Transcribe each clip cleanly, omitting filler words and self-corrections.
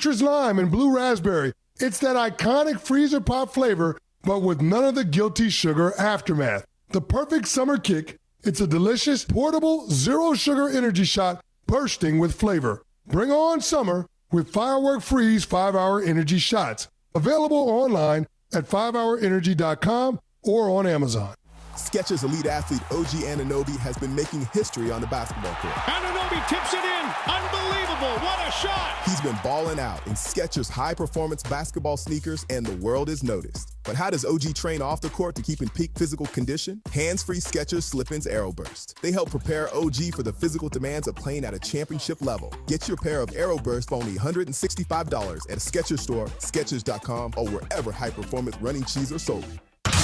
citrus lime and blue raspberry. It's that iconic freezer pop flavor, but with none of the guilty sugar aftermath. The perfect summer kick. It's a delicious, portable, zero-sugar energy shot bursting with flavor. Bring on summer with Firework Freeze 5-Hour Energy Shots. Available online at 5hourenergy.com or on Amazon. Skechers elite athlete OG Anunoby has been making history on the basketball court. Anunoby tips it in. Unbelievable. What a shot. He's been balling out in Skechers high-performance basketball sneakers, and the world is noticed. But how does OG train off the court to keep in peak physical condition? Hands-free Skechers Slip-ins Aeroburst. They help prepare OG for the physical demands of playing at a championship level. Get your pair of Aeroburst for only $165 at a Skechers store, Skechers.com, or wherever high-performance running shoes are sold.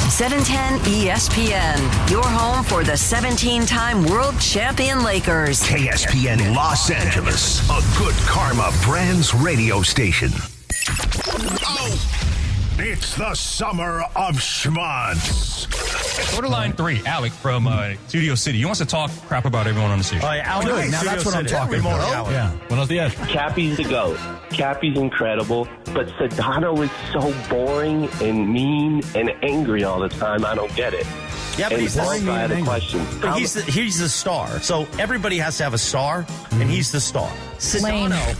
710 ESPN, your home for the 17-time world champion Lakers. KSPN Los Angeles, a Good Karma Brands radio station. Oh. It's the summer of schmuntz. Go to line 3, Alec from Studio City. He wants to talk crap about everyone on the station. Oh, yeah, Alec, good. Now that's what I'm talking about. Yeah. Buenos dias. Cappy's the GOAT. Cappy's incredible, but Sedano is so boring and mean and angry all the time. I don't get it. Yeah, but he's boring and angry. Question. But he's the star. So everybody has to have a star, and he's the star. Sedano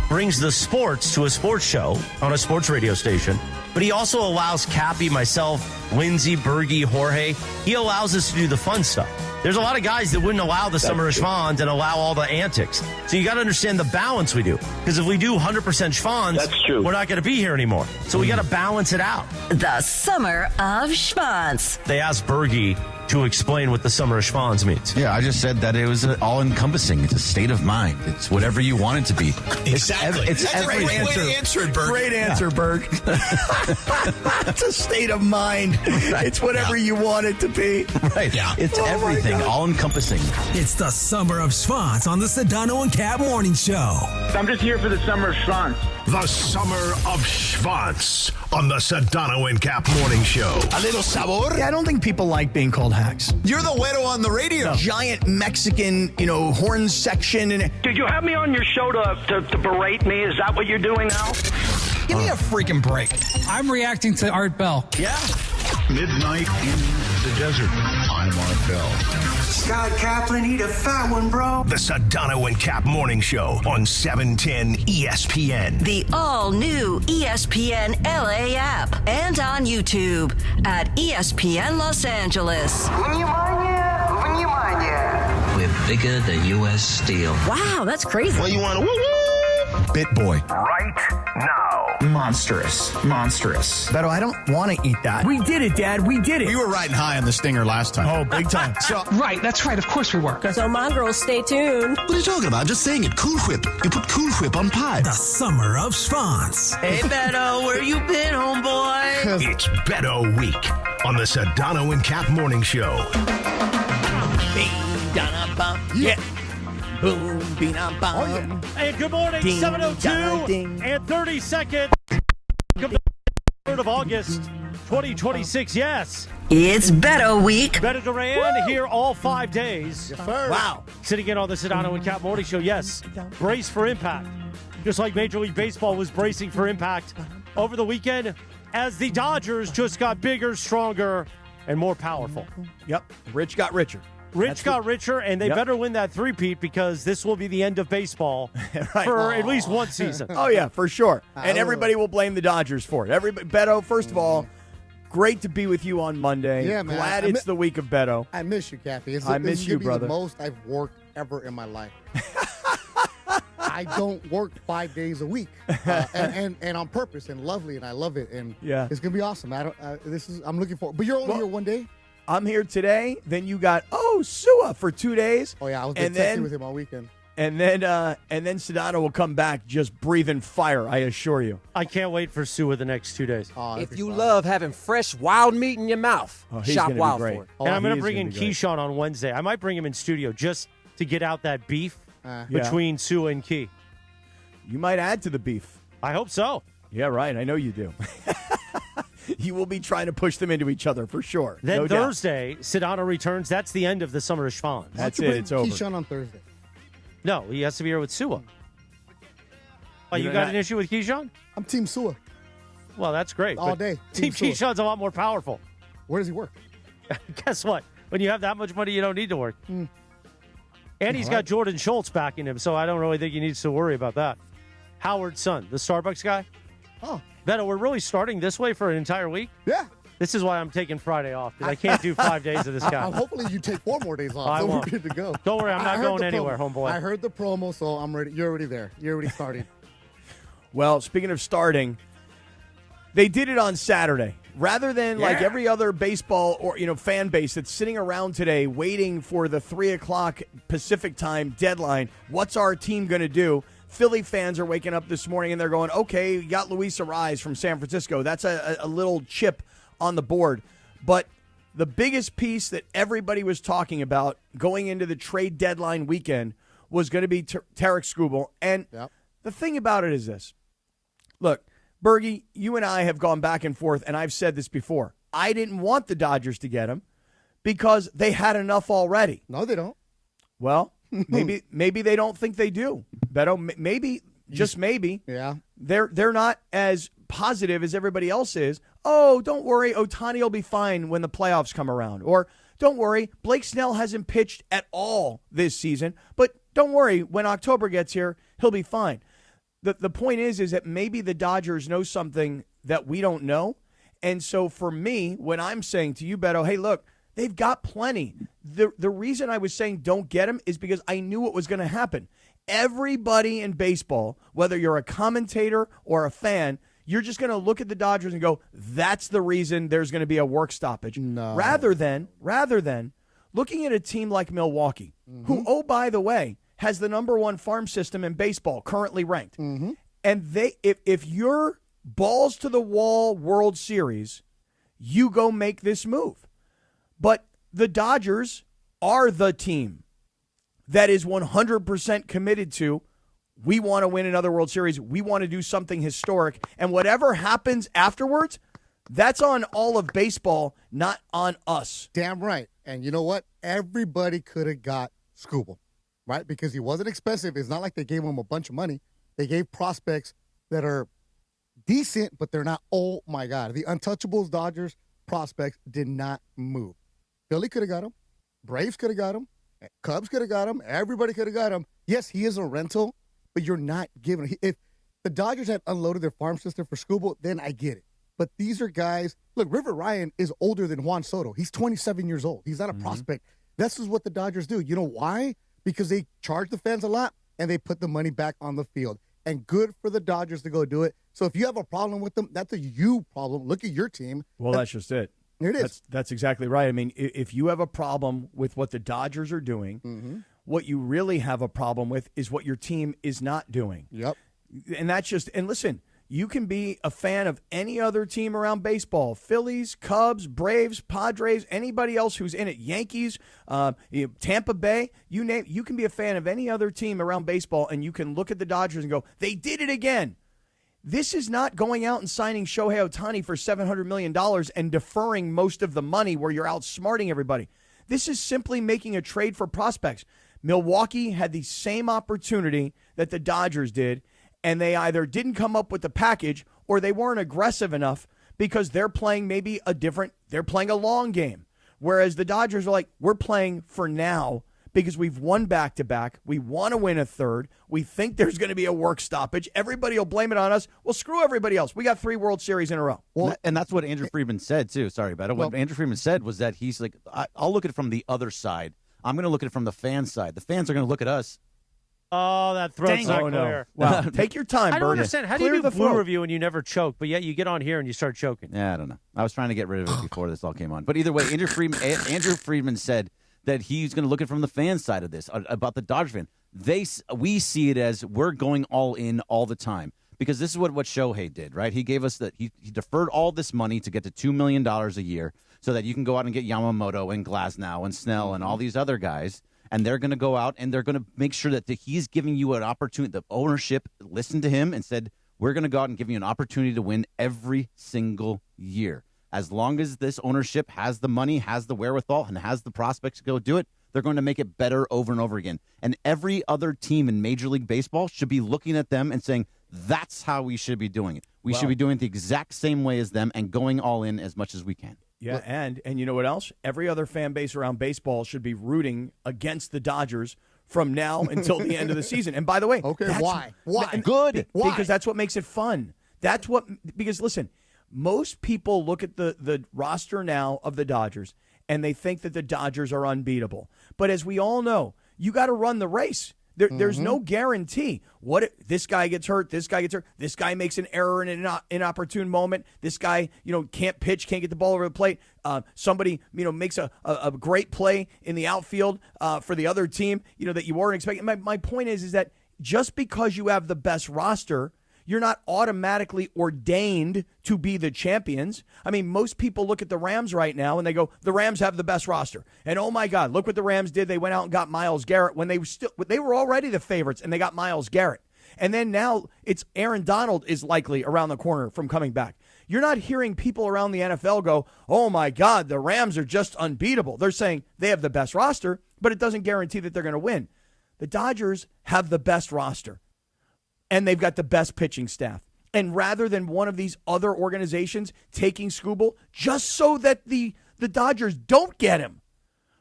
brings the sports to a sports show on a sports radio station, but he also allows Cappy, myself, Lindsey, Bergie, Jorge. He allows us to do the fun stuff. There's a lot of guys that wouldn't allow the summer of schwans and allow all the antics. So you got to understand the balance we do. Because if we do 100% schwans, we're not going to be here anymore. So we got to balance it out. The summer of schwans. They asked Bergie to explain what the summer of schwans means. Yeah, I just said that it was all-encompassing. It's a state of mind. It's whatever you want it to be. Exactly. It's That's a great way to answer it, Berg. Great answer, Berg. It's a state of mind. Right. It's whatever you want it to be. Right. Yeah. It's everything, all-encompassing. It's the summer of schwans on the Sedano and Kap Morning Show. I'm just here for the summer of schwans. The summer of schwans on the Sedano and Kap Morning Show. A little sabor. Yeah, I don't think people like being called hacks. You're the widow on the radio. Giant Mexican, horn section. Did you have me on your show to berate me? Is that what you're doing now? Give me a freaking break. I'm reacting to Art Bell. Yeah. Midnight in the desert. I'm Art Bell. Scott Kaplan, eat a fat one, bro. The Sedano and Kap Morning Show on 710 ESPN. The all-new ESPN LA app and on YouTube at ESPN Los Angeles. We're bigger than U.S. Steel. Wow, that's crazy. Well, you want to woo-woo? Bit boy. Right now. Monstrous. Beto, I don't want to eat that. We did it, Dad. We did it. We were riding high on the stinger last time. Oh, big time. Right, that's right. Of course we were. So, Mom girls, stay tuned. What are you talking about? I'm just saying it. Cool Whip. You put Cool Whip on pie. The summer of schwans. Hey, Beto, where you been, homeboy? It's Beto Week on the Sedano and Kap Morning Show. Yeah. Boom, bing-a-bong. And good morning, 7:02 and 30 seconds. Welcome to the 3rd of August, 2026. Yes. It's Beto Week. Beto Duran here all 5 days. Yes, sir. Wow. Sitting in on the Sedano and Kap Morning Show. Yes. Brace for impact. Just like Major League Baseball was bracing for impact over the weekend as the Dodgers just got bigger, stronger, and more powerful. Yep. Rich got richer. Rich got richer, and they better win that three-peat because this will be the end of baseball for at least one season. Oh, yeah, for sure. And everybody will blame the Dodgers for it. Beto, first of all, great to be with you on Monday. Yeah, man. Glad it's the week of Beto. I miss you, Cappy. I miss you, brother. The most I've worked ever in my life. I don't work 5 days a week, and on purpose, and lovely, and I love it, and it's gonna be awesome. I'm looking forward. But you're only here one day. I'm here today. Then you got Sua for 2 days. Oh yeah, I was texting with him all weekend. And then Sedano will come back just breathing fire. I assure you. I can't wait for Sua the next 2 days. If you love having fresh wild meat in your mouth, shop Wild for it. And I'm going to bring in Keyshawn on Wednesday. I might bring him in studio just to get out that beef between Sua and Key. You might add to the beef. I hope so. Yeah, right. I know you do. You will be trying to push them into each other for sure. Then no Thursday, Sedano returns. That's the end of the summer of schwans. That's it. It's over. Keyshawn on Thursday. No, he has to be here with Sua. Oh, you got an issue with Keyshawn? I'm Team Sua. Well, that's great. All day. Team Keyshawn's a lot more powerful. Where does he work? Guess what? When you have that much money, you don't need to work. And he's got Jordan Schultz backing him, so I don't really think he needs to worry about that. Howard's son, the Starbucks guy. Oh. Beto, we're really starting this way for an entire week? Yeah. This is why I'm taking Friday off, because I can't do 5 days of this guy. Hopefully you take 4 more days off. I So won't. we're good to go. Don't worry, I'm not going anywhere, promo. homeboy. I heard the promo, so I'm ready. You're already there. You're already starting. Well, speaking of starting, they did it on Saturday. Rather than like every other baseball or fan base that's sitting around today waiting for the 3:00 Pacific time deadline, what's our team going to do? Philly fans are waking up this morning and they're going, okay, we got Luis Arraez from San Francisco. That's a little chip on the board. But the biggest piece that everybody was talking about going into the trade deadline weekend was going to be Tarik Skubal. And the thing about it is this. Look, Bergie, you and I have gone back and forth, and I've said this before. I didn't want the Dodgers to get him because they had enough already. No, they don't. Well, maybe they don't think they do. Beto, maybe, just maybe. Yeah. They're not as positive as everybody else is. Oh, don't worry, Ohtani will be fine when the playoffs come around. Or don't worry, Blake Snell hasn't pitched at all this season, but don't worry, when October gets here, he'll be fine. The point is that maybe the Dodgers know something that we don't know. And so for me, when I'm saying to you, Beto, hey, look, they've got plenty. The reason I was saying don't get him is because I knew what was going to happen. Everybody in baseball, whether you're a commentator or a fan, you're just going to look at the Dodgers and go, that's the reason there's going to be a work stoppage. No. Rather than looking at a team like Milwaukee, who, oh, by the way, has the number 1 farm system in baseball currently ranked. Mm-hmm. And if you're balls to the wall World Series, you go make this move. But the Dodgers are the team that is 100% committed to, we want to win another World Series. We want to do something historic. And whatever happens afterwards, that's on all of baseball, not on us. Damn right. And you know what? Everybody could have got Skubal. Right? Because he wasn't expensive. It's not like they gave him a bunch of money. They gave prospects that are decent, but they're not, oh, my God. The Untouchables Dodgers prospects did not move. Philly could have got him. Braves could have got him. Cubs could have got him. Everybody could have got him. Yes, he is a rental, but you're not giving him. If the Dodgers had unloaded their farm system for Skubal, then I get it. But these are guys. Look, River Ryan is older than Juan Soto. He's 27 years old. He's not a prospect. This is what the Dodgers do. You know why? Because they charge the fans a lot, and they put the money back on the field. And good for the Dodgers to go do it. So if you have a problem with them, that's a you problem. Look at your team. Well, that's just it. It is. That's exactly right. I mean, if you have a problem with what the Dodgers are doing, what you really have a problem with is what your team is not doing. Yep. And that's just – and listen – you can be a fan of any other team around baseball, Phillies, Cubs, Braves, Padres, anybody else who's in it, Yankees, Tampa Bay, you name. You can be a fan of any other team around baseball, and you can look at the Dodgers and go, they did it again. This is not going out and signing Shohei Ohtani for $700 million and deferring most of the money where you're outsmarting everybody. This is simply making a trade for prospects. Milwaukee had the same opportunity that the Dodgers did, and they either didn't come up with the package or they weren't aggressive enough because they're playing they're playing a long game. Whereas the Dodgers are like, we're playing for now because we've won back-to-back. We want to win a third. We think there's going to be a work stoppage. Everybody will blame it on us. Well, screw everybody else. We got 3 World Series in a row. Well, and that's what Andrew Friedman said, too. Sorry, Beto. What Andrew Friedman said was that he's like, I'll look at it from the other side. I'm going to look at it from the fan side. The fans are going to look at us. Oh, that throat's not clear. Wow. Take your time, I don't Bernie. understand. How do you do Blue Review and you never choke, but yet you get on here and you start choking? Yeah, I don't know. I was trying to get rid of it before this all came on. But either way, Andrew Friedman said that he's going to look at it from the fan side of this, about the Dodgers fan. We see it as we're going all in all the time. Because this is what Shohei did, right? He gave us he deferred all this money to get to $2 million a year so that you can go out and get Yamamoto and Glasnow and Snell and all these other guys. And they're going to go out and they're going to make sure that he's giving you an opportunity. The ownership listened to him and said, we're going to go out and give you an opportunity to win every single year. As long as this ownership has the money, has the wherewithal, and has the prospects to go do it, they're going to make it better over and over again. And every other team in Major League Baseball should be looking at them and saying, That's how we should be doing it. We should be doing it the exact same way as them and going all in as much as we can. Yeah, and you know what else? Every other fan base around baseball should be rooting against the Dodgers from now until the end of the season. And by the way, why? Why? Good. Why? Because that's what makes it fun. Because listen, most people look at the roster now of the Dodgers and they think that the Dodgers are unbeatable. But as we all know, you got to run the race. There's no guarantee. What if this guy gets hurt? This guy gets hurt. This guy makes an error in an inopportune moment. This guy, can't pitch, can't get the ball over the plate. Somebody, makes a great play in the outfield for the other team, that you weren't expecting. My point is that just because you have the best roster, you're not automatically ordained to be the champions. I mean, most people look at the Rams right now and they go, the Rams have the best roster. And oh my God, look what the Rams did. They went out and got Myles Garrett when they were already the favorites, and they got Myles Garrett. And then now it's Aaron Donald is likely around the corner from coming back. You're not hearing people around the NFL go, oh my God, the Rams are just unbeatable. They're saying they have the best roster, but it doesn't guarantee that they're going to win. The Dodgers have the best roster. And they've got the best pitching staff. And rather than one of these other organizations taking Skubal just so that the Dodgers don't get him,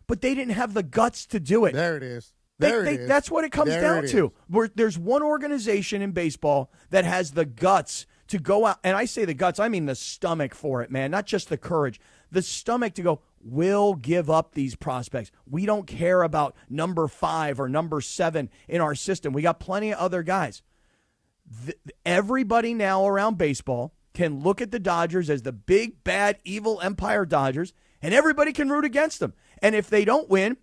but they didn't have the guts to do it. There it is. That's what it comes down to. There's one organization in baseball that has the guts to go out. And I say the guts, I mean the stomach for it, man, not just the courage. The stomach to go, we'll give up these prospects. We don't care about number 5 or number 7 in our system. We got plenty of other guys. Everybody now around baseball can look at the Dodgers as the big, bad, evil Empire Dodgers, and everybody can root against them. And if they don't win,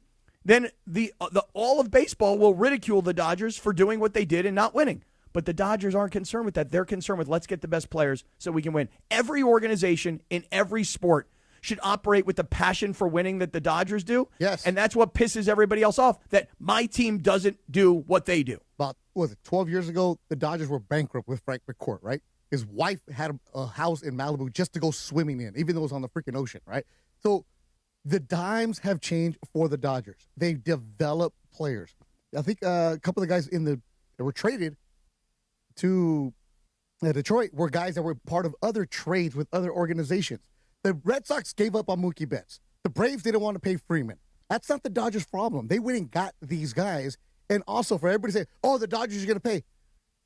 then the all of baseball will ridicule the Dodgers for doing what they did and not winning. But the Dodgers aren't concerned with that. They're concerned with let's get the best players so we can win. Every organization in every sport should operate with the passion for winning that the Dodgers do. Yes. And that's what pisses everybody else off, that my team doesn't do what they do. About, 12 years ago, the Dodgers were bankrupt with Frank McCourt, right? His wife had a house in Malibu just to go swimming in, even though it was on the freaking ocean, right? So the dimes have changed for the Dodgers. They've developed players. I think a couple of the guys that were traded to Detroit were guys that were part of other trades with other organizations. The Red Sox gave up on Mookie Betts. The Braves didn't want to pay Freeman. That's not the Dodgers' problem. They went and got these guys. And also for everybody to say, oh, the Dodgers are going to pay.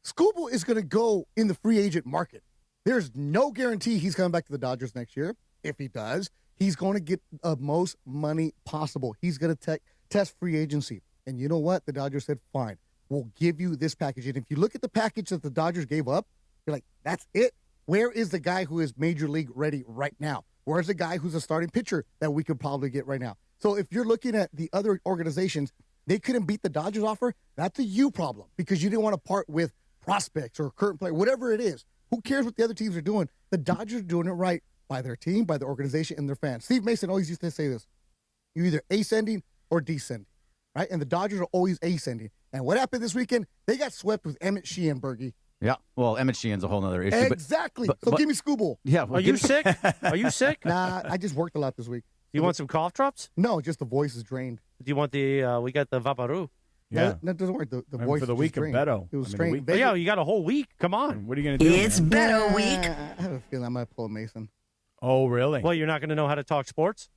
Skubal is going to go in the free agent market. There's no guarantee he's coming back to the Dodgers next year. If he does, he's going to get the most money possible. He's going to test free agency. And you know what? The Dodgers said, fine, we'll give you this package. And if you look at the package that the Dodgers gave up, you're like, that's it? Where is the guy who is major league ready right now? Where's the guy who's a starting pitcher that we could probably get right now? So if you're looking at the other organizations, they couldn't beat the Dodgers offer. That's a you problem because you didn't want to part with prospects or current player, whatever it is. Who cares what the other teams are doing? The Dodgers are doing it right by their team, by the organization, and their fans. Steve Mason always used to say this. You're either ascending or descending, right? And the Dodgers are always ascending. And what happened this weekend? They got swept with Emmett Sheehan, Bergie. Yeah, well, Emmett Sheehan's a whole other issue. Exactly. So give me Skubal. Yeah. Well, Are you sick? Are you sick? Nah, I just worked a lot this week. You want some cough drops? No, just the voice is drained. Do you want we got the Vaporub. Yeah. That doesn't work. The voice for the is week of drained. Beto. It was I mean, strange. Oh, yeah, you got a whole week. Come on. What are you going to do? It's Beto Week. I have a feeling I might pull a Mason. Oh, really? Well, you're not going to know how to talk sports?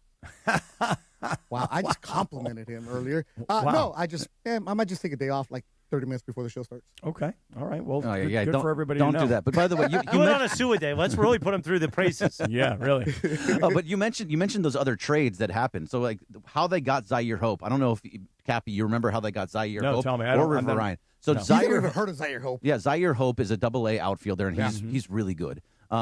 Wow, I just complimented him earlier. Wow. No, I might just take a day off like 30 minutes before the show starts. Okay. All right. Well, good for everybody don't to know. do that. But by the way, you Do it on a Sua day. Let's really put him through the paces. Yeah, really. But you mentioned those other trades that happened. So like how they got Zaire Hope. I don't know if Cappy, you remember how they got Zaire Hope? Tell me. Or River Ryan. So No. Zaire, You've never heard of Zaire Hope. Yeah, Zaire Hope is a Double-A outfielder, and he's really good.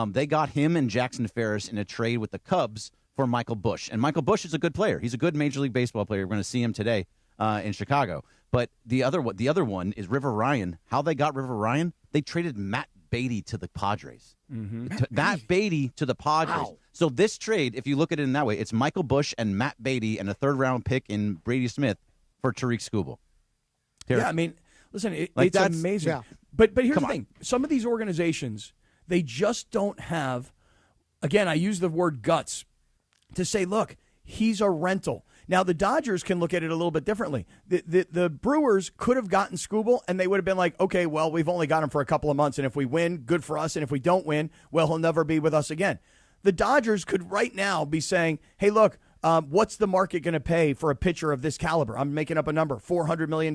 They got him and Jackson Ferris in a trade with the Cubs for Michael Busch, and Michael Busch is a good player. He's a good Major League Baseball player. We're going to see him today in Chicago. But the other one is River Ryan. How they got River Ryan? They traded Matt Beatty to the Padres. Matt Beatty to the Padres. Wow. So this trade, if you look at it in that way, it's Michael Busch and Matt Beatty and a third-round pick in Brady Smith for Tarik Skubal. Yeah, I mean, listen, it's amazing. Yeah. But here's the thing. Some of these organizations, they just don't have, again, I use the word guts, to say, look, he's a rental. Now, the Dodgers can look at it a little bit differently. The Brewers could have gotten Skubal, and they would have been like, okay, well, we've only got him for a couple of months, and if we win, good for us, and if we don't win, well, he'll never be with us again. The Dodgers could right now be saying, hey, look, what's the market going to pay for a pitcher of this caliber? I'm making up a number, $400 million.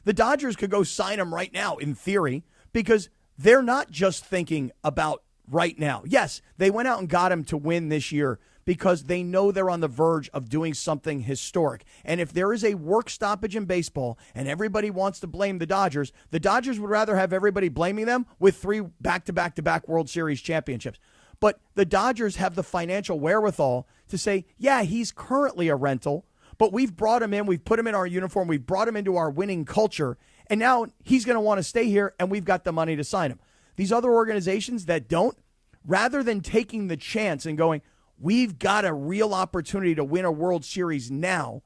The Dodgers could go sign him right now, in theory, because they're not just thinking about right now. Yes, they went out and got him to win this year because they know they're on the verge of doing something historic. And if there is a work stoppage in baseball and everybody wants to blame the Dodgers would rather have everybody blaming them with 3 back-to-back-to-back World Series championships. But the Dodgers have the financial wherewithal to say, yeah, he's currently a rental, but we've brought him in, we've put him in our uniform, we've brought him into our winning culture, and now he's going to want to stay here, and we've got the money to sign him. These other organizations that don't, rather than taking the chance and going, we've got a real opportunity to win a World Series now,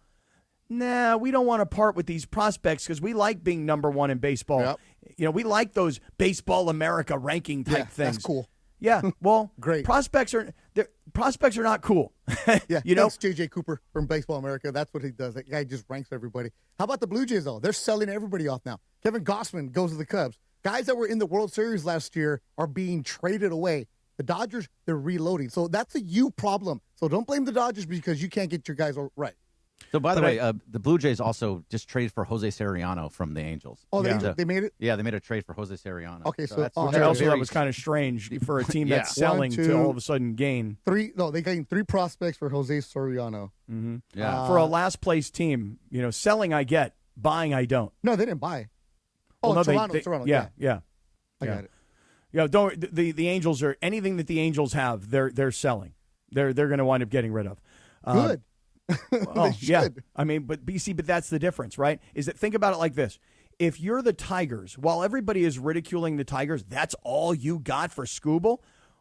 nah, we don't want to part with these prospects because we like being number one in baseball. Yep. You know, we like those Baseball America ranking type things. That's cool. Yeah, well, great. Prospects are not cool. Yeah, you know, thanks, J.J. Cooper from Baseball America. That's what he does. That guy just ranks everybody. How about the Blue Jays, though? They're selling everybody off now. Kevin Gausman goes to the Cubs. Guys that were in the World Series last year are being traded away. The Dodgers, they're reloading. So that's a you problem. So don't blame the Dodgers because you can't get your guys right. So, by the way, the Blue Jays also just traded for Jose Sariano from the Angels. Oh, they made it? Yeah, they made a trade for Jose Sariano. Okay, so which also that was kind of strange for a team that's selling to all of a sudden gain. They gained 3 prospects for Jose Soriano. Mm-hmm. Yeah. For a last-place team, you know, selling I get, buying I don't. No, they didn't buy. Oh, well, no, Toronto. Yeah. I got it. Yeah, don't the Angels are anything that the Angels have, they're selling. They're going to wind up getting rid of. Good. Oh, yeah. I mean, but that's the difference, right? Is that think about it like this. If you're the Tigers, while everybody is ridiculing the Tigers, that's all you got for Skubal?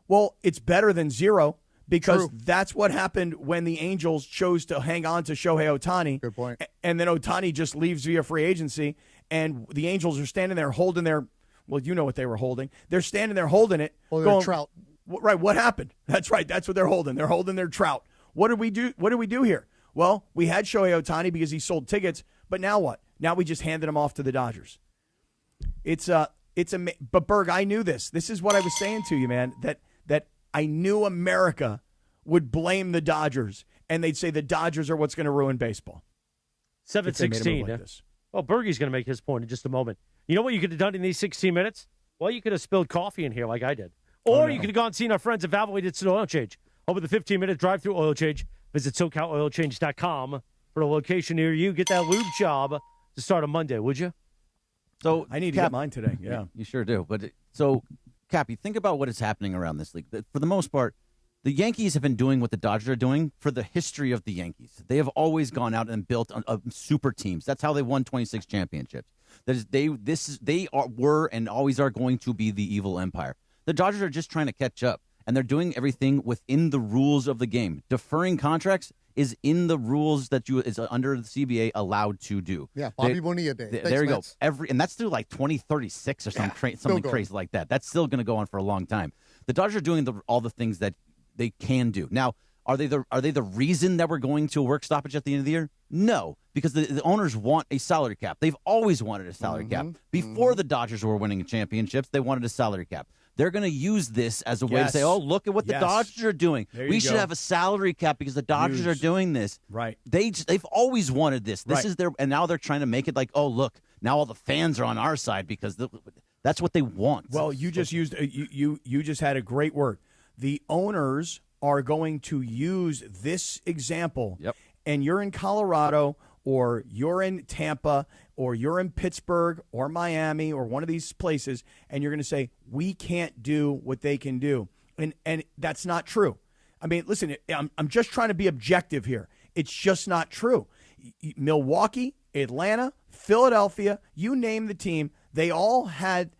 Well, it's better than zero because that's what happened when the Angels chose to hang on to Shohei Ohtani. Good point. And then Ohtani just leaves via free agency, and the Angels are standing there holding their, well, you know what they were holding. They're standing there holding it. Holding their trout. Right, what happened? That's right, that's what they're holding. They're holding their trout. What did we do here? Well, we had Shohei Ohtani because he sold tickets, but now what? Now we just handed him off to the Dodgers. But Berg, I knew this. This is what I was saying to you, man, that I knew America would blame the Dodgers, and they'd say the Dodgers are what's going to ruin baseball. 7:16. Like well, Bergie's going to make his point in just a moment. You know what you could have done in these 16 minutes? Well, you could have spilled coffee in here like I did. Or you could have gone and seen our friends at Valvoline Instant Oil Change. Over the 15-minute drive-through oil change, visit SoCalOilChange.com for a location near you. Get that lube job to start on Monday, would you? So I need to get mine today. Yeah, you sure do. But Cappy, think about what is happening around this league. For the most part, the Yankees have been doing what the Dodgers are doing for the history of the Yankees. They have always gone out and built super teams. That's how they won 26 championships. That is, they were and always are going to be the evil empire. The Dodgers are just trying to catch up, and they're doing everything within the rules of the game. Deferring contracts is in the rules that is under the CBA allowed to do. Yeah, Bobby Bonilla Day. There you go. And that's through like 2036 or something crazy like that. That's still going to go on for a long time. The Dodgers are doing all the things that they can do. Now, are they the reason that we're going to a work stoppage at the end of the year? No, because the owners want a salary cap. They've always wanted a salary cap. Before the Dodgers were winning championships, they wanted a salary cap. They're going to use this as a way to say, oh, look at what the Dodgers are doing. We should have a salary cap because the Dodgers are doing this. Right. They've always wanted this. This is and now they're trying to make it like, oh, look, now all the fans are on our side because that's what they want. Well, you just used you just had a great word. The owners are going to use this example. Yep. And you're in Colorado or you're in Tampa or you're in Pittsburgh or Miami or one of these places, and you're going to say, we can't do what they can do. And that's not true. I mean, listen, I'm just trying to be objective here. It's just not true. Milwaukee, Atlanta, Philadelphia, you name the team, they all had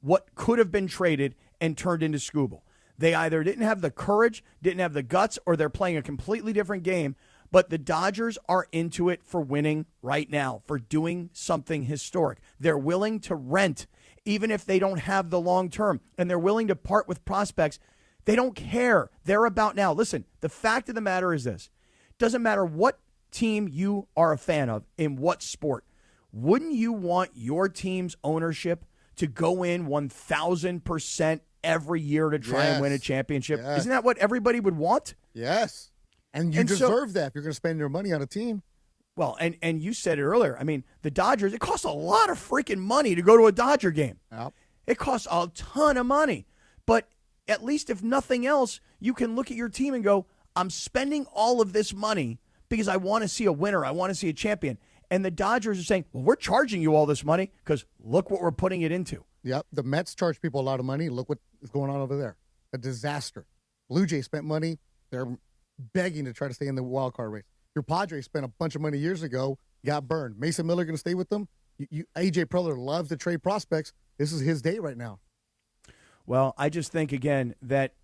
what could have been traded and turned into Skubal. They either didn't have the courage, didn't have the guts, or they're playing a completely different game. But the Dodgers are into it for winning right now, for doing something historic. They're willing to rent, even if they don't have the long term, and they're willing to part with prospects. They don't care. They're about now. Listen, the fact of the matter is this. It doesn't matter what team you are a fan of, in what sport, wouldn't you want your team's ownership to go in 1,000% every year to try and win a championship? Yes. Isn't that what everybody would want? Yes. And you deserve that if you're going to spend your money on a team. Well, and you said it earlier. I mean, the Dodgers, it costs a lot of freaking money to go to a Dodger game. Yep. It costs a ton of money. But at least if nothing else, you can look at your team and go, I'm spending all of this money because I want to see a winner. I want to see a champion. And the Dodgers are saying, well, we're charging you all this money because look what we're putting it into. Yep. The Mets charge people a lot of money. Look what is going on over there. A disaster. Blue Jays spent money. They're begging to try to stay in the wild card race. Your Padres spent a bunch of money years ago, got burned. Mason Miller going to stay with them? AJ Preller loves to trade prospects. This is his day right now. Well, I just think, again, that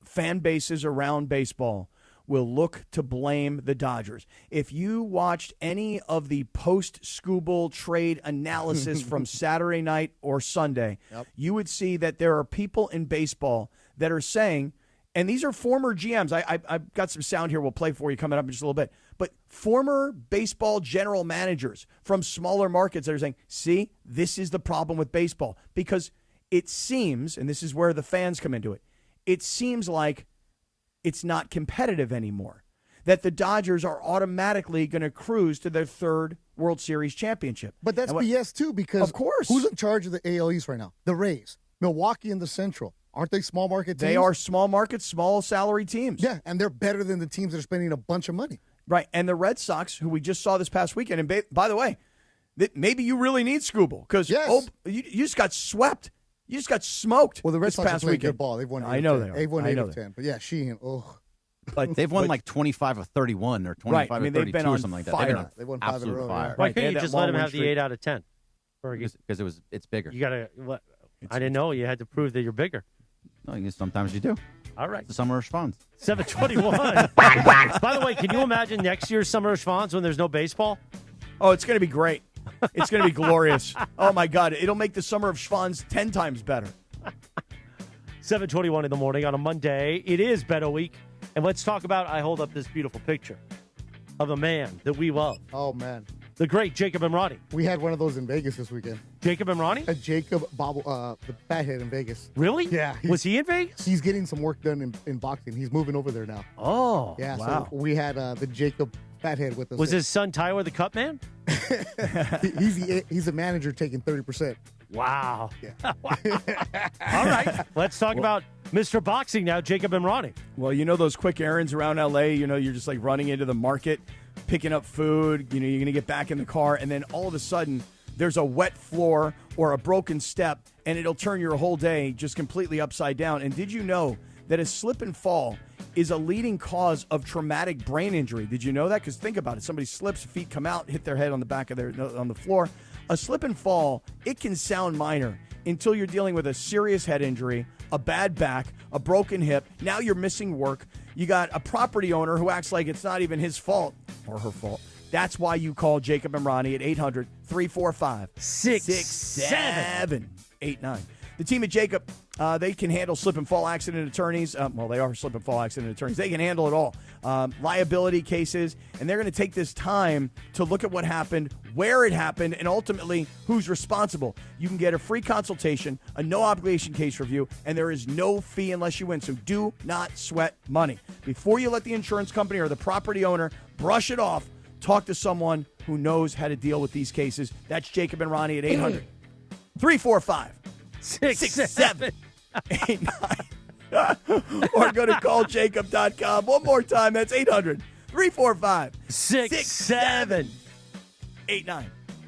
fan bases around baseball will look to blame the Dodgers. If you watched any of the post-Skubal trade analysis from Saturday night or Sunday, you would see that there are people in baseball that are saying, and these are former GMs. I've got some sound here we'll play for you coming up in just a little bit. But former baseball general managers from smaller markets that are saying, see, this is the problem with baseball. Because it seems, and this is where the fans come into it, it seems like it's not competitive anymore. That the Dodgers are automatically going to cruise to their third World Series championship. But that's BS too, because of course, who's in charge of the AL East right now? The Rays. Milwaukee in the Central. Aren't they small market teams? They are small market, small salary teams. Yeah, and they're better than the teams that are spending a bunch of money. Right, and the Red Sox, who we just saw this past weekend, and by the way, maybe you really need Skubal because you just got swept. You just got smoked. Well, the Red Sox past are playing weekend. good ball. They've won 8 I know of 10. they are. They've won I 8 know of they 10. But yeah, Sheehan, They've won like 25 of 31 or 25 I mean, of they've 32 been or on something like that. fire. They've won 5 in a row. Fire. Why couldn't you just let him have the 8 out of 10? Because it's bigger. You gotta. I didn't know you had to prove that you're bigger. No, I guess sometimes you do. All right. The summer of Schwanz. 7:21. By the way, can you imagine next year's summer of Schwanz when there's no baseball? Oh, it's going to be great. It's going to be glorious. Oh, my God. It'll make the summer of Schwanz 10 times better. 7:21 in the morning on a Monday. It is Beto Week. And let's talk about, I hold up this beautiful picture of a man that we love. Oh, man. The great Jacob Emrani. We had one of those in Vegas this weekend. Jacob Emrani? A Jacob the fathead in Vegas. Really? Yeah. Was he in Vegas? He's getting some work done in boxing. He's moving over there now. Oh, yeah. Wow. So we had the Jacob fathead with us. Was his son Tyler the Cup Man? He's a manager taking 30%. Wow. Yeah. All right. Let's talk about Mr. Boxing now, Jacob Emrani. Well, you know those quick errands around L.A., you're just like running into the market, picking up food, you're going to get back in the car, and then all of a sudden there's a wet floor or a broken step, and it'll turn your whole day just completely upside down. And did you know that a slip and fall is a leading cause of traumatic brain injury? Did you know that? Because think about it. Somebody slips, feet come out, hit their head on the back of on the floor. A slip and fall, it can sound minor until you're dealing with a serious head injury, a bad back, a broken hip. Now you're missing work. You got a property owner who acts like it's not even his fault or her fault. That's why you call Jacob Emrani at 800-345-6789. The team at Jacob, they can handle slip and fall accident attorneys. Well, they are slip and fall accident attorneys. They can handle it all. Liability cases. And they're going to take this time to look at what happened, where it happened, and ultimately who's responsible. You can get a free consultation, a no-obligation case review, and there is no fee unless you win. So do not sweat money. Before you let the insurance company or the property owner brush it off, talk to someone who knows how to deal with these cases. That's Jacob and Ronnie at 800-345-6789. Or go to calljacob.com. One more time, that's 800-345-6789.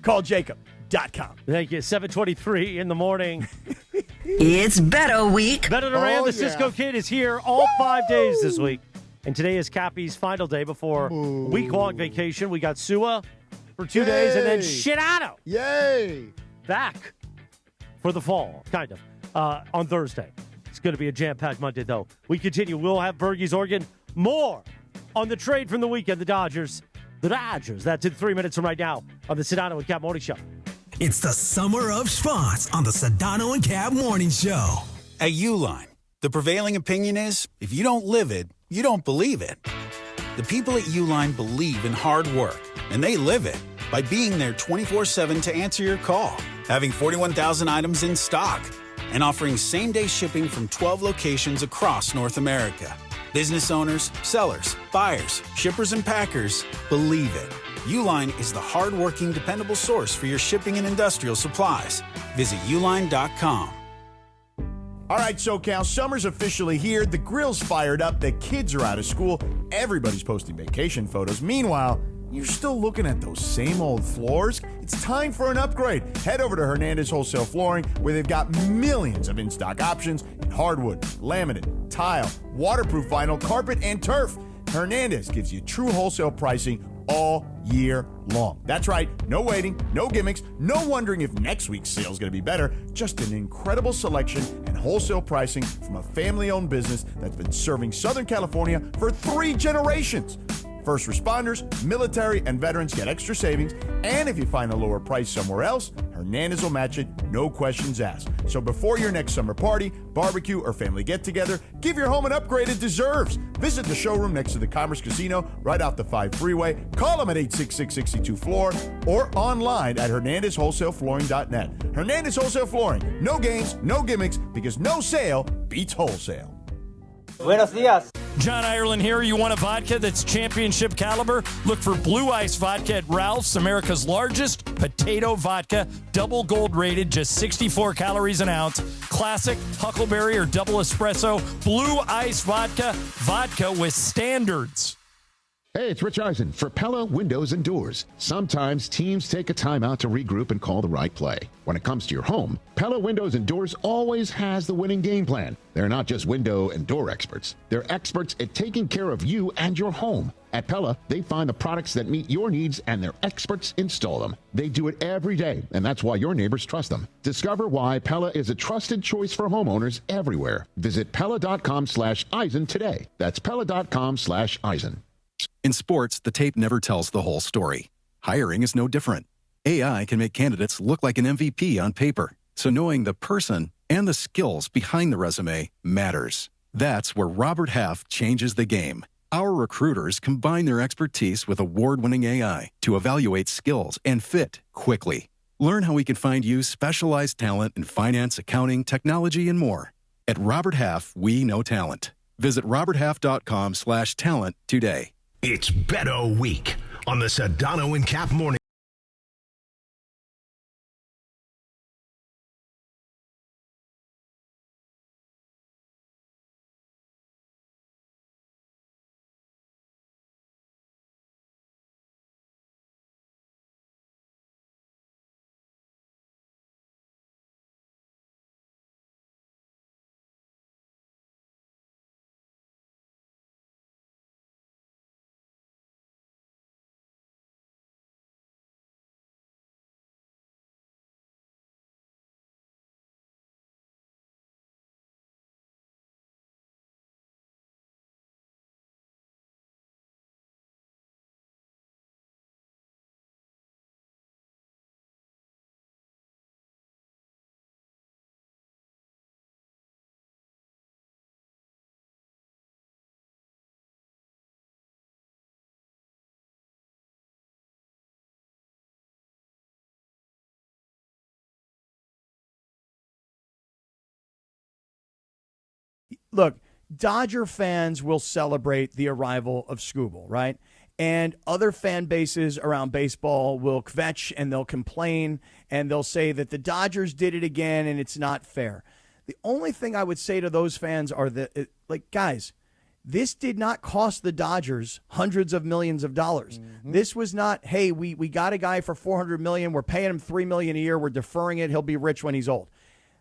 Calljacob.com. Thank you. 7:23 in the morning. It's Beto Week. Beto Duran, the Cisco Kid, is here all 5 days this week. And today is Cappy's final day before week-long vacation. We got Sua for 2 days, and then Sedano. Yay! Back for the fall, kind of, on Thursday. It's going to be a jam-packed Monday, though. We continue. We'll have Bergie's Oregon. More on the trade from the weekend, the Dodgers. The Dodgers. That's in 3 minutes from right now on the Sedano and Kap Morning Show. It's the summer of Schwanz on the Sedano and Kap Morning Show. At Uline, the prevailing opinion is, if you don't live it, you don't believe it. The people at Uline believe in hard work, and they live it by being there 24/7 to answer your call, having 41,000 items in stock, and offering same-day shipping from 12 locations across North America. Business owners, sellers, buyers, shippers, and packers believe it. Uline is the hard-working, dependable source for your shipping and industrial supplies. Visit uline.com. All right, SoCal, summer's officially here. The grill's fired up. The kids are out of school. Everybody's posting vacation photos. Meanwhile, you're still looking at those same old floors? It's time for an upgrade. Head over to Hernandez Wholesale Flooring, where they've got millions of in-stock options in hardwood, laminate, tile, waterproof vinyl, carpet, and turf. Hernandez gives you true wholesale pricing all year long. That's right, no waiting, no gimmicks, no wondering if next week's sale is going to be better. Just an incredible selection and wholesale pricing from a family-owned business that's been serving Southern California for 3 generations. First responders, military, and veterans get extra savings, and if you find a lower price somewhere else, Hernandez will match it, no questions asked. So before your next summer party, barbecue, or family get-together, give your home an upgrade it deserves. Visit the showroom next to the Commerce Casino right off the 5 freeway. Call them at 866-62-FLOOR or online at HernandezWholesaleFlooring.net. Hernandez Wholesale Flooring. No games, no gimmicks, because no sale beats wholesale. Buenos dias. John Ireland here. You want a vodka that's championship caliber? Look for Blue Ice Vodka at Ralph's, America's largest potato vodka, double gold rated, just 64 calories an ounce. Classic, huckleberry, or double espresso. Blue Ice Vodka, vodka with standards. Hey, it's Rich Eisen for Pella Windows and Doors. Sometimes teams take a timeout to regroup and call the right play. When it comes to your home, Pella Windows and Doors always has the winning game plan. They're not just window and door experts. They're experts at taking care of you and your home. At Pella, they find the products that meet your needs and their experts install them. They do it every day, and that's why your neighbors trust them. Discover why Pella is a trusted choice for homeowners everywhere. Visit Pella.com/Eisen today. That's Pella.com/Eisen. In sports, the tape never tells the whole story. Hiring is no different. AI can make candidates look like an MVP on paper, so knowing the person and the skills behind the resume matters. That's where Robert Half changes the game. Our recruiters combine their expertise with award-winning AI to evaluate skills and fit quickly. Learn how we can find you specialized talent in finance, accounting, technology, and more. At Robert Half, we know talent. Visit roberthalf.com/talent today. It's Beto Week on the Sedano and Kap Morning. Look, Dodger fans will celebrate the arrival of Skubal, right? And other fan bases around baseball will kvetch and they'll complain and they'll say that the Dodgers did it again and it's not fair. The only thing I would say to those fans are that, guys, this did not cost the Dodgers hundreds of millions of dollars. Mm-hmm. This was not, hey, we got a guy for $400 million. We're paying him $3 million a year. We're deferring it. He'll be rich when he's old.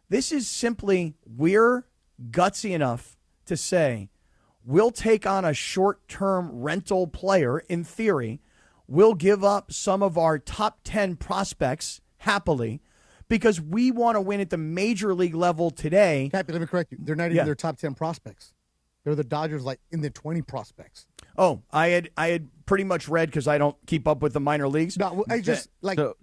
This is simply, we're gutsy enough to say, we'll take on a short-term rental player, in theory. We'll give up some of our top 10 prospects happily because we want to win at the major league level today. Cappy, let me correct you. They're not even their top 10 prospects. They're the Dodgers in the 20 prospects. Oh, I had pretty much read because I don't keep up with the minor leagues. No, I just so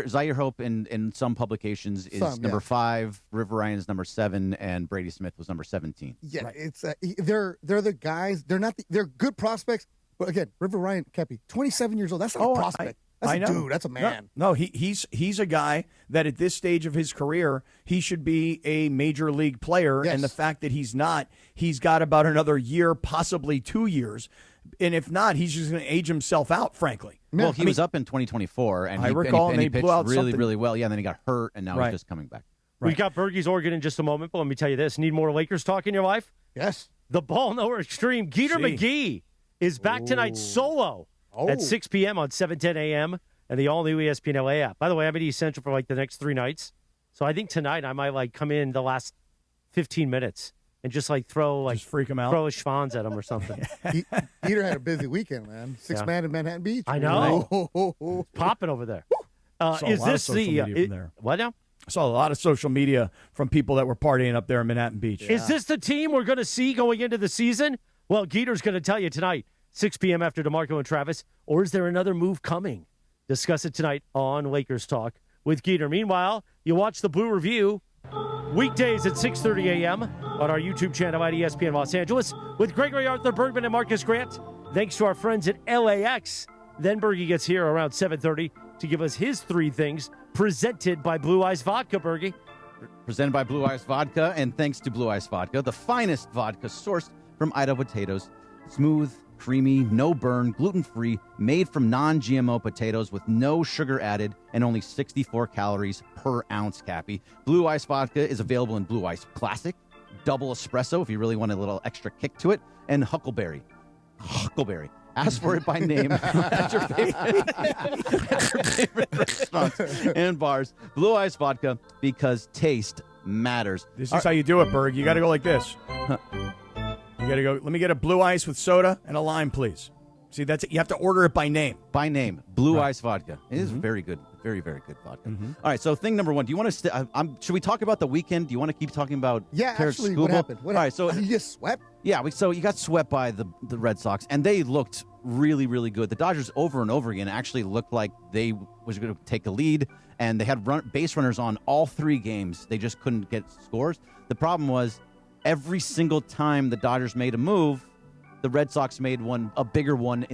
Zaire Hope in some publications is number 5, River Ryan is number 7, and Brady Smith was number 17. Yeah, right. It's they're the guys. They're not. They're good prospects, But again, River Ryan Kepi, 27 years old. That's not a prospect. That's a dude. That's a man. No, he's a guy that at this stage of his career, he should be a major league player. Yes. And the fact that he's not, he's got about another year, possibly 2 years. And if not, he's just going to age himself out, frankly. Well, he was up in 2024, and I he, recall, and he pitched blew out really, something. really well. Yeah, and then he got hurt, and now he's just coming back. We've got Bergie's Oregon in just a moment, but let me tell you this. Need more Lakers talk in your life? Yes. The Ball Nowhere Extreme. Geeter McGee is back tonight solo at 6 p.m. on 7:10 a.m. and the all-new ESPN LA app. By the way, I'm at East Central for the next 3 nights. So I think tonight I might come in the last 15 minutes and just throw freak him out, throw a schwanz at him or something. Geeter had a busy weekend, man. 6-man in Manhattan Beach. I know. Popping over there. Is this the what now? I saw a lot of social media from people that were partying up there in Manhattan Beach. Is this the team we're going to see going into the season? Well, Geeter's going to tell you tonight, 6 p.m. after DeMarco and Travis, or is there another move coming? Discuss it tonight on Lakers Talk with Geeter. Meanwhile, you watch the Blue Review weekdays at 6:30 a.m. on our YouTube channel at ESPN Los Angeles with Gregory Arthur Bergman and Marcus Grant. Thanks to our friends at LAX. Then Bergie gets here around 7:30 to give us his 3 things presented by Blue Ice Vodka, Bergie. Presented by Blue Ice Vodka, and thanks to Blue Ice Vodka, the finest vodka sourced from Idaho potatoes. Smooth, creamy, no burn, gluten-free, made from non-GMO potatoes with no sugar added and only 64 calories per ounce, Cappy. Blue Ice Vodka is available in Blue Ice Classic, Double Espresso if you really want a little extra kick to it, and Huckleberry. Huckleberry. Ask for it by name at your favorite restaurants and bars. Blue Ice Vodka, because taste matters. This is how you do it, Berg. You got to go like this. You got to go, let me get a blue ice with soda and a lime, please. See, that's it. You have to order it by name. By name. Blue Ice Vodka. It is very good. Very, very good vodka. All right, so thing number 1. Do you want to should we talk about the weekend? Do you want to keep talking about Tarik actually, Skubal? what happened? All right, so you get swept? Yeah, so you got swept by the Red Sox, and they looked really, really good. The Dodgers over and over again actually looked like they was going to take a lead, and they had base runners on all 3 games. They just couldn't get scores. The problem was every single time the Dodgers made a move, the Red Sox made a bigger one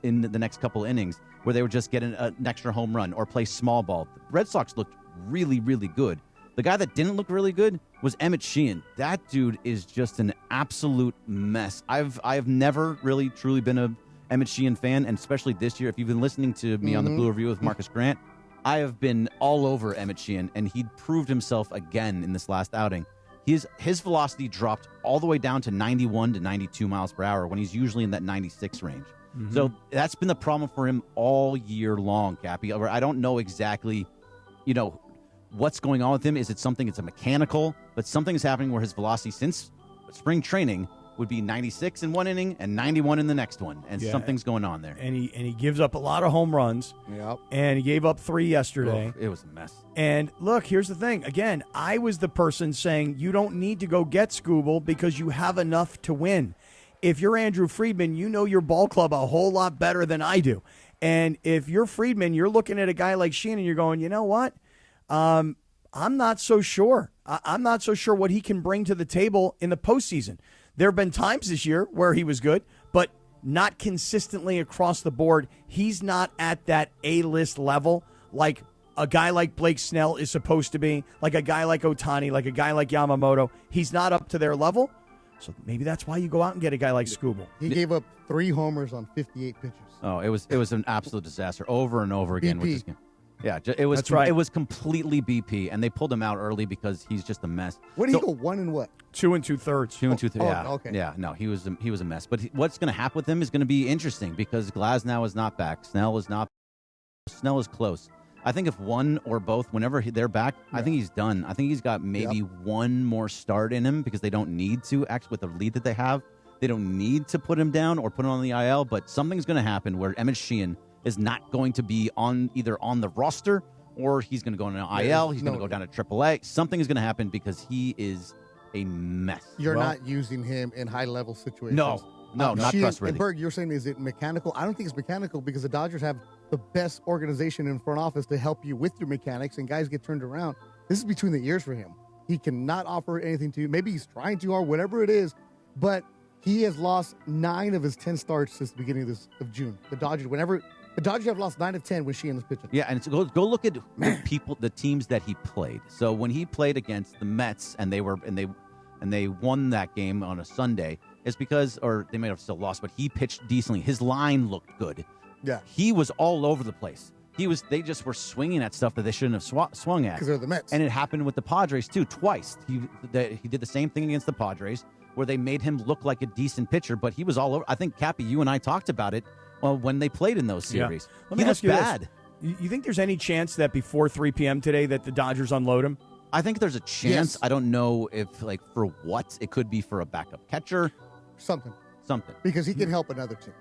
in the next couple innings where they would just get an extra home run or play small ball. The Red Sox looked really, really good. The guy that didn't look really good was Emmett Sheehan. That dude is just an absolute mess. I've never really truly been a Emmett Sheehan fan, and especially this year. If you've been listening to me on the Blue Review with Marcus Grant, I have been all over Emmett Sheehan, and he proved himself again in this last outing. His velocity dropped all the way down to 91 to 92 miles per hour when he's usually in that 96 range. So that's been the problem for him all year long, Cappy. I don't know exactly, what's going on with him. Is it something, it's a mechanical, but something's happening where his velocity since spring training would be 96 in one inning and 91 in the next one, and something's going on there. And he gives up a lot of home runs. Yep. And he gave up 3 yesterday. It was a mess. And look, here's the thing. Again, I was the person saying you don't need to go get Skubal because you have enough to win. If you're Andrew Friedman, you know your ball club a whole lot better than I do. And if you're Friedman, you're looking at a guy like Sheehan and you're going, you know what? I'm not so sure. I'm not so sure what he can bring to the table in the postseason. There have been times this year where he was good, but not consistently across the board. He's not at that A-list level like a guy like Blake Snell is supposed to be, like a guy like Ohtani, like a guy like Yamamoto. He's not up to their level. So maybe that's why you go out and get a guy like Skubal. He gave up 3 homers on 58 pitches. Oh, it was an absolute disaster over and over again. BP. With this game. Yeah, it was. That's right. It was completely BP, and they pulled him out early because he's just a mess. What did he go 1 and what? 2 2/3. 2 2/3. Yeah, okay. Yeah, no, he was a mess. But what's going to happen with him is going to be interesting because Glasnow is not back. Snell is not. Snell is close. I think if one or both, whenever they're back, I think he's done. I think he's got maybe one more start in him because they don't need to. Actually, with the lead that they have, they don't need to put him down or put him on the IL. But something's going to happen where Emmett Sheehan is not going to be either on the roster or he's going to go on an IL. He's going to go down to AAA. Something is going to happen because he is a mess. You're not using him in high-level situations. No, not trustworthy. And Berg, you're saying, is it mechanical? I don't think it's mechanical because the Dodgers have the best organization in front office to help you with your mechanics, and guys get turned around. This is between the ears for him. He cannot offer anything to you. Maybe he's trying too hard, whatever it is, but He has lost 9 of his 10 starts since the beginning of June. The Dodgers, the Dodgers have lost 9 of 10 when Sheehan is pitching. Yeah, and go look at the teams that he played. So when he played against the Mets and they won that game on a Sunday, it's because, or they may have still lost, but he pitched decently. His line looked good. Yeah, he was all over the place. They just were swinging at stuff that they shouldn't have swung at. Because they're the Mets. And it happened with the Padres, too, twice. He did the same thing against the Padres, where they made him look like a decent pitcher, but he was all over. I think, Cappy, you and I talked about it when they played in those series. Yeah. Let me ask you bad. This. You think there's any chance that before 3 p.m. today that the Dodgers unload him? I think there's a chance. Yes. I don't know if, for what. It could be for a backup catcher. Something. Mm-hmm. Because he can help another team.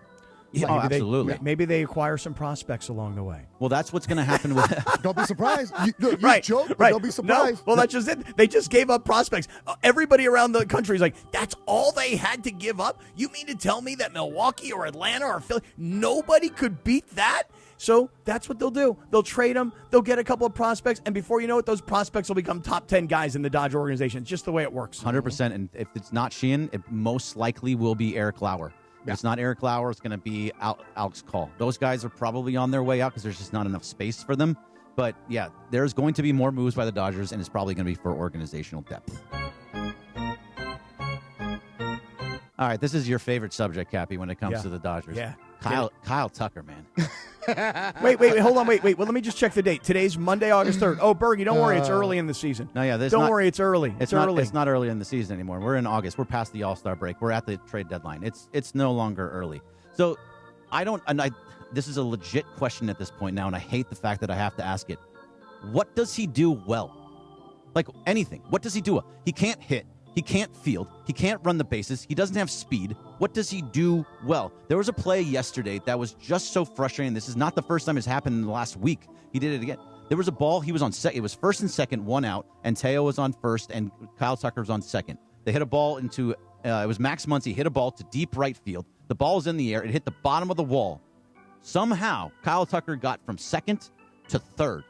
Yeah, absolutely. Maybe they acquire some prospects along the way. Well, that's what's going to happen with. Don't be surprised. You Right, joke, but right. don't be surprised. No, well, that's just it. They just gave up prospects. Everybody around the country is like, that's all they had to give up? You mean to tell me that Milwaukee or Atlanta or Philly, nobody could beat that? So that's what they'll do. They'll trade them. They'll get a couple of prospects. And before you know it, those prospects will become top 10 guys in the Dodger organization. It's just the way it works. 100%. And if it's not Sheehan, it most likely will be Eric Lauer. If it's not Eric Lauer, it's going to be Alex Call. Those guys are probably on their way out because there's just not enough space for them. But, yeah, there's going to be more moves by the Dodgers, and it's probably going to be for organizational depth. All right, this is your favorite subject, Cappy, when it comes to the Dodgers. Yeah. Kyle Tucker, man. Wait, hold on, wait. Well, let me just check the date. Today's Monday, August 3rd. Oh, Bergie, don't worry, it's early in the season. No, yeah, don't worry, it's early. It's early. It's not early in the season anymore. We're in August. We're past the All-Star break. We're at the trade deadline. It's no longer early. So this is a legit question at this point now, and I hate the fact that I have to ask it. What does he do well? Like anything. What does he do well? He can't hit. He can't field. He can't run the bases. He doesn't have speed. What does he do well? There was a play yesterday that was just so frustrating. This is not the first time it's happened in the last week. He did it again. There was a ball. He was on second. It was first and second, 1 out, and Teo was on first, and Kyle Tucker was on second. They hit a ball into it was Max Muncy hit a ball to deep right field. The ball was in the air. It hit the bottom of the wall. Somehow, Kyle Tucker got from second to third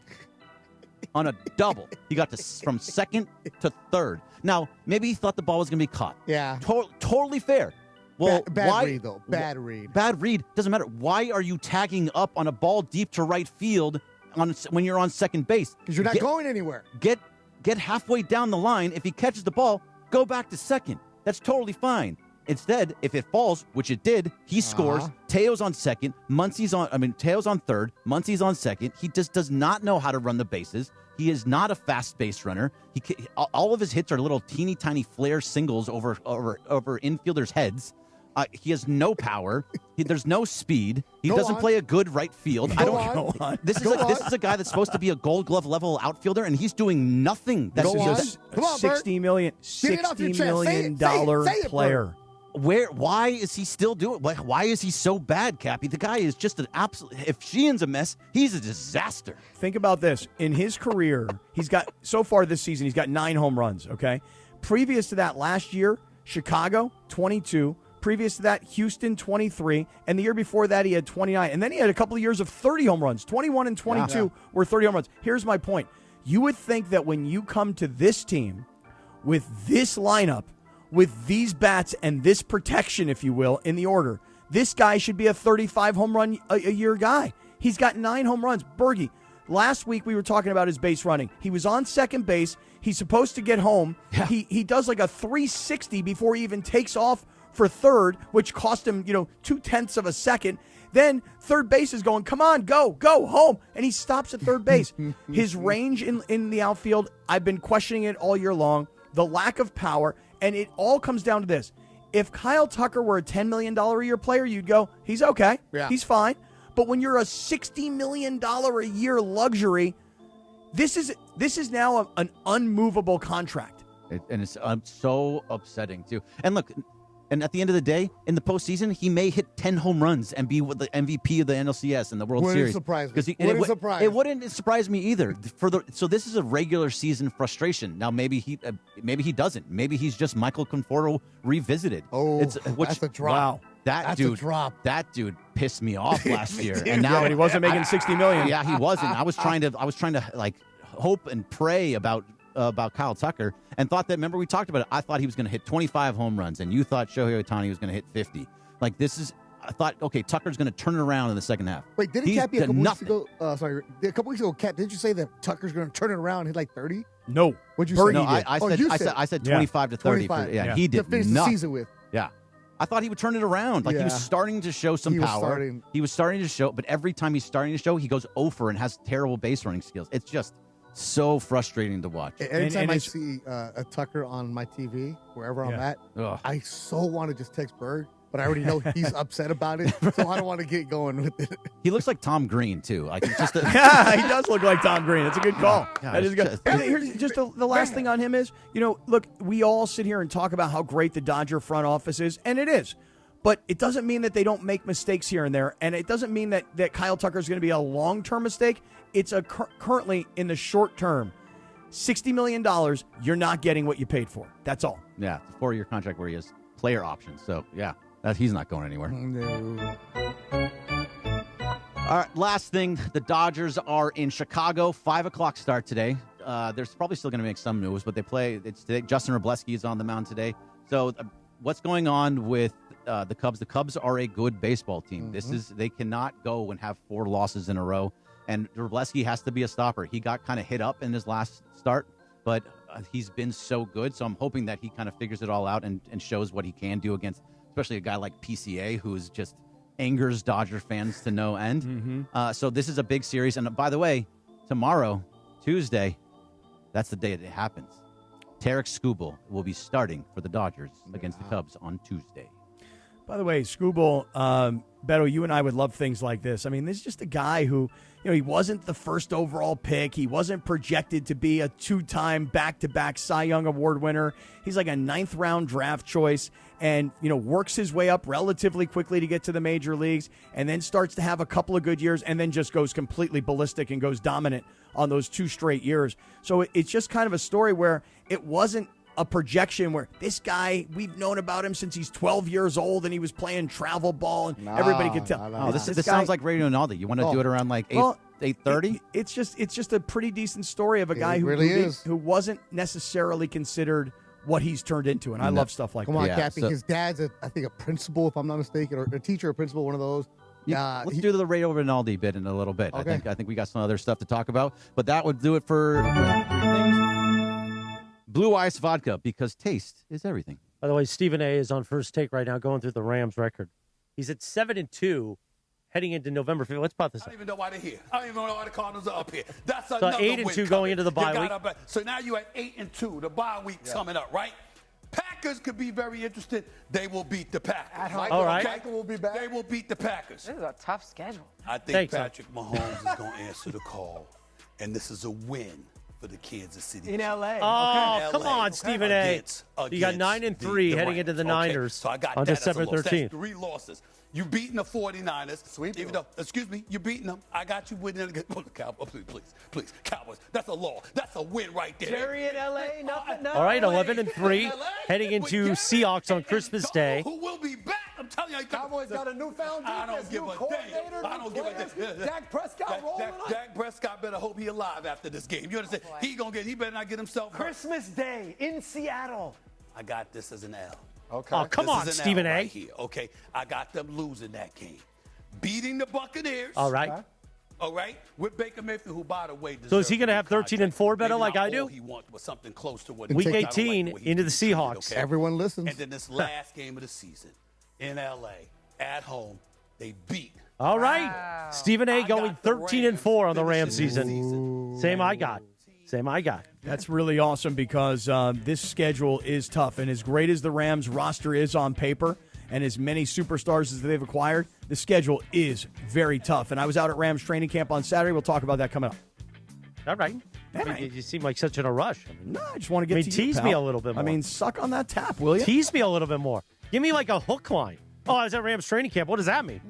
on a double. He got from second to third. Now, maybe he thought the ball was going to be caught. Yeah. Totally fair. Well, bad read, though. Bad read. Bad read. Doesn't matter. Why are you tagging up on a ball deep to right field when you're on second base? Because you're not going anywhere. Get halfway down the line. If he catches the ball, go back to second. That's totally fine. Instead, if it falls, which it did, he scores. Teo's on second. Teo's on third. Muncy's on second. He just does not know how to run the bases. He is not a fast base runner. All of his hits are little teeny tiny flare singles over infielders' heads. He has no power. There's no speed. He doesn't play a good right field. This is a guy that's supposed to be a Gold Glove level outfielder, and he's doing nothing. That's just $60 million player. Why is he still doing? Why is he so bad, Cappy? The guy is just an absolute. If Sheehan's a mess, he's a disaster. Think about this. In his career, he's got so far this season, he's got 9 home runs. Okay, previous to that, last year, Chicago 22. Previous to that, Houston 23, and the year before that, he had 29. And then he had a couple of years of 30 home runs. 21 and 22 were 30 home runs. Here's my point. You would think that when you come to this team with this lineup, with these bats and this protection, if you will, in the order, this guy should be a 35 home run a year guy. He's got 9 home runs. Bergie, last week we were talking about his base running. He was on second base. He's supposed to get home. Yeah. He does like a 360 before he even takes off for third, which cost him, 0.2 of a second. Then third base is going, come on, go home. And he stops at third base. His range in the outfield, I've been questioning it all year long. The lack of power. And it all comes down to this. If Kyle Tucker were a $10 million a year player, you'd go, he's okay. Yeah. He's fine. But when you're a $60 million a year luxury, this is now an unmovable contract. And it's so upsetting, too. And look, and at the end of the day, in the postseason, he may hit 10 home runs and be the MVP of the NLCS and the World Series. It wouldn't surprise me either. So this is a regular season frustration. Now maybe he doesn't. Maybe he's just Michael Conforto revisited. That's a drop. Wow. That's a drop. That dude pissed me off last year, and now he wasn't making $60 million. Yeah, he wasn't. I was trying to like hope and pray about about Kyle Tucker and thought that, remember we talked about it, I thought he was going to hit 25 home runs, and you thought Shohei Ohtani was going to hit 50. Like, I thought, okay, Tucker's going to turn it around in the second half. Wait, didn't Cappy a couple weeks ago, Cap, didn't you say that Tucker's going to turn it around and hit like 30? No. What'd you say? No, I said 25 to 30. 25. Yeah, he did to finish the season with. Yeah. I thought he would turn it around. Like, he was starting to show some power. He was starting to show, but every time he's starting to show, he goes over and has terrible base running skills. It's just so frustrating to watch. Anytime I see a Tucker on my TV, wherever I'm at, I so want to just text Berg, but I already know he's upset about it, so I don't want to get going with it. He looks like Tom Green, too. Like, he's just yeah, he does look like Tom Green. It's a good call. Yeah, that is good. Here's just the last thing on him is, look, we all sit here and talk about how great the Dodger front office is, and it is. But it doesn't mean that they don't make mistakes here and there, and it doesn't mean that Kyle Tucker is going to be a long-term mistake. It's currently in the short term. $60 million, you're not getting what you paid for. That's all. Yeah, it's a 4-year contract where he has player options. So, yeah, he's not going anywhere. No. All right, last thing. The Dodgers are in Chicago. 5 o'clock start today. There's probably still going to make some news, but it's today. Justin Wrobleski is on the mound today. So what's going on with the Cubs? The Cubs are a good baseball team. Mm-hmm. They cannot go and have 4 losses in a row. And Wrobleski has to be a stopper. He got kind of hit up in his last start, but he's been so good. So I'm hoping that he kind of figures it all out and shows what he can do against, especially a guy like PCA, who's just angers Dodger fans to no end. Mm-hmm. So this is a big series. And by the way, tomorrow, Tuesday, that's the day that it happens. Tarik Skubal will be starting for the Dodgers against the Cubs on Tuesday. By the way, Skubal, Beto, you and I would love things like this. I mean, this is just a guy who, he wasn't the first overall pick. He wasn't projected to be a 2-time back-to-back Cy Young Award winner. He's like a 9th-round draft choice and, works his way up relatively quickly to get to the major leagues and then starts to have a couple of good years and then just goes completely ballistic and goes dominant on those 2 straight years. So it's just kind of a story where it wasn't a projection where this guy, we've known about him since he's 12 years old and he was playing travel ball and everybody could tell. This guy sounds like Radio Naldi. You want to do it around like 8:30? It's just a pretty decent story of a guy who wasn't necessarily considered what he's turned into, and I love stuff like that. Come on, Cappy. His dad's, I think, a principal, if I'm not mistaken, or a teacher or principal, one of those. Let's do the Radio Rinaldi bit in a little bit. Okay. I think we got some other stuff to talk about, but that would do it for Blue Ice Vodka, because taste is everything. By the way, Stephen A. is on First Take right now, going through the Rams record. He's at 7-2, heading into November 5th. Let's put this up. I don't even know why they're here. I don't even know why the Cardinals are up here. That's So another 8-2 going into the bye week. So now you're at 8-2. The bye week's coming up, right? Packers could be very interested. They will beat the Packers. At home. All right. Michael will be back. They will beat the Packers. This is a tough schedule. I think Patrick Mahomes is going to answer the call, and this is a win for the Kansas City in L.A. Oh, come on, Stephen A. You got 9-3 heading into the Niners so I got on that December as a loss. 13th. That's 3 losses. You beating the 49ers. Sweep. Even though, you're beating them. I got you winning against Cowboys. Please. Cowboys. That's a loss. That's a win right there. Jerry in L.A. Nothing. All right, 11-3, heading into Seahawks on Christmas Day. Who will be back? I'm telling you. Cowboys got a newfound defense. I don't give a damn. I don't give a damn. Dak Prescott rolling up. Dak Prescott better hope he alive after this game. You understand? He better not get himself hurt. Christmas Day in Seattle. I got this as an L. Okay. Oh, come on, Stephen A. Right here. Okay, I got them losing that game, beating the Buccaneers. All right. All right, with Baker Mayfield, who, by the way, So is he going to have 13-4 better like I do? He wants was something close to what Week 18 into the Seahawks. Okay? Everyone listens. And then this last game of the season in L.A. at home, they beat. All right, Stephen A. going 13-4 on the Rams season. Same I got. That's really awesome because this schedule is tough. And as great as the Rams roster is on paper and as many superstars as they've acquired, the schedule is very tough. And I was out at Rams training camp on Saturday. We'll talk about that coming up. All right. You seem like such in a rush. I just want to get to you, tease pal. me a little bit more. Suck on that tap, will you? Tease me a little bit more. Give me like a hook line. Oh, I was at Rams training camp. What does that mean?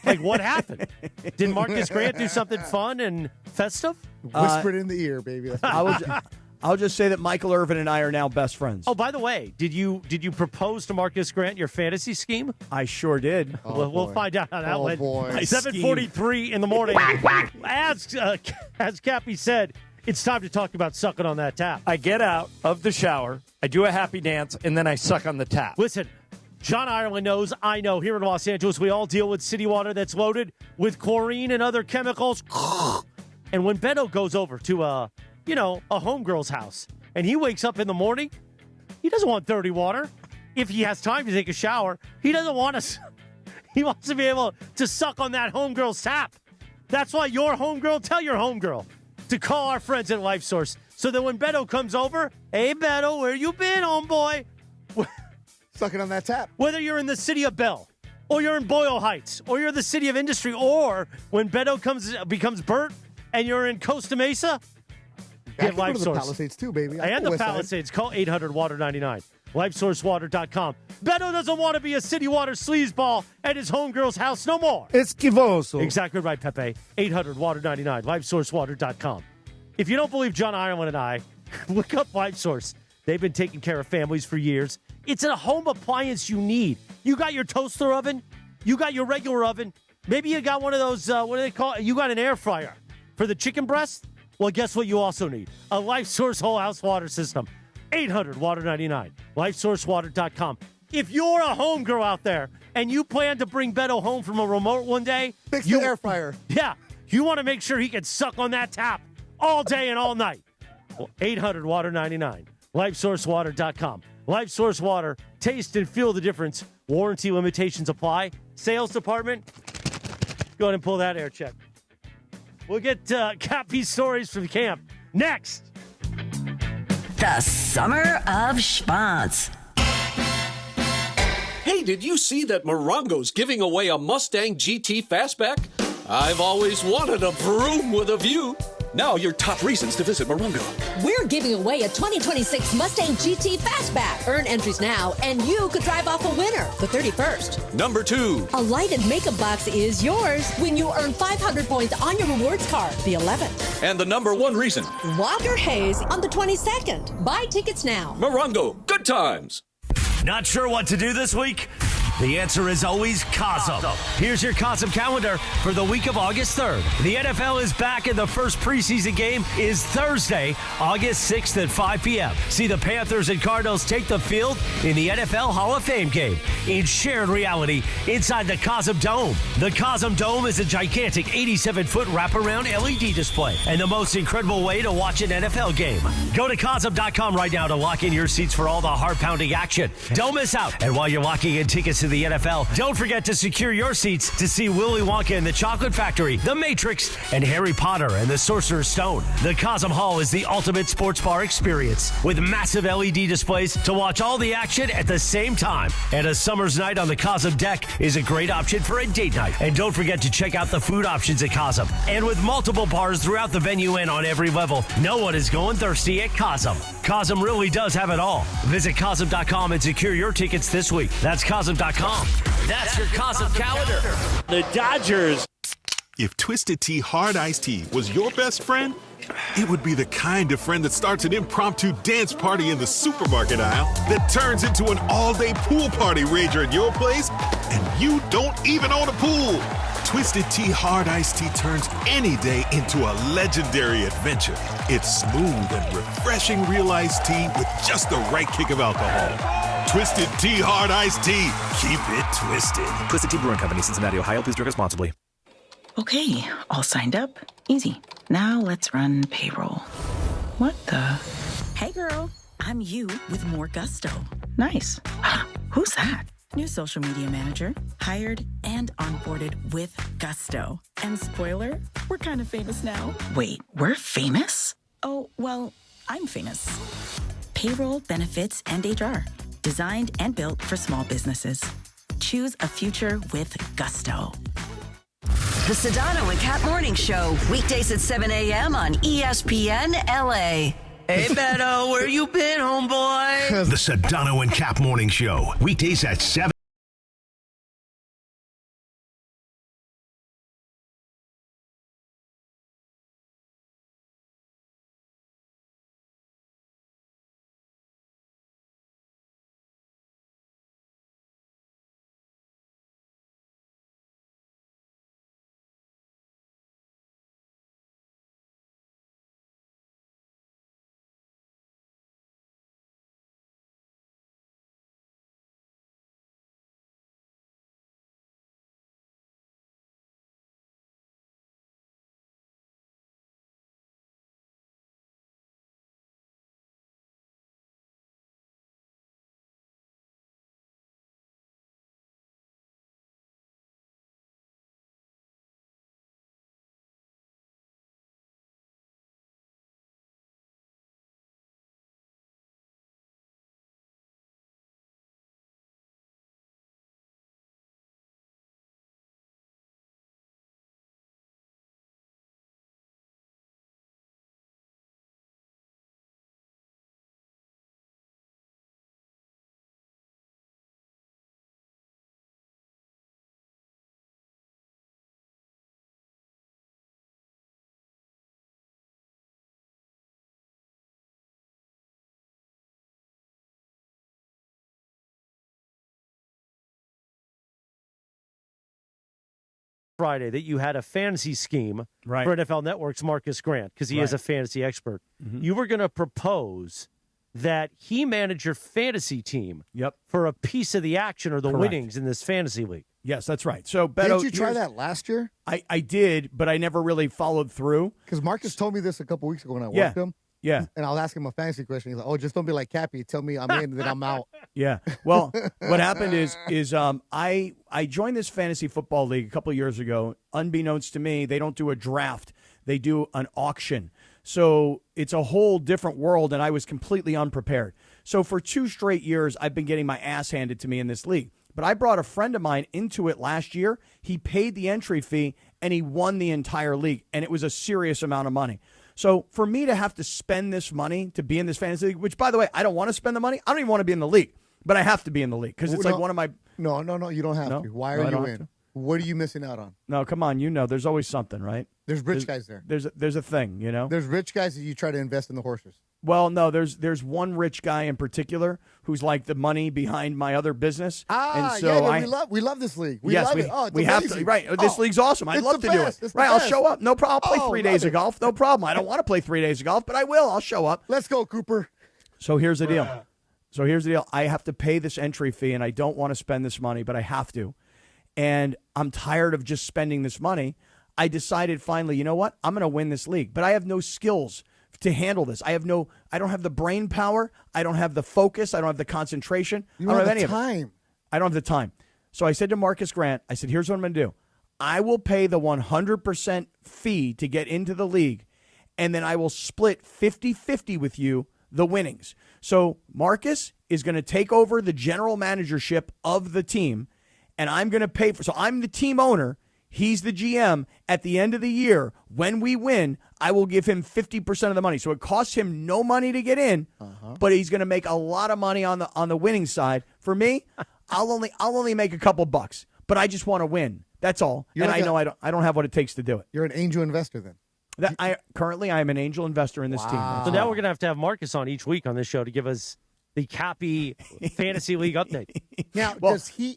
Like, what happened? Did Marcus Grant do something fun and festive? Whispered in the ear, baby. I'll just say that Michael Irvin and I are now best friends. Oh, by the way, did you propose to Marcus Grant your fantasy scheme? I sure did. We'll find out how that went. Boy. 7:43 in the morning. As Cappy said, It's time to talk about sucking on that tap. I get out of the shower, I do a happy dance, and then I suck on the tap. Listen, John Ireland knows, I know, here in Los Angeles, we all deal with city water that's loaded with chlorine and other chemicals. And when Beto goes over to a homegirl's house, and he wakes up in the morning, he doesn't want dirty water. If he has time to take a shower, he doesn't want to. He wants to be able to suck on that homegirl's tap. That's why your homegirl, tell your homegirl to call our friends at LifeSource so that when Beto comes over, hey, Beto, where you been, homeboy? Sucking on that tap. Whether you're in the city of Bell, or you're in Boyle Heights, or you're in the city of Industry, or when Beto becomes Bert and you're in Costa Mesa, get Go to the LifeSource. Palisades too, baby. And the Palisades. Call 800-WATER-99. LifeSourceWater.com. Beto doesn't want to be a city water sleazeball at his homegirl's house no more. Esquivoso. Exactly right, Pepe. 800-WATER-99. LifeSourceWater.com. If you don't believe John Ireland and I, look up LifeSource. They've been taking care of families for years. It's a home appliance you need. You got your toaster oven. You got your regular oven. Maybe you got one of those, what do they call it? You got an air fryer for the chicken breast. Well, guess what you also need? A LifeSource whole house water system. 800-WATER-99. LifeSourceWater.com. If you're a homegirl out there and you plan to bring Beto home from a remote one day, fix the air fryer. Yeah, you want to make sure he can suck on that tap all day and all night. Well, 800-WATER-99. LifeSourceWater.com. LifeSource Water. Taste and feel the difference. Warranty limitations apply. Sales department, go ahead and pull that air check. We'll get Cappy's stories from camp next. The Summer of Schmantz. Hey, did you see that Morongo's giving away a Mustang GT Fastback? I've always wanted a vroom with a view. Now your top reasons to visit Morongo. We're giving away a 2026 Mustang GT Fastback. Earn entries now, and you could drive off a winner the 31st. Number 2. A lighted makeup box is yours when you earn 500 points on your rewards card the 11th. And the number 1 reason. Walker Hayes on the 22nd. Buy tickets now. Morongo, good times. Not sure what to do this week? The answer is always Cosm. Here's your Cosm calendar for the week of August 3rd. The NFL is back, and the first preseason game is Thursday, August 6th at 5 p.m. See the Panthers and Cardinals take the field in the NFL Hall of Fame game in shared reality inside the Cosm Dome. The Cosm Dome is a gigantic 87-foot wraparound LED display and the most incredible way to watch an NFL game. Go to Cosm.com right now to lock in your seats for all the heart-pounding action. Don't miss out. And while you're locking in tickets to the NFL, don't forget to secure your seats to see Willy Wonka and the Chocolate Factory, The Matrix, and Harry Potter and the Sorcerer's Stone. The Cosm Hall is the ultimate sports bar experience with massive LED displays to watch all the action at the same time. And a summer's night on the Cosm deck is a great option for a date night. And don't forget to check out the food options at Cosm. And with multiple bars throughout the venue and on every level, no one is going thirsty at Cosm. Cosm really does have it all. Visit Cosm.com and secure your tickets this week. That's Cosm.com. That's your Cosm calendar. The Dodgers. If Twisted Tea Hard Iced Tea was your best friend, it would be the kind of friend that starts an impromptu dance party in the supermarket aisle that turns into an all-day pool party rager at your place, and you don't even own a pool. Twisted Tea Hard Iced Tea turns any day into a legendary adventure. It's smooth and refreshing real iced tea with just the right kick of alcohol. Twisted Tea Hard Iced Tea. Keep it twisted. Twisted Tea Brewing Company, Cincinnati, Ohio. Please drink responsibly. Okay, all signed up. Easy. Now let's run payroll. What the? Hey girl, I'm you with more gusto. Nice. Who's that? New social media manager. Hired and onboarded with gusto. And spoiler, we're kind of famous now. Wait, we're famous? Oh, well, I'm famous. Payroll, benefits, and HR. Designed and built for small businesses. Choose a future with gusto. The Sedano and Kap Morning Show, weekdays at 7 a.m. on ESPN LA. Hey, Beto, where you been, homeboy? The Sedano and Kap Morning Show, weekdays at 7. Friday that you had a fantasy scheme Right. for NFL Network's Marcus Grant, because he is Right. a fantasy expert. Mhm. You were going to propose that he manage your fantasy team Yep. for a piece of the action or the Correct. winnings in this fantasy league. Yes, that's right. So, Beto, Didn't you try here's- that last year? I did, but I never really followed through. Because Marcus told me this a couple weeks ago when I Yeah. worked him. Yeah. And I was asking him a fantasy question. He's like, "Oh, just don't be like Cappy. Tell me I'm in, then I'm out." Yeah. Well, what happened is I joined this fantasy football league a couple of years ago. Unbeknownst to me, they don't do a draft. They do an auction. So it's a whole different world, and I was completely unprepared. So for 2 straight years, I've been getting my ass handed to me in this league. But I brought a friend of mine into it last year. He paid the entry fee, and he won the entire league, and it was a serious amount of money. So for me to have to spend this money to be in this fantasy league, which, by the way, I don't want to spend the money. I don't even want to be in the league, but I have to be in the league because it's like one of my. No, you don't have No? to. Why No, I are don't you have in? to? What are you missing out on? No, come on. There's always something, right? There's rich guys there. There's a thing, There's rich guys that you try to invest in the horses. Well, no, there's one rich guy in particular who's like the money behind my other business. and so we love this league. We yes, love we, it. Oh, it's we have to. amazing. Right, this league's awesome. I'd it's love the to do best. it. It's the Right, I'll best. show up. No problem. I'll play 3 days love of it. golf. No problem. I don't want to play 3 days of golf, but I will. I'll show up. Let's go, Cooper. So here's the deal. I have to pay this entry fee, and I don't want to spend this money, but I have to. And I'm tired of just spending this money. I decided finally, you know what? I'm going to win this league, but I have no skills to handle this. I don't have the brain power. I don't have the focus. I don't have the concentration. You I don't have the any of it. time. I don't have the time. So I said to Marcus Grant, I said, here's what I'm going to do. I will pay the 100% fee to get into the league, and then I will split 50-50 with you the winnings. So Marcus is going to take over the general managership of the team, and I'm going to pay for. So I'm the team owner. He's the GM. At the end of the year, when we win, I will give him 50% of the money. So it costs him no money to get in, but he's going to make a lot of money on the winning side. For me, I'll only make a couple bucks, but I just want to win. That's all. You're and like I know I don't have what it takes to do it. You're an angel investor then. Currently I am an angel investor in this team. So now we're going to have Marcus on each week on this show to give us the Cappy Fantasy League update. Now,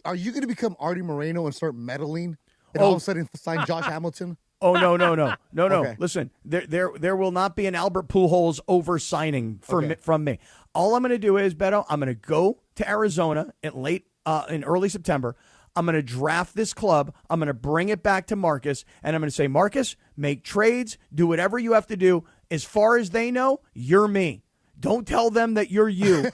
are you going to become Artie Moreno and start meddling and all of a sudden sign Josh Hamilton? Oh, no. Okay. Listen, there will not be an Albert Pujols over signing from me. All I'm going to do is, Beto, I'm going to go to Arizona in early September. I'm going to draft this club. I'm going to bring it back to Marcus, and I'm going to say, Marcus, make trades, do whatever you have to do. As far as they know, you're me. Don't tell them that you're you.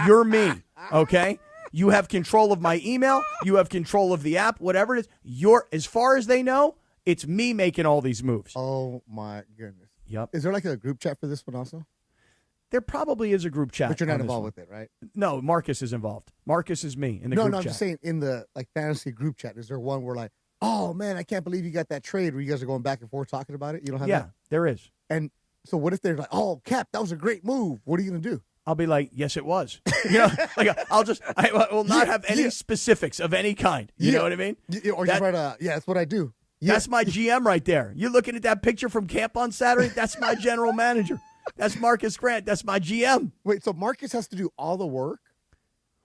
You're me, okay? You have control of my email. You have control of the app, whatever it is. As far as they know, it's me making all these moves. Oh, my goodness. Yep. Is there like a group chat for this one also? There probably is a group chat. But you're not on this involved one. with it, right? No, Marcus is involved. Marcus is me in the group No, I'm chat. just saying in the fantasy group chat, is there one where like, oh, man, I can't believe you got that trade where you guys are going back and forth talking about it? You don't have that? There is. And so what if they're like, oh, Cap, that was a great move. What are you going to do? I'll be like, yes, it was. I will not have any specifics of any kind. You know what I mean? Or just write that's what I do. That's my GM right there. You looking at that picture from camp on Saturday? That's my general manager. That's Marcus Grant. That's my GM. Wait, so Marcus has to do all the work?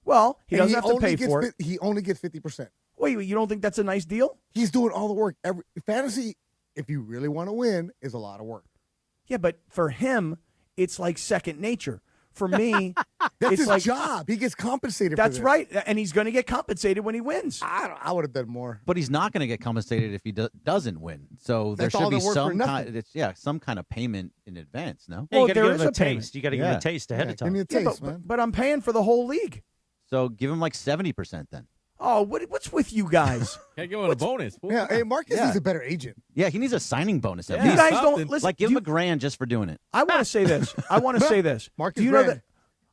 Well, he doesn't have to pay for it. He only gets 50%. Wait, you don't think that's a nice deal? He's doing all the work. Fantasy, if you really want to win, is a lot of work. Yeah, but for him, it's like second nature. For me, that's it's his job. He gets compensated for That's this. right. And he's going to get compensated when he wins. I would have done more. But he's not going to get compensated if he doesn't win. So there That's should all be the work for some nothing. some kind of payment in advance, no? Yeah, you got to there give is him a a payment. taste. You got to give him a taste ahead of time. Give me a taste, man. But I'm paying for the whole league. So give him like 70% then. Oh, what's with you guys? Can't give him a bonus. Yeah, hey, Marcus needs a better agent. Yeah, he needs a signing bonus. At You least. guys don't listen. Like give him $1,000 just for doing it. I want to say this. Marcus Do you know Grant. that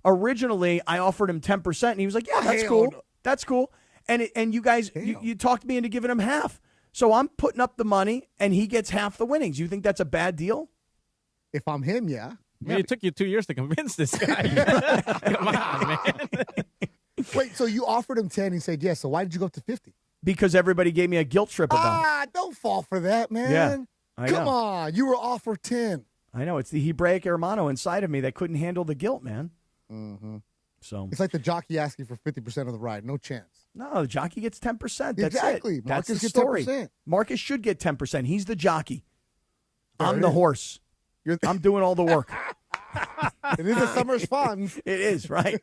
originally I offered him 10%, and he was like, "Yeah, that's Hell cool. no. That's cool." And you guys, you talked me into giving him half. So I'm putting up the money, and he gets half the winnings. You think that's a bad deal? If I'm him, yeah. I mean, it took you 2 years to convince this guy. Come on, man. Wait, so you offered him 10, he said yes. So why did you go up to 50? Because everybody gave me a guilt trip about it. Don't fall for that, man. Yeah, I Come know. on, you were offered 10. I know. It's the Hebraic Hermano inside of me that couldn't handle the guilt, man. Mm-hmm. So it's like the jockey asking for 50% of the ride. No chance. No, the jockey gets 10%. That's Exactly. it. That's the Marcus gets story. 10%. Marcus should get 10%. He's the jockey. I'm it the is. horse. I'm doing all the work. It is a summer's fun. It is, right?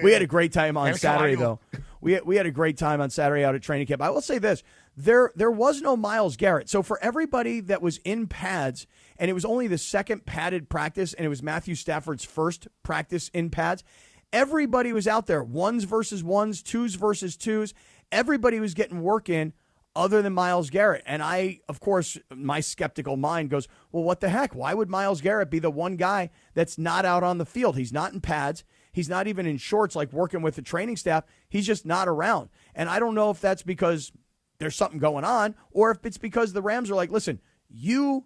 We had a great time on Saturday, though. We had a great time on Saturday out at training camp. I will say this. There was no Myles Garrett. So for everybody that was in pads, and it was only the second padded practice, and it was Matthew Stafford's first practice in pads, everybody was out there, ones versus ones, twos versus twos. Everybody was getting work in other than Myles Garrett. And I, of course, my skeptical mind goes, well, what the heck? Why would Myles Garrett be the one guy that's not out on the field? He's not in pads. He's not even in shorts, like working with the training staff. He's just not around. And I don't know if that's because there's something going on or if it's because the Rams are like, listen, you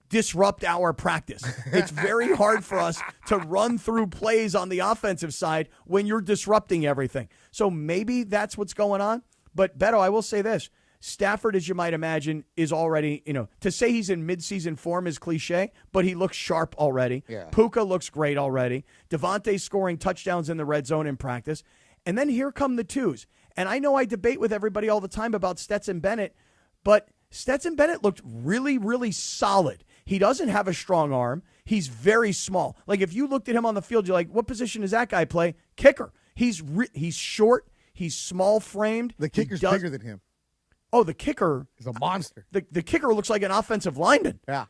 disrupt our practice. It's very hard for us to run through plays on the offensive side when you're disrupting everything. So maybe that's what's going on. But Beto, I will say this. Stafford, as you might imagine, is already, to say he's in midseason form is cliche, but he looks sharp already. Yeah. Puka looks great already. Devontae scoring touchdowns in the red zone in practice. And then here come the twos. And I know I debate with everybody all the time about Stetson Bennett, but Stetson Bennett looked really, really solid. He doesn't have a strong arm. He's very small. Like if you looked at him on the field, you're like, what position does that guy play? Kicker. He's short. He's small framed. The kicker's bigger than him. Oh, the kicker is a monster. The kicker looks like an offensive lineman. Yeah.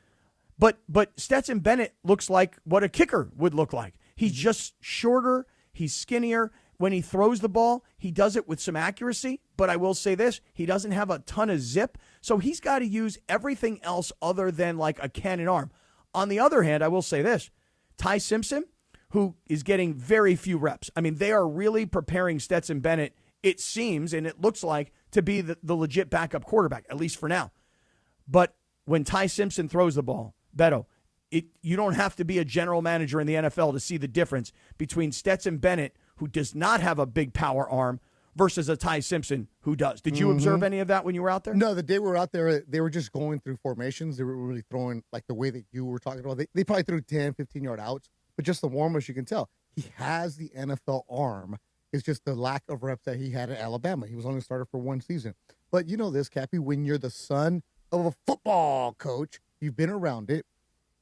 But Stetson Bennett looks like what a kicker would look like. He's just shorter. He's skinnier. When he throws the ball, he does it with some accuracy. But I will say this, he doesn't have a ton of zip. So he's got to use everything else other than like a cannon arm. On the other hand, I will say this, Ty Simpson, who is getting very few reps. I mean, they are really preparing Stetson Bennett, it seems, and it looks like, to be the legit backup quarterback, at least for now. But when Ty Simpson throws the ball, Beto, you don't have to be a general manager in the NFL to see the difference between Stetson Bennett, who does not have a big power arm, versus a Ty Simpson who does. Did you observe any of that when you were out there? No, the day we were out there, they were just going through formations. They were really throwing like the way that you were talking about. They probably threw 10, 15-yard outs, but just the warm-ups, you can tell. He has the NFL arm. It's just the lack of reps that he had at Alabama. He was only a starter for one season. But you know this, Cappy, when you're the son of a football coach, you've been around it,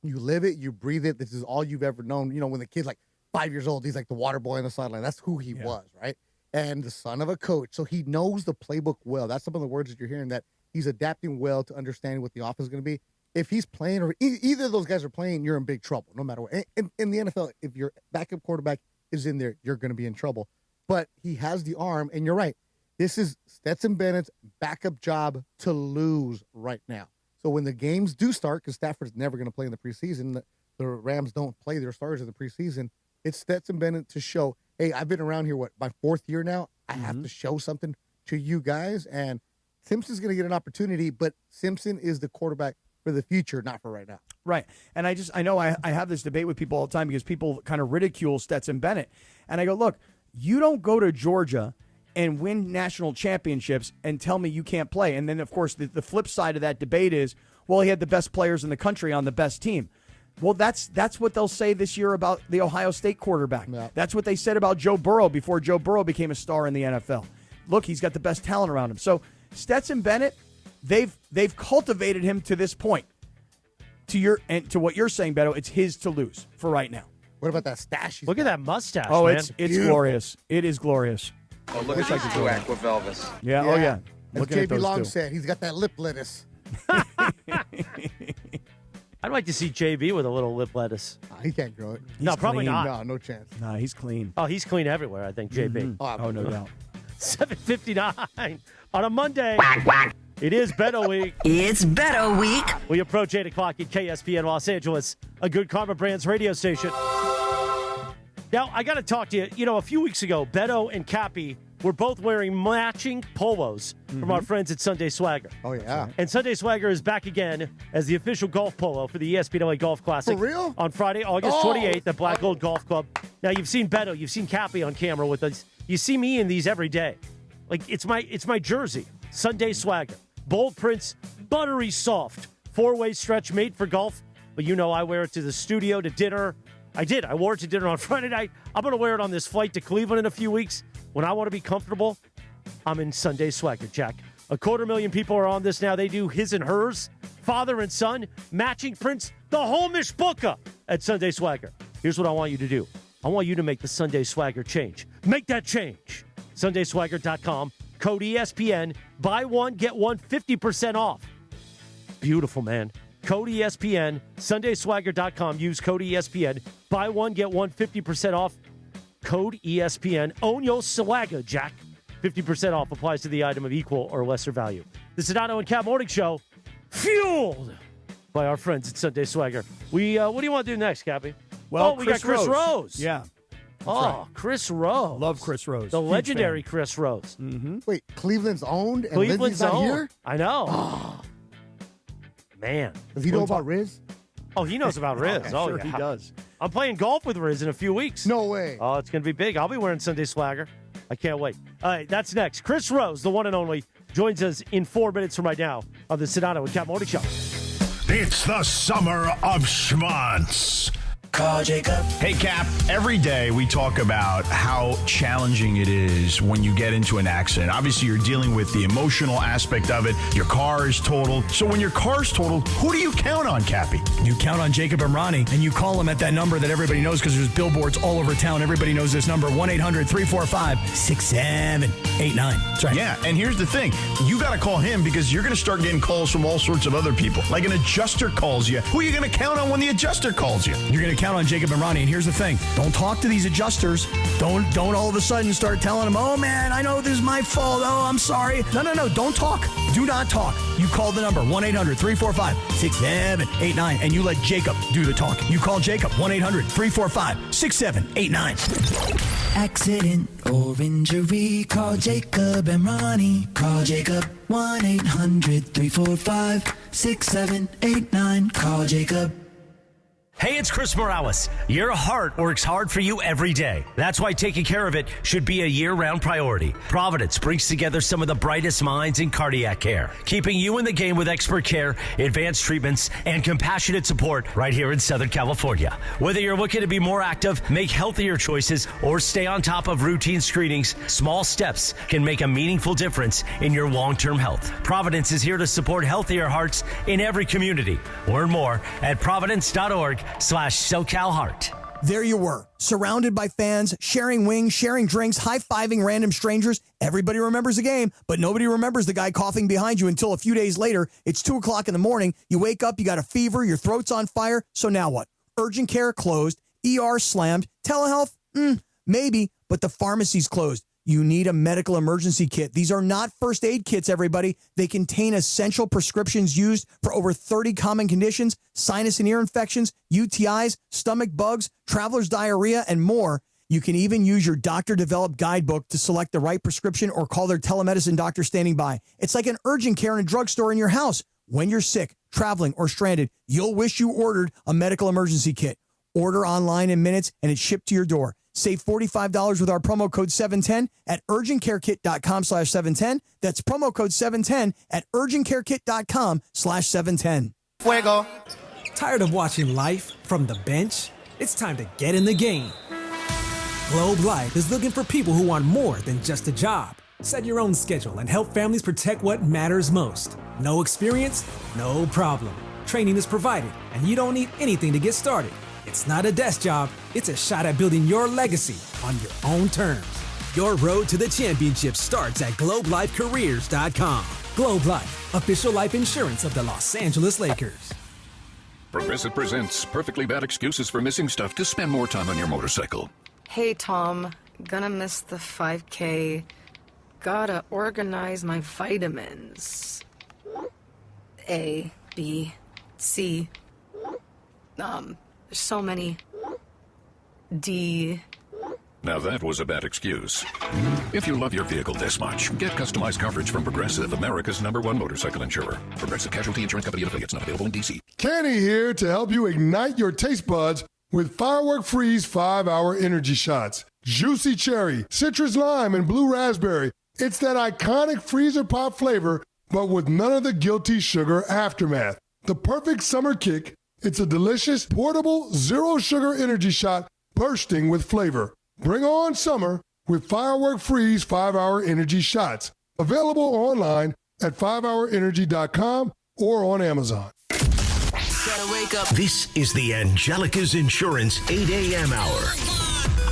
you live it, you breathe it. This is all you've ever known. You know, when the kid's like 5 years old, he's like the water boy on the sideline. That's who he was, right? And the son of a coach. So he knows the playbook well. That's some of the words that you're hearing, that he's adapting well to understanding what the offense is going to be. If he's playing or either of those guys are playing, you're in big trouble, no matter what. In the NFL, if your backup quarterback is in there, you're going to be in trouble. But he has the arm, and you're right. This is Stetson Bennett's backup job to lose right now. So when the games do start, because Stafford's never going to play in the preseason, the Rams don't play their starters in the preseason, it's Stetson Bennett to show, hey, I've been around here, my fourth year now? I have to show something to you guys. And Simpson's going to get an opportunity, but Simpson is the quarterback for the future, not for right now. Right. And I know I have this debate with people all the time because people kind of ridicule Stetson Bennett. And I go, look, you don't go to Georgia and win national championships and tell me you can't play. And then, of course, the flip side of that debate is, well, he had the best players in the country on the best team. Well, that's what they'll say this year about the Ohio State quarterback. Yeah. That's what they said about Joe Burrow before Joe Burrow became a star in the NFL. Look, he's got the best talent around him. So Stetson Bennett, they've cultivated him to this point. To what you're saying, Beto, it's his to lose for right now. What about that stash? Look at that mustache, oh, man. It's glorious. It is glorious. Oh, look at these two Aqua Velvas. Yeah, oh yeah. As JB Long said, he's got that lip lettuce. I'd like to see JB with a little lip lettuce. He can't grow it. No, probably clean. not. No chance. No, he's clean. Oh, he's clean everywhere, I think, JB. Oh, no doubt. 7:59 on a Monday. It is Beto Week. It's Beto Week. We approach 8 o'clock at KSPN Los Angeles, a Good Karma Brands radio station. Now, I got to talk to you. You know, a few weeks ago, Beto and Cappy were both wearing matching polos from our friends at Sunday Swagger. Oh, yeah. And Sunday Swagger is back again as the official golf polo for the ESPN LA Golf Classic. For real? On Friday, August 28th at Black Gold Golf Club. Now, you've seen Beto, you've seen Cappy on camera with us. You see me in these every day. Like, it's my jersey. Sunday Swagger. Bold prints, buttery soft. 4-way stretch made for golf. But you know I wear it to the studio, to dinner, I did. I wore it to dinner on Friday night. I'm going to wear it on this flight to Cleveland in a few weeks. When I want to be comfortable, I'm in Sunday Swagger, Jack. 250,000 people are on this now. They do his and hers, father and son, matching prints, the whole mishpucha at Sunday Swagger. Here's what I want you to do. I want you to make the Sunday Swagger change. Make that change. SundaySwagger.com, code ESPN, buy one, get one, 50% off. Beautiful, man. Code ESPN, SundaySwagger.com, use code ESPN, buy one, get one, 50% off. Code ESPN, own your swagger, Jack. 50% off applies to the item of equal or lesser value. The Sedano and Kap Morning Show, fueled by our friends at Sunday Swagger. What do you want to do next, Cappy? Well, we got Chris Rose. Yeah. Right. Chris Rose. Love Chris Rose. The Huge legendary fan. Chris Rose. Mm-hmm. Wait, Cleveland's owned and Cleveland's Lindsay's not owned. here? I know. Man. Does he know about Riz? Oh, he knows about Riz. Okay, oh, sure yeah. he does. I'm playing golf with Riz in a few weeks. No way. Oh, it's going to be big. I'll be wearing Sunday Swagger. I can't wait. All right, that's next. Chris Rose, the one and only, joins us in 4 minutes from right now on the Sedano and Kap Morning Show. It's the summer of schmonz. Call Jacob. Hey, Cap. Every day we talk about how challenging it is when you get into an accident. Obviously, you're dealing with the emotional aspect of it. Your car is totaled. So when your car's totaled, who do you count on, Cappy? You count on Jacob and Ronnie, and you call them at that number that everybody knows because there's billboards all over town. Everybody knows this number, 1-800-345-6789. That's right. Yeah, and here's the thing. You got to call him because you're going to start getting calls from all sorts of other people. Like an adjuster calls you. Who are you going to count on when the adjuster calls you? You're going to count on Jacob and Ronnie, and here's the thing. Don't talk to these adjusters. Don't all of a sudden start telling them, oh, man, I know this is my fault. Oh, I'm sorry. No. Don't talk. Do not talk. You call the number, 1-800-345-6789, and you let Jacob do the talking. You call Jacob, 1-800-345-6789. Accident or injury, call Jacob and Ronnie. Call Jacob, 1-800-345-6789. Call Jacob. Hey, it's Chris Morales. Your heart works hard for you every day. That's why taking care of it should be a year-round priority. Providence brings together some of the brightest minds in cardiac care, keeping you in the game with expert care, advanced treatments, and compassionate support right here in Southern California. Whether you're looking to be more active, make healthier choices, or stay on top of routine screenings, small steps can make a meaningful difference in your long-term health. Providence is here to support healthier hearts in every community. Learn more at providence.org/SoCalHeart. There you were, surrounded by fans, sharing wings, sharing drinks, high-fiving random strangers. Everybody remembers the game, but nobody remembers the guy coughing behind you until a few days later. It's 2 o'clock in the morning. You wake up, you got a fever, your throat's on fire. So now what? Urgent care closed, ER slammed, telehealth? Maybe, but the pharmacy's closed. You need a medical emergency kit. These are not first aid kits, everybody. They contain essential prescriptions used for over 30 common conditions, sinus and ear infections, UTIs, stomach bugs, traveler's diarrhea, and more. You can even use your doctor-developed guidebook to select the right prescription or call their telemedicine doctor standing by. It's like an urgent care in a drugstore in your house. When you're sick, traveling, or stranded, you'll wish you ordered a medical emergency kit. Order online in minutes, and it's shipped to your door. Save $45 with our promo code 710 at urgentcarekit.com/710. That's promo code 710 at urgentcarekit.com/710. Fuego. Tired of watching life from the bench? It's time to get in the game. Globe Life is looking for people who want more than just a job. Set your own schedule and help families protect what matters most. No experience? No problem. Training is provided, and you don't need anything to get started. It's not a desk job, it's a shot at building your legacy on your own terms. Your road to the championship starts at GlobeLifeCareers.com. Globe Life, official life insurance of the Los Angeles Lakers. Progressive presents perfectly bad excuses for missing stuff to spend more time on your motorcycle. Hey, Tom. Gonna miss the 5K. Gotta organize my vitamins. A, B, C. There's so many. D. Now that was a bad excuse. If you love your vehicle this much, get customized coverage from Progressive, America's #1 motorcycle insurer. Progressive Casualty Insurance Company and affiliates, not available in D.C. Kenny here to help you ignite your taste buds with Firework Freeze 5-hour energy shots. Juicy cherry, citrus lime, and blue raspberry. It's that iconic freezer pop flavor, but with none of the guilty sugar aftermath. The perfect summer kick It's a delicious, portable, zero-sugar energy shot bursting with flavor. Bring on summer with Firework Freeze 5-Hour Energy Shots. Available online at 5hourenergy.com or on Amazon. Gotta wake up. This is the Angelica's Insurance 8 a.m. hour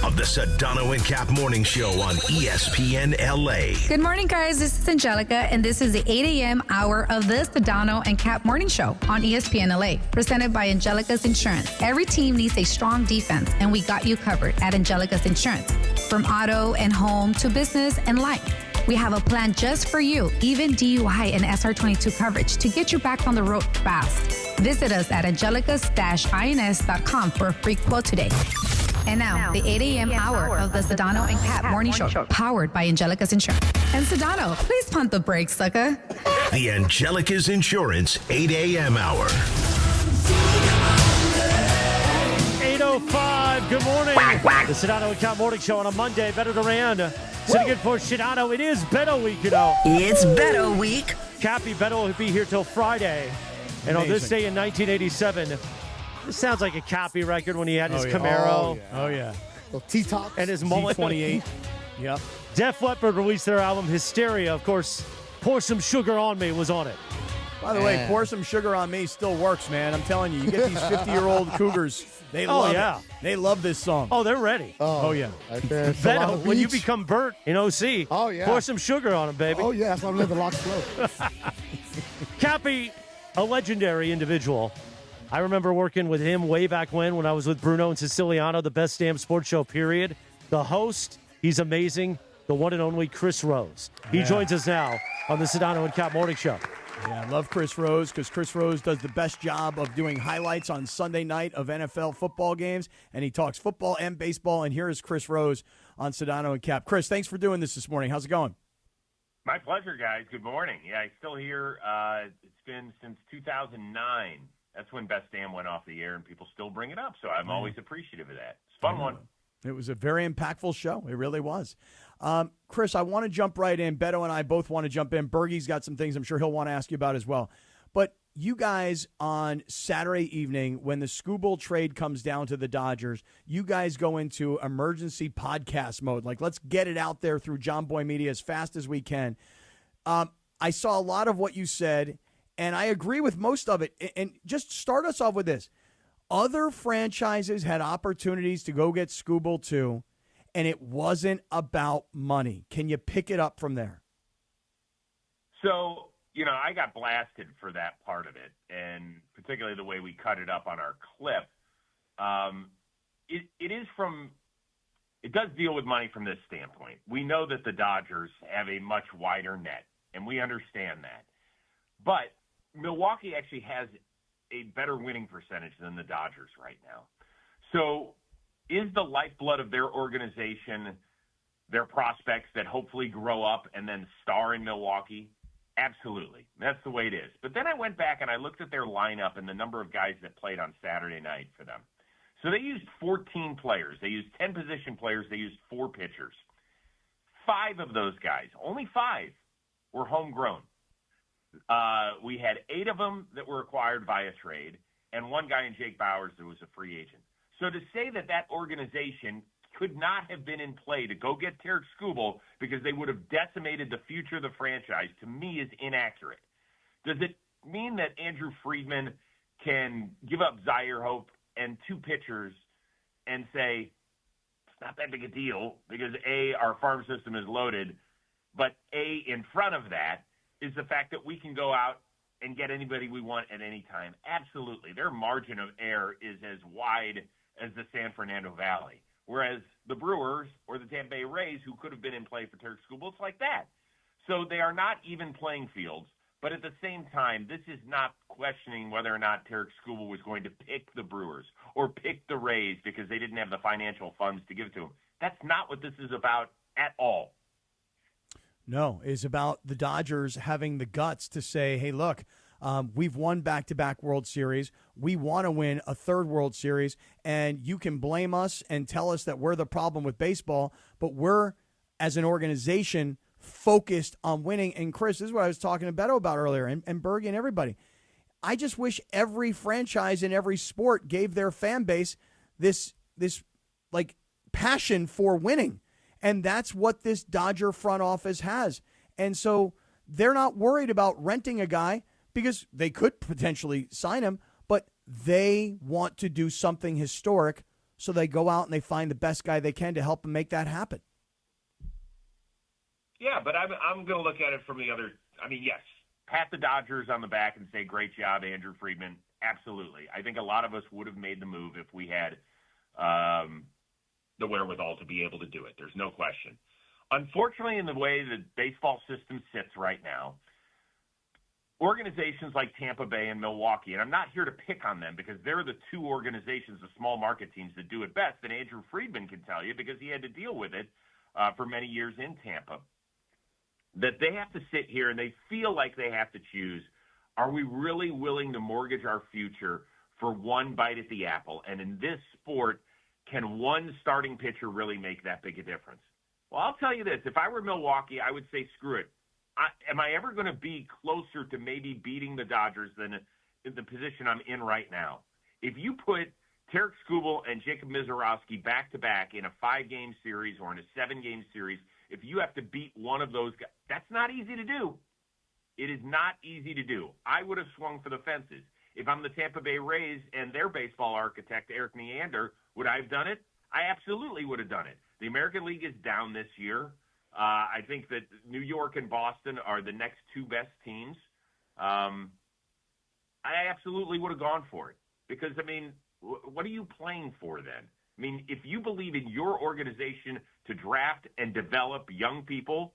of the Sedano and Kap Morning Show on ESPN LA. Good morning, guys. This is Angelica, and this is the 8 a.m. hour of the Sedano and Kap Morning Show on ESPN LA, presented by Angelica's Insurance. Every team needs a strong defense, and we got you covered at Angelica's Insurance. From auto and home to business and life, we have a plan just for you, even DUI and SR22 coverage to get you back on the road fast. Visit us at angelicas-ins.com for a free quote today. And now, the 8 a.m. hour of the Sedano and Kap Morning Show, powered by Angelica's Insurance. And Sedano, please pump the brakes, sucker. The Angelica's Insurance 8 a.m. hour. 8:05. Good morning. The Sedano and Kap Morning Show on a Monday. Beto Duran sitting in for Sedano. It is Beto week, you know. It's Beto week. Cappy Beto will be here till Friday. And on this day in 1987, this sounds like a Cappy record when he had his Camaro. Oh, yeah. Little T-top. And his mullet. G28. Yep. Def Leppard released their album Hysteria. Of course, Pour Some Sugar on Me was on it. By the way, Pour Some Sugar on Me still works, man. I'm telling you, you get these 50-year-old cougars, they love it. They love this song. Oh, they're ready. Oh yeah. Beto, when you become Bert in OC, pour some sugar on him, baby. Oh, yeah. That's why I'm letting the locks flow. Cappy, a legendary individual. I remember working with him way back when I was with Bruno and Siciliano, the best damn sports show, period. The host, he's amazing. The one and only Chris Rose. He joins us now on the Sedano and Kap Morning Show. Yeah, I love Chris Rose because Chris Rose does the best job of doing highlights on Sunday night of NFL football games, and he talks football and baseball, and here is Chris Rose on Sedano and Kap. Chris, thanks for doing this morning. How's it going? My pleasure, guys. Good morning. Yeah, I'm still here. It's been since 2009. That's when Best Damn went off the air, and people still bring it up, so I'm always appreciative of that. It's a fun one. It was a very impactful show. It really was. Chris, I want to jump right in. Beto and I both want to jump in. Bergie's got some things I'm sure he'll want to ask you about as well. But you guys on Saturday evening, when the Skubal trade comes down to the Dodgers, you guys go into emergency podcast mode. Like, let's get it out there through John Boy Media as fast as we can. I saw a lot of what you said, and I agree with most of it. And just start us off with this. Other franchises had opportunities to go get Skubal too, and it wasn't about money. Can you pick it up from there? So, I got blasted for that part of it, and particularly the way we cut it up on our clip. It does deal with money from this standpoint. We know that the Dodgers have a much wider net, and we understand that. But Milwaukee actually has a better winning percentage than the Dodgers right now. So is the lifeblood of their organization their prospects that hopefully grow up and then star in Milwaukee? Absolutely. That's the way it is. But then I went back and I looked at their lineup and the number of guys that played on Saturday night for them. So they used 14 players. They used 10 position players. They used 4 pitchers. 5 of those guys, only 5, were homegrown. We had 8 of them that were acquired via trade, and 1 guy in Jake Bowers that was a free agent. So to say that organization could not have been in play to go get Tarik Skubal because they would have decimated the future of the franchise, to me, is inaccurate. Does it mean that Andrew Friedman can give up Zaire Hope and 2 pitchers and say, it's not that big a deal because, A, our farm system is loaded, but A, in front of that, is the fact that we can go out and get anybody we want at any time. Absolutely. Their margin of error is as wide as the San Fernando Valley. Whereas the Brewers or the Tampa Bay Rays, who could have been in play for Tarik Skubal, it's like that. So they are not even playing fields. But at the same time, this is not questioning whether or not Tarik Skubal was going to pick the Brewers or pick the Rays because they didn't have the financial funds to give to him. That's not what this is about at all. No, it's about the Dodgers having the guts to say, hey, look, we've won back-to-back World Series. We want to win a 3rd World Series, and you can blame us and tell us that we're the problem with baseball, but we're, as an organization, focused on winning. And, Chris, this is what I was talking to Beto about earlier, and Bergie and everybody. I just wish every franchise in every sport gave their fan base this like passion for winning. And that's what this Dodger front office has. And so they're not worried about renting a guy because they could potentially sign him, but they want to do something historic. So they go out and they find the best guy they can to help them make that happen. Yeah, but I'm going to look at it from the other. I mean, yes, pat the Dodgers on the back and say, great job, Andrew Friedman. Absolutely. I think a lot of us would have made the move if we had the wherewithal to be able to do it. There's no question. Unfortunately, in the way the baseball system sits right now, organizations like Tampa Bay and Milwaukee, and I'm not here to pick on them because they're the two organizations, the small market teams that do it best, and Andrew Friedman can tell you because he had to deal with it for many years in Tampa, that they have to sit here and they feel like they have to choose, are we really willing to mortgage our future for one bite at the apple? And in this sport, can one starting pitcher really make that big a difference? Well, I'll tell you this. If I were Milwaukee, I would say screw it. Am I ever going to be closer to maybe beating the Dodgers than in the position I'm in right now? If you put Tarik Skubal and Jacob Mizorowski back-to-back in a 5-game series or in a 7-game series, if you have to beat one of those guys, that's not easy to do. It is not easy to do. I would have swung for the fences. If I'm the Tampa Bay Rays and their baseball architect, Eric Neander, would I have done it? I absolutely would have done it. The American League is down this year. I think that New York and Boston are the next two best teams. I absolutely would have gone for it because, I mean, what are you playing for then? I mean, if you believe in your organization to draft and develop young people,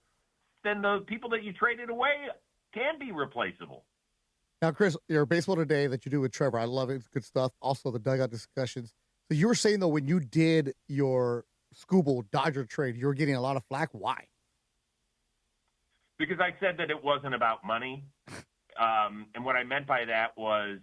then the people that you traded away can be replaceable. Now, Chris, your Baseball Today that you do with Trevor, I love it. It's good stuff. Also, the dugout discussions. So you were saying, though, when you did your Skubal Dodger trade, you were getting a lot of flack. Why? Because I said that it wasn't about money. And what I meant by that was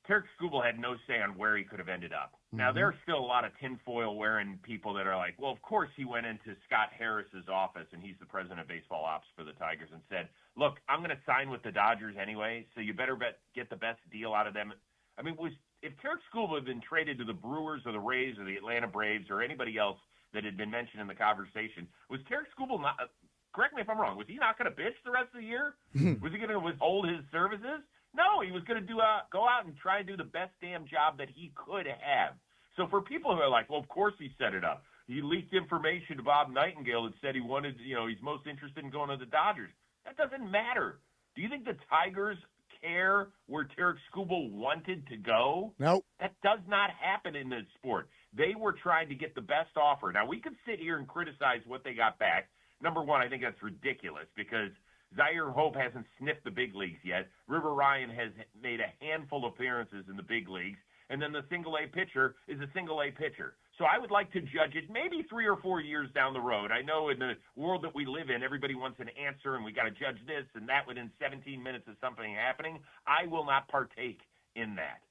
Tarik Skubal had no say on where he could have ended up. Now, there's still a lot of tinfoil wearing people that are like, well, of course he went into Scott Harris's office, and he's the president of baseball ops for the Tigers, and said, look, I'm going to sign with the Dodgers anyway, so you better get the best deal out of them. I mean, if Tarik Skubal had been traded to the Brewers or the Rays or the Atlanta Braves or anybody else that had been mentioned in the conversation, was Tarik Skubal not – correct me if I'm wrong, was he not going to bitch the rest of the year? Was he going to withhold his services? No, he was going to go out and try and do the best damn job that he could have. So for people who are like, well, of course he set it up. He leaked information to Bob Nightingale and said he wanted, he's most interested in going to the Dodgers. That doesn't matter. Do you think the Tigers care where Tarik Skubal wanted to go? Nope. That does not happen in this sport. They were trying to get the best offer. Now, we could sit here and criticize what they got back. Number one, I think that's ridiculous because Zaire Hope hasn't sniffed the big leagues yet. River Ryan has made a handful of appearances in the big leagues. And then the single-A pitcher is a single-A pitcher. So I would like to judge it maybe 3 or 4 years down the road. I know in the world that we live in, everybody wants an answer, and we got to judge this and that within 17 minutes of something happening. I will not partake in that.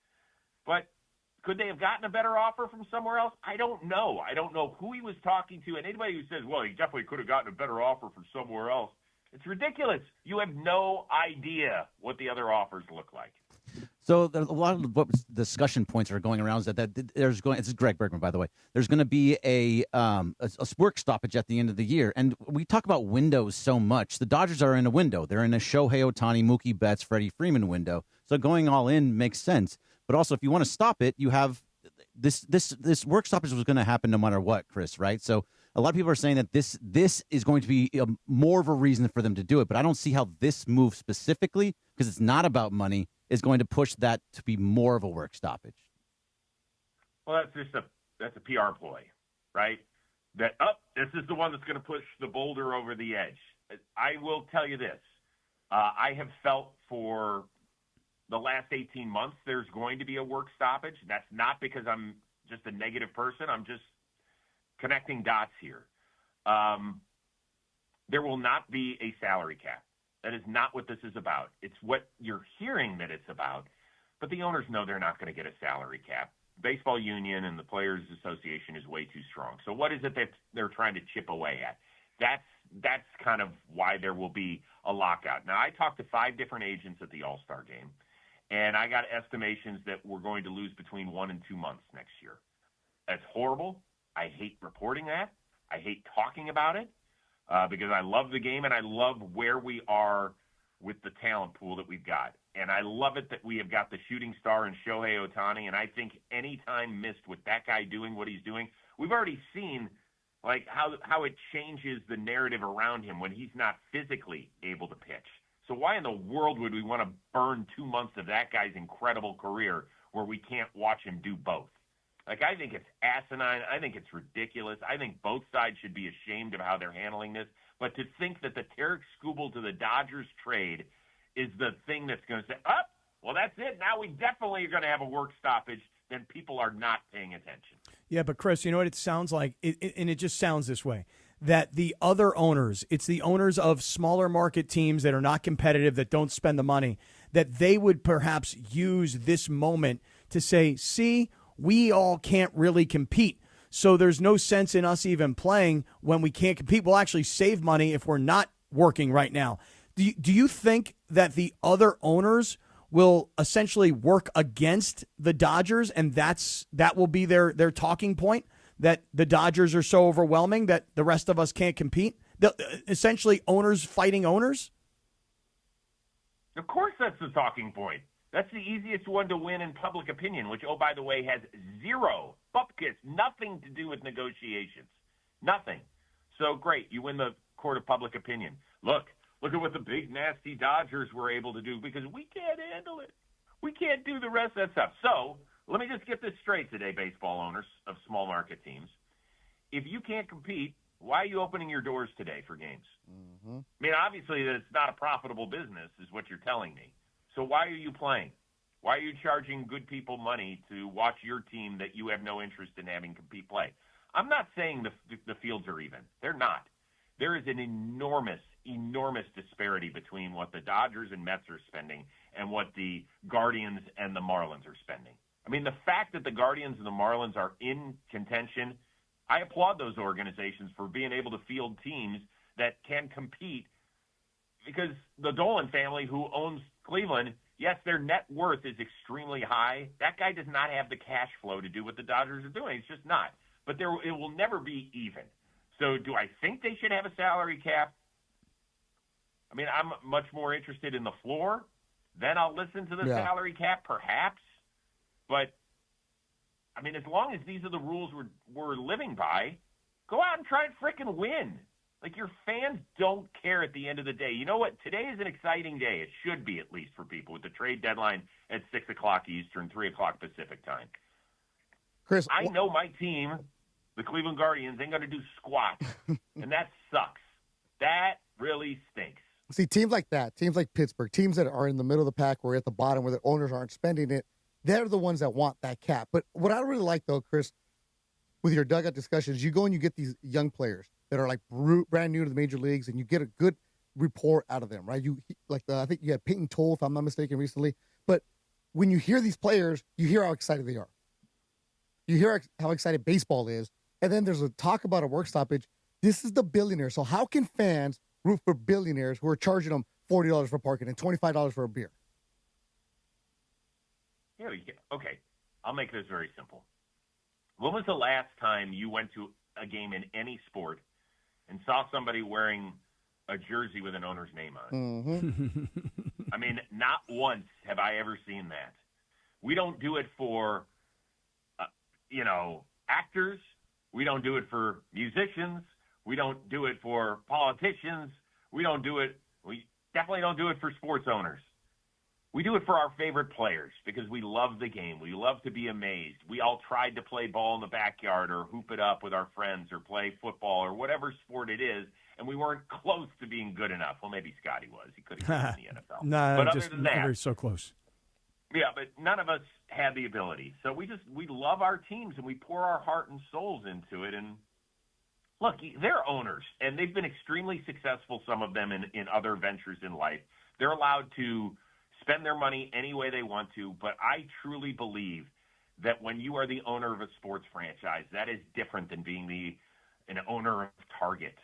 But could they have gotten a better offer from somewhere else? I don't know. I don't know who he was talking to. And anybody who says, well, he definitely could have gotten a better offer from somewhere else, it's ridiculous. You have no idea what the other offers look like. So a lot of what discussion points are going around is that this is Greg Bergman, by the way. There's going to be a work stoppage at the end of the year, and we talk about windows so much. The Dodgers are in a window; they're in a Shohei Ohtani, Mookie Betts, Freddie Freeman window. So going all in makes sense. But also, if you want to stop it, you have this work stoppage was going to happen no matter what, Chris. Right? So a lot of people are saying that this is going to be more of a reason for them to do it. But I don't see how this move specifically, because it's not about money, is going to push that to be more of a work stoppage. Well, that's a PR ploy, right? That this is the one that's going to push the boulder over the edge. I will tell you this. I have felt for the last 18 months there's going to be a work stoppage. That's not because I'm just a negative person. I'm just connecting dots here. There will not be a salary cap. That is not what this is about. It's what you're hearing that it's about. But the owners know they're not going to get a salary cap. Baseball union and the Players Association is way too strong. So what is it that they're trying to chip away at? That's kind of why there will be a lockout. Now, I talked to 5 different agents at the All-Star game, And I got estimations that we're going to lose between 1 and 2 months next year. That's horrible. I hate reporting that. I hate talking about it because I love the game and I love where we are with the talent pool that we've got. And I love it that we have got the shooting star in Shohei Ohtani. And I think any time missed with that guy doing what he's doing, we've already seen like how it changes the narrative around him when he's not physically able to pitch. So why in the world would we want to burn 2 months of that guy's incredible career where we can't watch him do both? Like, I think it's asinine. I think it's ridiculous. I think both sides should be ashamed of how they're handling this. But to think that the Tarik Skubal to the Dodgers trade is the thing that's going to say, oh, well, that's it. Now we definitely are going to have a work stoppage. Then people are not paying attention. Yeah, but Chris, you know what it sounds like? And it just sounds this way. That the other owners, it's the owners of smaller market teams that are not competitive, that don't spend the money, that they would perhaps use this moment to say, see, we all can't really compete. So there's no sense in us even playing when we can't compete. We'll actually save money if we're not working right now. Do you think that the other owners will essentially work against the Dodgers and that will be their talking point? That the Dodgers are so overwhelming that the rest of us can't compete? Essentially, owners fighting owners? Of course that's the talking point. That's the easiest one to win in public opinion, which, oh, by the way, has zero, bupkis, nothing to do with negotiations. Nothing. So, great, you win the court of public opinion. Look at what the big, nasty Dodgers were able to do because we can't handle it. We can't do the rest of that stuff. So, let me just get this straight today, baseball owners of small market teams. If you can't compete, why are you opening your doors today for games? Mm-hmm. I mean, obviously, that it's not a profitable business is what you're telling me. So why are you playing? Why are you charging good people money to watch your team that you have no interest in having compete play? I'm not saying the fields are even. They're not. There is an enormous, enormous disparity between what the Dodgers and Mets are spending and what the Guardians and the Marlins are spending. I mean, the fact that the Guardians and the Marlins are in contention, I applaud those organizations for being able to field teams that can compete because the Dolan family, who owns Cleveland, yes, their net worth is extremely high. That guy does not have the cash flow to do what the Dodgers are doing. It's just not. But it will never be even. So do I think they should have a salary cap? I mean, I'm much more interested in the floor. Then I'll listen to the salary cap, perhaps. But, I mean, as long as these are the rules we're living by, go out and try and frickin' win. Like, your fans don't care at the end of the day. You know what? Today is an exciting day. It should be, at least, for people, with the trade deadline at 6 o'clock Eastern, 3 o'clock Pacific time. Chris, I know my team, the Cleveland Guardians, ain't going to do squat, and that sucks. That really stinks. See, teams like that, teams like Pittsburgh, teams that are in the middle of the pack or at the bottom where the owners aren't spending it, they're the ones that want that cap. But what I really like, though, Chris, with your dugout discussions, you go and you get these young players that are like brand new to the major leagues, and you get a good rapport out of them, right? I think you had Peyton Toll, if I'm not mistaken, recently. But when you hear these players, you hear how excited they are. You hear how excited baseball is, and then there's a talk about a work stoppage. This is the billionaire. So how can fans root for billionaires who are charging them $40 for parking and $25 for a beer? Yeah, okay. I'll make this very simple. When was the last time you went to a game in any sport and saw somebody wearing a jersey with an owner's name on it? Mm-hmm. I mean, not once have I ever seen that. We don't do it for, actors. We don't do it for musicians. We don't do it for politicians. We definitely don't do it for sports owners. We do it for our favorite players because we love the game. We love to be amazed. We all tried to play ball in the backyard or hoop it up with our friends or play football or whatever sport it is, and we weren't close to being good enough. Well, maybe Scotty was. He could have been in the NFL. No, but just other than that, so close. Yeah, but none of us had the ability. So we love our teams, and we pour our heart and souls into it. And look, they're owners, and they've been extremely successful, some of them, in other ventures in life. They're allowed to spend their money any way they want to, but I truly believe that when you are the owner of a sports franchise, that is different than being an owner of Target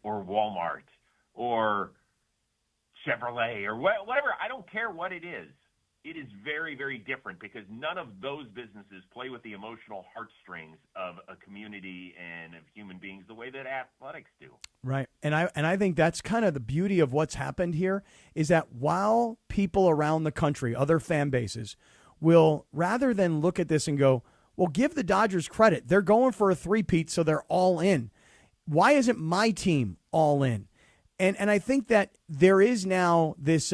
or Walmart or Chevrolet or whatever. I don't care what it is. it is very, very different because none of those businesses play with the emotional heartstrings of a community and of human beings the way that athletics do. Right. And I think that's kind of the beauty of what's happened here is that while people around the country, other fan bases, will rather than look at this and go, well, give the Dodgers credit. They're going for a three-peat, so they're all in. Why isn't my team all in? And I think that there is now this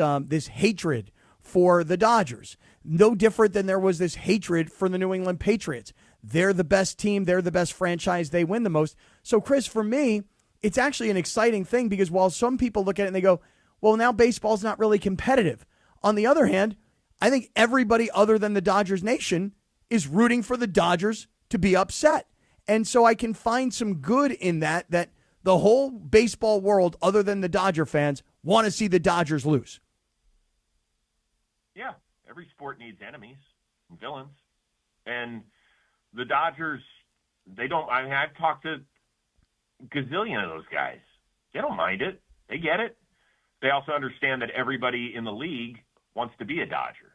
hatred for the Dodgers. No different than there was this hatred for the New England Patriots. They're the best team. They're the best franchise. They win the most. So, Chris, for me, it's actually an exciting thing because while some people look at it and they go, well, now baseball's not really competitive. On the other hand, I think everybody other than the Dodgers Nation is rooting for the Dodgers to be upset. And so I can find some good in that the whole baseball world, other than the Dodger fans, want to see the Dodgers lose. Yeah, every sport needs enemies and villains. And the Dodgers, I've talked to a gazillion of those guys. They don't mind it. They get it. They also understand that everybody in the league wants to be a Dodger.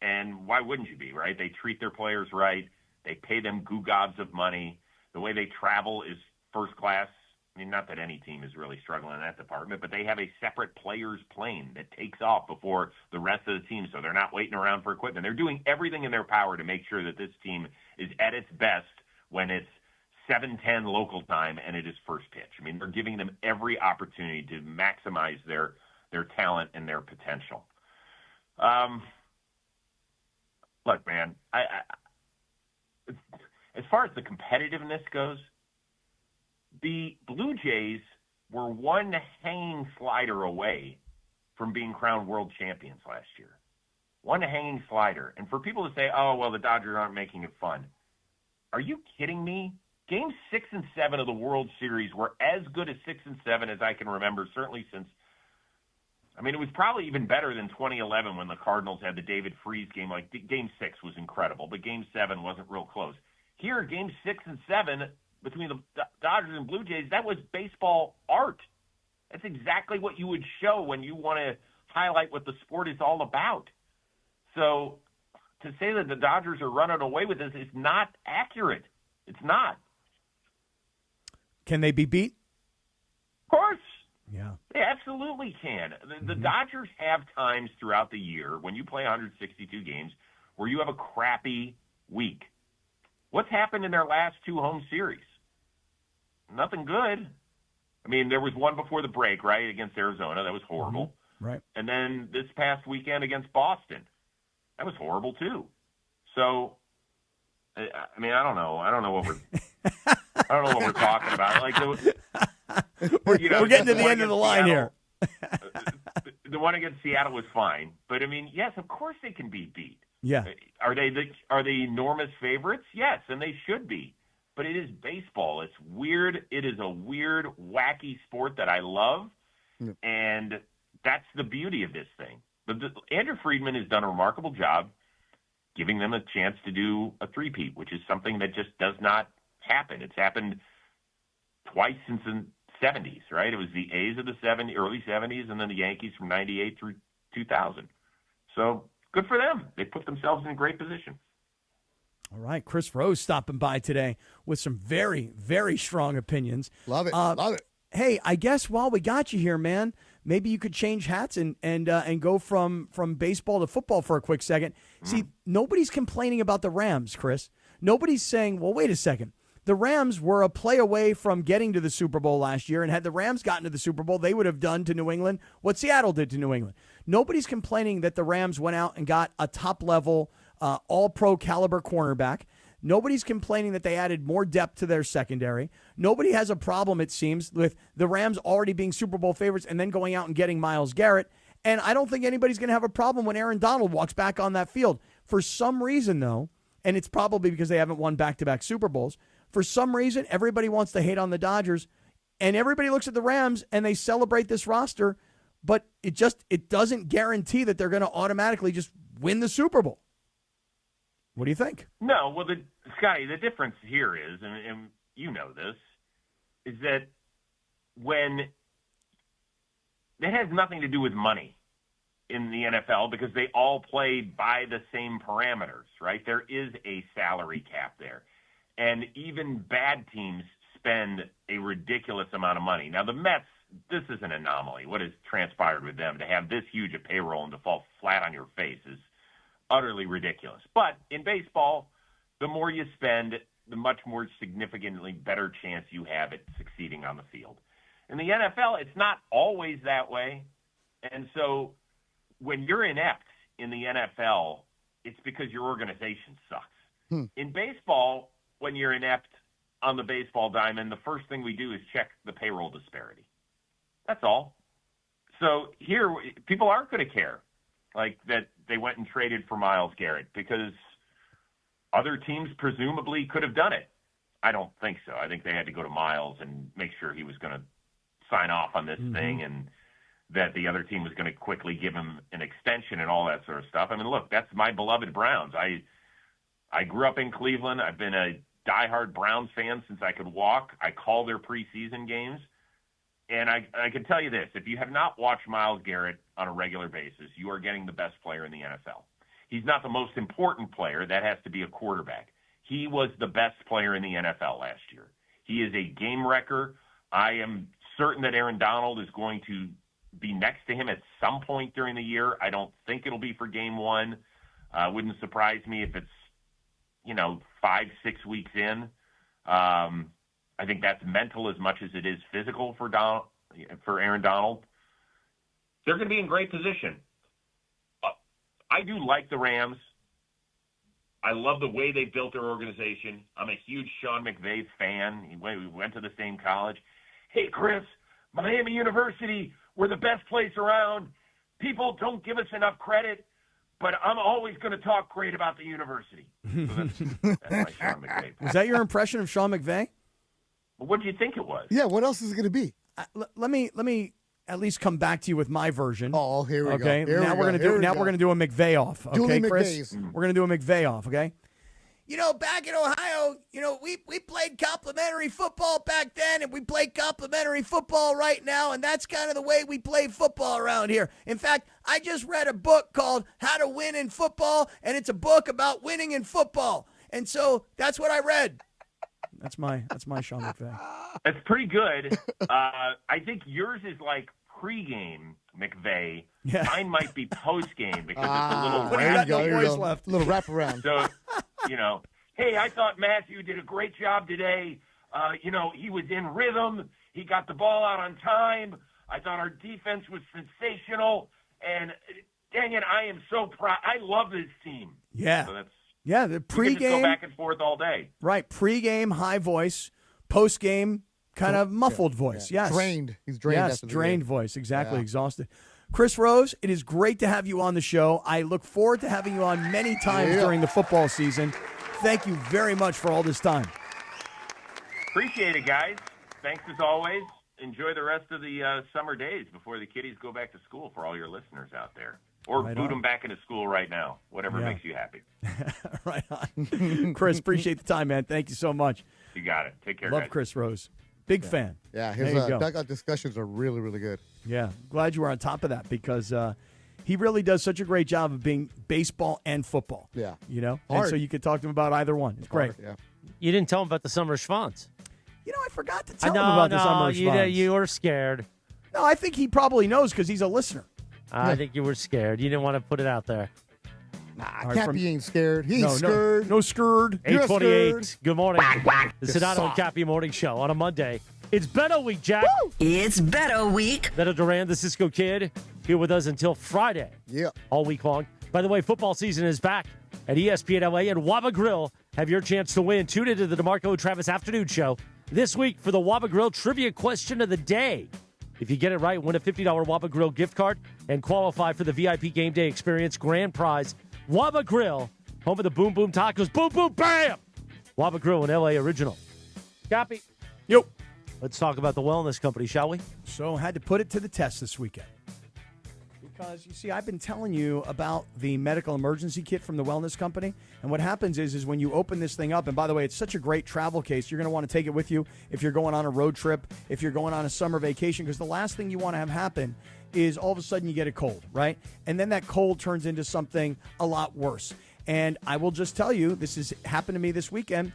And why wouldn't you be, right? They treat their players right. They pay them goo gobs of money. The way they travel is first class. I mean, not that any team is really struggling in that department, but they have a separate player's plane that takes off before the rest of the team, so they're not waiting around for equipment. They're doing everything in their power to make sure that this team is at its best when it's 7:10 local time and it is first pitch. I mean, they're giving them every opportunity to maximize their talent and their potential. Look, man, as far as the competitiveness goes, the Blue Jays were one hanging slider away from being crowned world champions last year. One hanging slider. And for people to say, oh, well, the Dodgers aren't making it fun. Are you kidding me? Games 6 and 7 of the World Series were as good as 6 and 7 as I can remember, certainly since, I mean, it was probably even better than 2011 when the Cardinals had the David Freese game. Like, Game 6 was incredible, but Game 7 wasn't real close. Here, Game 6 and 7 between the Dodgers and Blue Jays, that was baseball art. That's exactly what you would show when you want to highlight what the sport is all about. So to say that the Dodgers are running away with this is not accurate. It's not. Can they be beat? Of course. Yeah. They absolutely can. The Dodgers have times throughout the year when you play 162 games where you have a crappy week. What's happened in their last 2 home series? Nothing good. I mean, there was one before the break, right, against Arizona. That was horrible. Right. And then this past weekend against Boston. That was horrible, too. So, I mean, I don't know. I don't know what we're talking about. Like, we're getting to the end of the line here. The one against Seattle was fine. But, I mean, yes, of course they can be beat. Yeah. Are they enormous favorites? Yes, and they should be. But it is baseball. It's weird. It is a weird, wacky sport that I love, and that's the beauty of this thing. Andrew Friedman has done a remarkable job giving them a chance to do a three-peat, which is something that just does not happen. It's happened twice since the 70s, right? It was the A's of the early 70s, and then the Yankees from 98 through 2000. So good for them. They put themselves in a great position. All right, Chris Rose stopping by today with some very, very strong opinions. Love it, love it. Hey, I guess while we got you here, man, maybe you could change hats and go from baseball to football for a quick second. See, nobody's complaining about the Rams, Chris. Nobody's saying, well, wait a second. The Rams were a play away from getting to the Super Bowl last year, and had the Rams gotten to the Super Bowl, they would have done to New England what Seattle did to New England. Nobody's complaining that the Rams went out and got a top-level all-pro caliber cornerback. Nobody's complaining that they added more depth to their secondary. Nobody has a problem, it seems, with the Rams already being Super Bowl favorites and then going out and getting Myles Garrett. And I don't think anybody's going to have a problem when Aaron Donald walks back on that field. For some reason, though, and it's probably because they haven't won back-to-back Super Bowls, for some reason, everybody wants to hate on the Dodgers, and everybody looks at the Rams and they celebrate this roster, but it doesn't guarantee that they're going to automatically just win the Super Bowl. What do you think? No, well, Scotty, the difference here is, and you know this, is that when it has nothing to do with money. in the NFL because they all play by the same parameters, right? There is a salary cap there. And even bad teams spend a ridiculous amount of money. Now, the Mets, this is an anomaly. What has transpired with them to have this huge a payroll and to fall flat on your face is utterly ridiculous. But in baseball, the more you spend, the much more significantly better chance you have at succeeding on the field. In the NFL, it's not always that way. And so when you're inept in the NFL, it's because your organization sucks. In baseball, when you're inept on the baseball diamond, the first thing we do is check the payroll disparity. That's all. So here, people aren't going to care, like that they went and traded for Myles Garrett because other teams presumably could have done it. I don't think so. I think they had to go to Myles and make sure he was going to sign off on this thing and that the other team was going to quickly give him an extension and all that sort of stuff. I mean, look, that's my beloved Browns. I grew up in Cleveland. I've been a diehard Browns fan since I could walk. I call their preseason games. And I can tell you this, if you have not watched Myles Garrett on a regular basis, you are getting the best player in the NFL. He's not the most important player. That has to be a quarterback. He was the best player in the NFL last year. He is a game wrecker. I am certain that Aaron Donald is going to be next to him at some point during the year. I don't think it'll be for game one. Wouldn't surprise me if it's, 5-6 weeks in. I think that's mental as much as it is physical for Aaron Donald. They're going to be in great position. I do like the Rams. I love the way they built their organization. I'm a huge Sean McVay fan. We went to the same college. Hey, Chris, Miami University, we're the best place around. People don't give us enough credit, but I'm always going to talk great about the university. So that's my Sean McVay. Was that your impression of Sean McVay? Well, what do you think it was? Yeah, what else is it going to be? Let me at least come back to you with my version. Oh, here we go. Okay, now we're going to do a McVay off. Okay, Dooley Chris, McVays. we're going to do a McVay off. Okay. Back in Ohio, we played complimentary football back then, and we play complimentary football right now, and that's kind of the way we play football around here. In fact, I just read a book called How to Win in Football, and it's a book about winning in football. And so that's what I read. That's my Sean McVay. That's pretty good. I think yours is like pregame McVay. Yeah. Mine might be postgame because it's a little But he's got no voice left. A little wraparound. So, hey, I thought Matthew did a great job today. He was in rhythm. He got the ball out on time. I thought our defense was sensational. And dang it, I am so proud. I love this team. Yeah. So that's the we can just go pregame, back and forth all day. right? Pregame high voice, postgame kind of muffled voice. Yeah. Yes, Drained. He's drained. Yes, after the drained game. voice. Exactly, Yeah. exhausted. Chris Rose, it is great to have you on the show. I look forward to having you on many times during the football season. Thank you very much for all this time. Appreciate it, guys. Thanks as always. Enjoy the rest of the summer days before the kiddies go back to school for all your listeners out there. Or Right boot on. them back into school right now, whatever Yeah. makes you happy. Right on. Chris, appreciate the time, man. Thank you so much. You got it. Take care, Love guys. Chris Rose. Big fan. Yeah, There his you go. dugout discussions are really, really good. Yeah, glad you were on top of that because he really does such a great job of being baseball and football. Yeah. And Hard. so you could talk to him about either one. It's great. Yeah. You didn't tell him about the summer schwanz. I forgot to tell him about the summer schwanz. You were scared. No, I think he probably knows because he's a listener. I think you were scared. You didn't want to put it out there. Nah, Cappy ain't scared. He ain't No, scared. No scared. 8:28. Good morning. The You Sedano and soft. Cappy Morning Show on a Monday. It's Beto Week, Jack. It's Beto Week. Beto Duran, the Cisco Kid, here with us until Friday. Yeah. All week long. By the way, football season is back at ESPN LA and Waba Grill. Have your chance to win. Tune into the DeMarco and Travis Afternoon Show this week for the Waba Grill Trivia Question of the Day. If you get it right, win a $50 Waba Grill gift card and qualify for the VIP Game Day Experience grand prize. Waba Grill, home of the Boom Boom Tacos. Boom, boom, bam! Waba Grill, an LA original. Copy. Yo. Let's talk about the wellness company, shall we? So had to put it to the test this weekend. Because, you see, I've been telling you about the medical emergency kit from the wellness company. And what happens is when you open this thing up, and by the way, it's such a great travel case. You're going to want to take it with you if you're going on a road trip, if you're going on a summer vacation, because the last thing you want to have happen is all of a sudden you get a cold, right? And then that cold turns into something a lot worse. And I will just tell you, this has happened to me this weekend.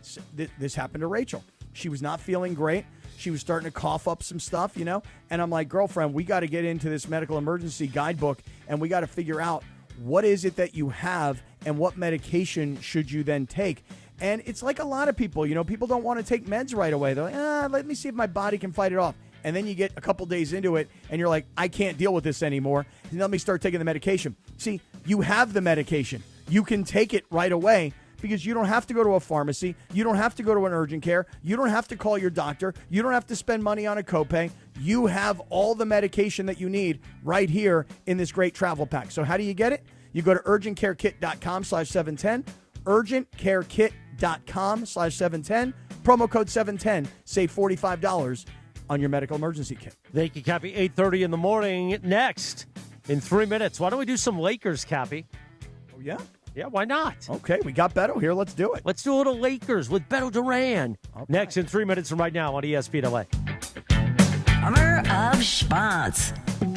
This happened to Rachel. She was not feeling great. She was starting to cough up some stuff, you know, and I'm like, girlfriend, we got to get into this medical emergency guidebook, and we got to figure out what is it that you have and what medication should you then take. And it's like a lot of people, you know, people don't want to take meds right away. They're like, let me see if my body can fight it off. And then you get a couple days into it, and you're like, I can't deal with this anymore. And let me start taking the medication. See, you have the medication. You can take it right away, because you don't have to go to a pharmacy. You don't have to go to an urgent care. You don't have to call your doctor. You don't have to spend money on a copay. You have all the medication that you need right here in this great travel pack. So how do you get it? You go to urgentcarekit.com/710, urgentcarekit.com/710, promo code 710, save $45 on your medical emergency kit. Thank you, Cappy. 8:30 in the morning. Next, in 3 minutes, why don't we do some Lakers, Cappy? Oh, yeah? Yeah, why not? Okay, we got Beto here. Let's do it. Let's do a little Lakers with Beto Duran. Okay. Next in 3 minutes from right now on ESPN LA. Summer of Schmantz.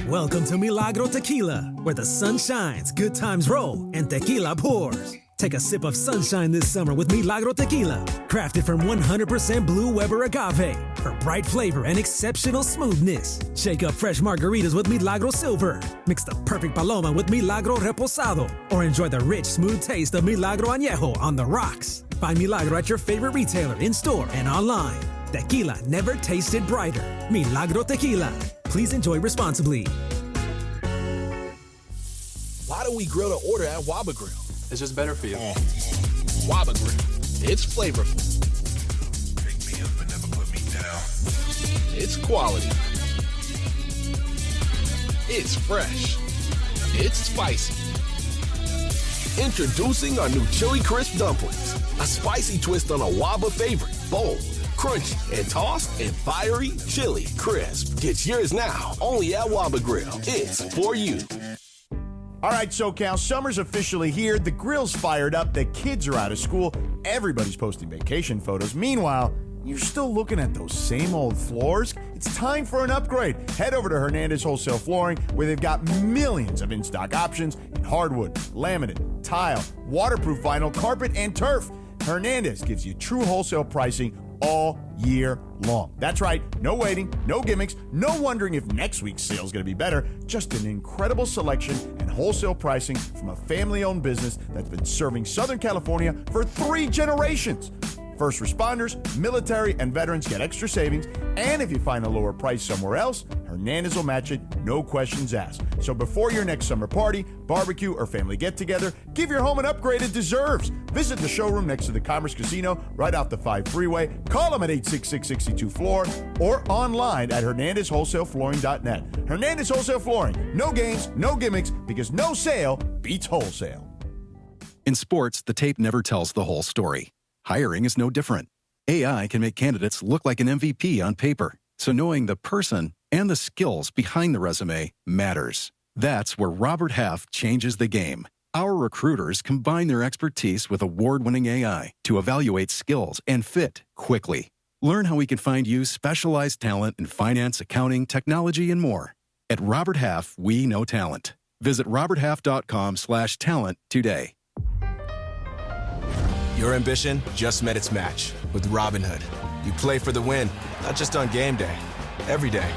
Welcome to Milagro Tequila, where the sun shines, good times roll, and tequila pours. Take a sip of sunshine this summer with Milagro Tequila, crafted from 100% Blue Weber agave for bright flavor and exceptional smoothness. Shake up fresh margaritas with Milagro Silver. Mix the perfect paloma with Milagro Reposado, or enjoy the rich, smooth taste of Milagro Añejo on the rocks. Find Milagro at your favorite retailer, in-store, and online. Tequila never tasted brighter. Milagro Tequila. Please enjoy responsibly. Why do we grill to order at Waba Grill? It's just better for you. Waba Grill. It's flavorful. Pick me up and never put me down. It's quality. It's fresh. It's spicy. Introducing our new Chili Crisp Dumplings. A spicy twist on a Waba favorite. Bold, crunchy, and tossed in fiery chili crisp. Get yours now, only at Waba Grill. It's for you. All right, SoCal, summer's officially here. The grill's fired up. The kids are out of school. Everybody's posting vacation photos. Meanwhile, you're still looking at those same old floors. It's time for an upgrade. Head over to Hernandez Wholesale Flooring, where they've got millions of in-stock options in hardwood, laminate, tile, waterproof vinyl, carpet, and turf. Hernandez gives you true wholesale pricing all year long. That's right, no waiting, no gimmicks, no wondering if next week's sale is going to be better. Just an incredible selection and wholesale pricing from a family-owned business that's been serving Southern California for 3 generations. First responders, military, and veterans get extra savings, and if you find a lower price somewhere else, Hernandez will match it, no questions asked. So before your next summer party, barbecue, or family get-together, give your home an upgrade it deserves. Visit the showroom next to the Commerce Casino, right off the 5 freeway. Call them at 866-62-FLOOR, or online at HernandezWholesaleFlooring.net. Hernandez Wholesale Flooring. No games, no gimmicks, because no sale beats wholesale. In sports, the tape never tells the whole story. Hiring is no different. AI can make candidates look like an MVP on paper, so knowing the person and the skills behind the resume matters. That's where Robert Half changes the game. Our recruiters combine their expertise with award-winning AI to evaluate skills and fit quickly. Learn how we can find you specialized talent in finance, accounting, technology, and more. At Robert Half, we know talent. Visit roberthalf.com/talent today. Your ambition just met its match with Robinhood. You play for the win, not just on game day, every day.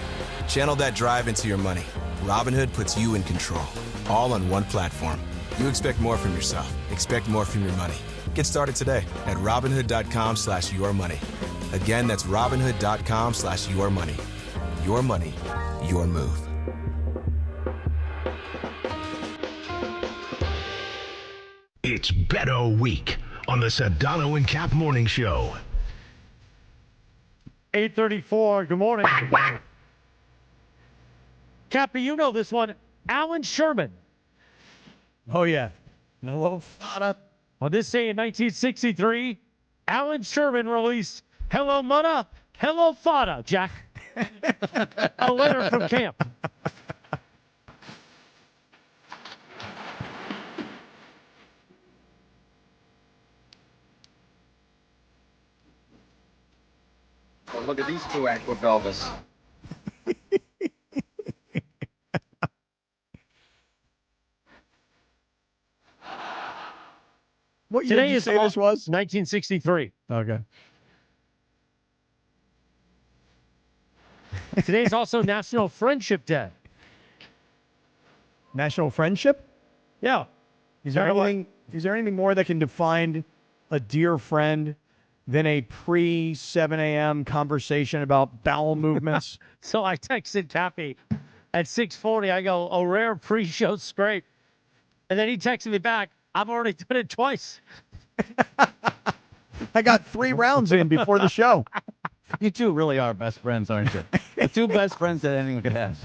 Channel that drive into your money. Robinhood puts you in control, all on one platform. You expect more from yourself. Expect more from your money. Get started today at Robinhood.com/yourmoney. Again, that's Robinhood.com/yourmoney. Your money, your move. It's Beto Week on the Sedano and Kap Morning Show. 8:34. Good morning. Cappy, you know this one. Alan Sherman. Oh, yeah. Hello, Fada. On this day in 1963, Alan Sherman released Hello, Mudda, Hello, Fada, Jack. A letter from camp. Look at these two aqua velvas. What year did you say this was? 1963. Okay. Today is also National Friendship Day. National Friendship? Yeah. Is there anything more that can define a dear friend than a pre-7 a.m. conversation about bowel movements? So I texted Cappy at 6:40. I go, a rare pre-show scrape. And then he texted me back, I've already done it twice. I got 3 rounds in before the show. You two really are best friends, aren't you? The two best friends that anyone could have.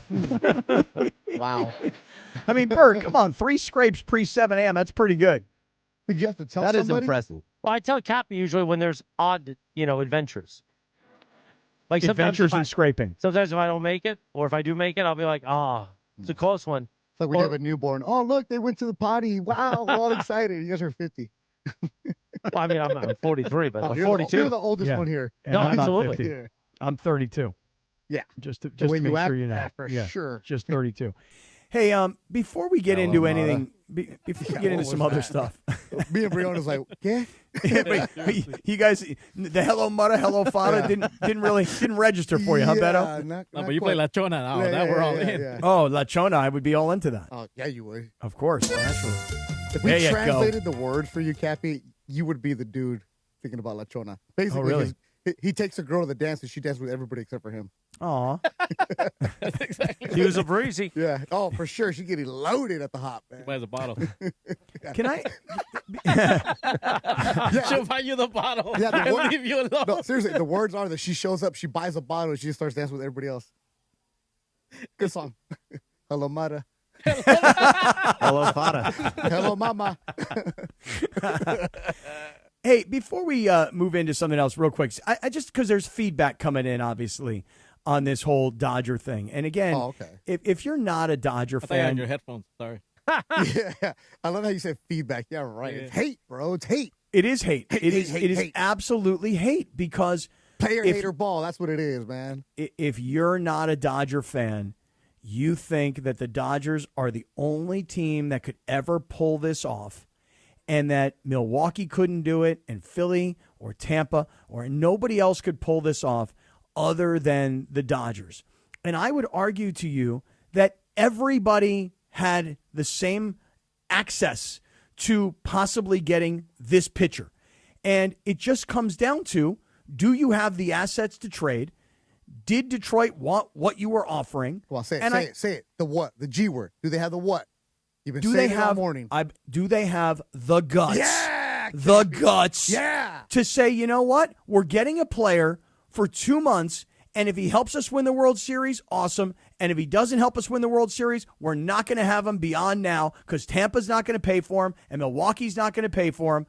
Wow. I mean, Bert, come on. 3 scrapes pre-7 a.m. That's pretty good. Did you have to tell That is somebody? impressive. Well, I tell Cappy usually when there's odd, adventures. Like Adventures in scraping. Sometimes if I don't make it, or if I do make it, I'll be like, it's a close one. It's like when you have a newborn. Oh, look, they went to the potty. Wow, we're all excited. You guys are 50. Well, I mean, I'm 43, but I'm you're 42. You're the oldest one here. And No, I'm not absolutely. 50. Yeah. I'm 32. Yeah. Just to way make you act, sure you know. for Yeah, sure. Just 32. Hey, before we get into anything, before we get into some other stuff. Me and Briona's like, yeah. You guys, the hello Mudda, hello Fada didn't register for you, huh, Beto? Not but you quite. play La Chona now. We're all in. Yeah. Oh, La Chona, I would be all into that. Oh, yeah, you would. Of course, naturally. If we There you go. translated the words for you, Cappy, you would be the dude thinking about La Chona. Basically, really? he takes a girl to the dance and she dances with everybody except for him. Aw. He was a breezy. Yeah. Oh, for sure. She's getting loaded at the hop, man. Buys a bottle. Can I? She'll buy you the bottle. Yeah, and leave you alone. No, seriously, the words are that she shows up, she buys a bottle, and she just starts dancing with everybody else. Good song. Hello, Mara. Hello, Fada. Hello, Mama. Hey, before we move into something else real quick, I just because there's feedback coming in, obviously, on this whole Dodger thing. And again, if you're not a Dodger I thought you had fan, your headphones. Sorry. Yeah. I love how you said feedback. Yeah, right. It's hate, bro. It's hate. it is hate. Hate, It hate, is hate, it is hate. absolutely hate because Player, if- hater, ball. That's what it is, man. if you're not a Dodger fan, you think that the Dodgers are the only team that could ever pull this off, and that Milwaukee couldn't do it, and Philly or Tampa or nobody else could pull this off other than the Dodgers. And I would argue to you that everybody had the same access to possibly getting this pitcher. And it just comes down to, do you have the assets to trade? Did Detroit want what you were offering? Well, say And it. Say it. The what? The G word. Do they have the what? You've been Do saying they it all have morning. do they have the guts? Yeah, the guts. Yeah. To say, you know what? We're getting a player for 2 months, and if he helps us win the World Series, awesome. And if he doesn't help us win the World Series, we're not going to have him beyond now because Tampa's not going to pay for him and Milwaukee's not going to pay for him.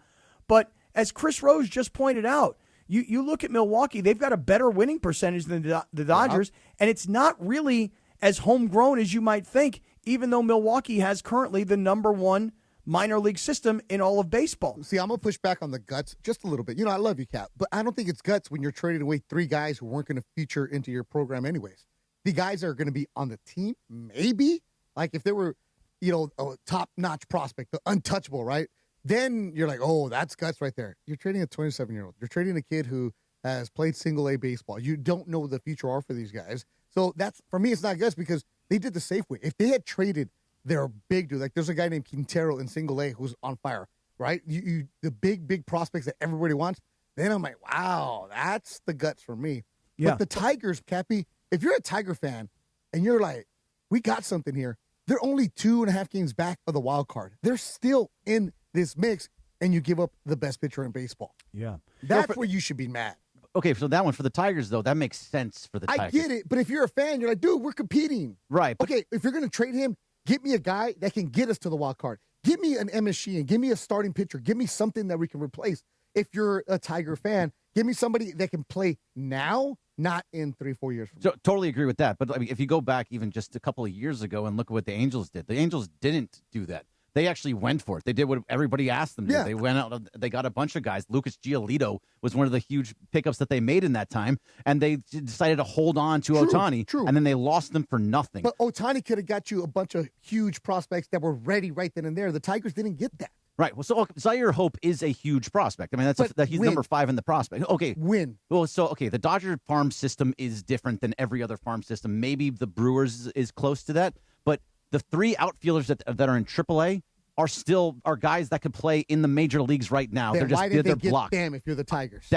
But as Chris Rose just pointed out, you look at Milwaukee, they've got a better winning percentage than the Dodgers, and it's not really as homegrown as you might think, even though Milwaukee has currently the #1 minor league system in all of baseball. See, I'm going to push back on the guts just a little bit. You know, I love you, Cap, but I don't think it's guts when you're trading away 3 guys who weren't going to feature into your program anyways. The guys that are going to be on the team, maybe, like if they were, a top-notch prospect, the untouchable, right? Then you're like, oh, that's guts right there. You're trading a 27-year-old. You're trading a kid who has played single-A baseball. You don't know what the future are for these guys. So that's, for me, it's not guts because they did the safe way. If they had traded their big dude, like there's a guy named Quintero in single-A who's on fire, right? The big prospects that everybody wants, then I'm like, wow, that's the guts for me. Yeah. But the Tigers, Cappy, if you're a Tiger fan and you're like, we got something here, they're only 2.5 games back of the wild card. They're still in this mix, and you give up the best pitcher in baseball. Yeah. That's where you should be mad. Okay, so that one for the Tigers, though, that makes sense for the Tigers. I get it, but if you're a fan, you're like, dude, we're competing. Right. Okay, if you're going to trade him, get me a guy that can get us to the wild card. Give me an MSG and give me a starting pitcher. Give me something that we can replace. If you're a Tiger fan, give me somebody that can play now, not in 3-4 years from now. So, totally agree with that. But I mean, if you go back even just a couple of years ago and look at what the Angels did, the Angels didn't do that. They actually went for it. They did what everybody asked them to. Yeah. They went out. They got a bunch of guys. Lucas Giolito was one of the huge pickups that they made in that time, and they decided to hold on to Ohtani, and then they lost them for nothing. But Ohtani could have got you a bunch of huge prospects that were ready right then and there. The Tigers didn't get that. Right. Well, so Zaire Hope is a huge prospect. I mean, he's number 5 in the prospect. Okay. Win. Well, the Dodger farm system is different than every other farm system. Maybe the Brewers is close to that, but the 3 outfielders that are in AAA are guys that could play in the major leagues right now. Then why did they get blocked. them if you're the Tigers?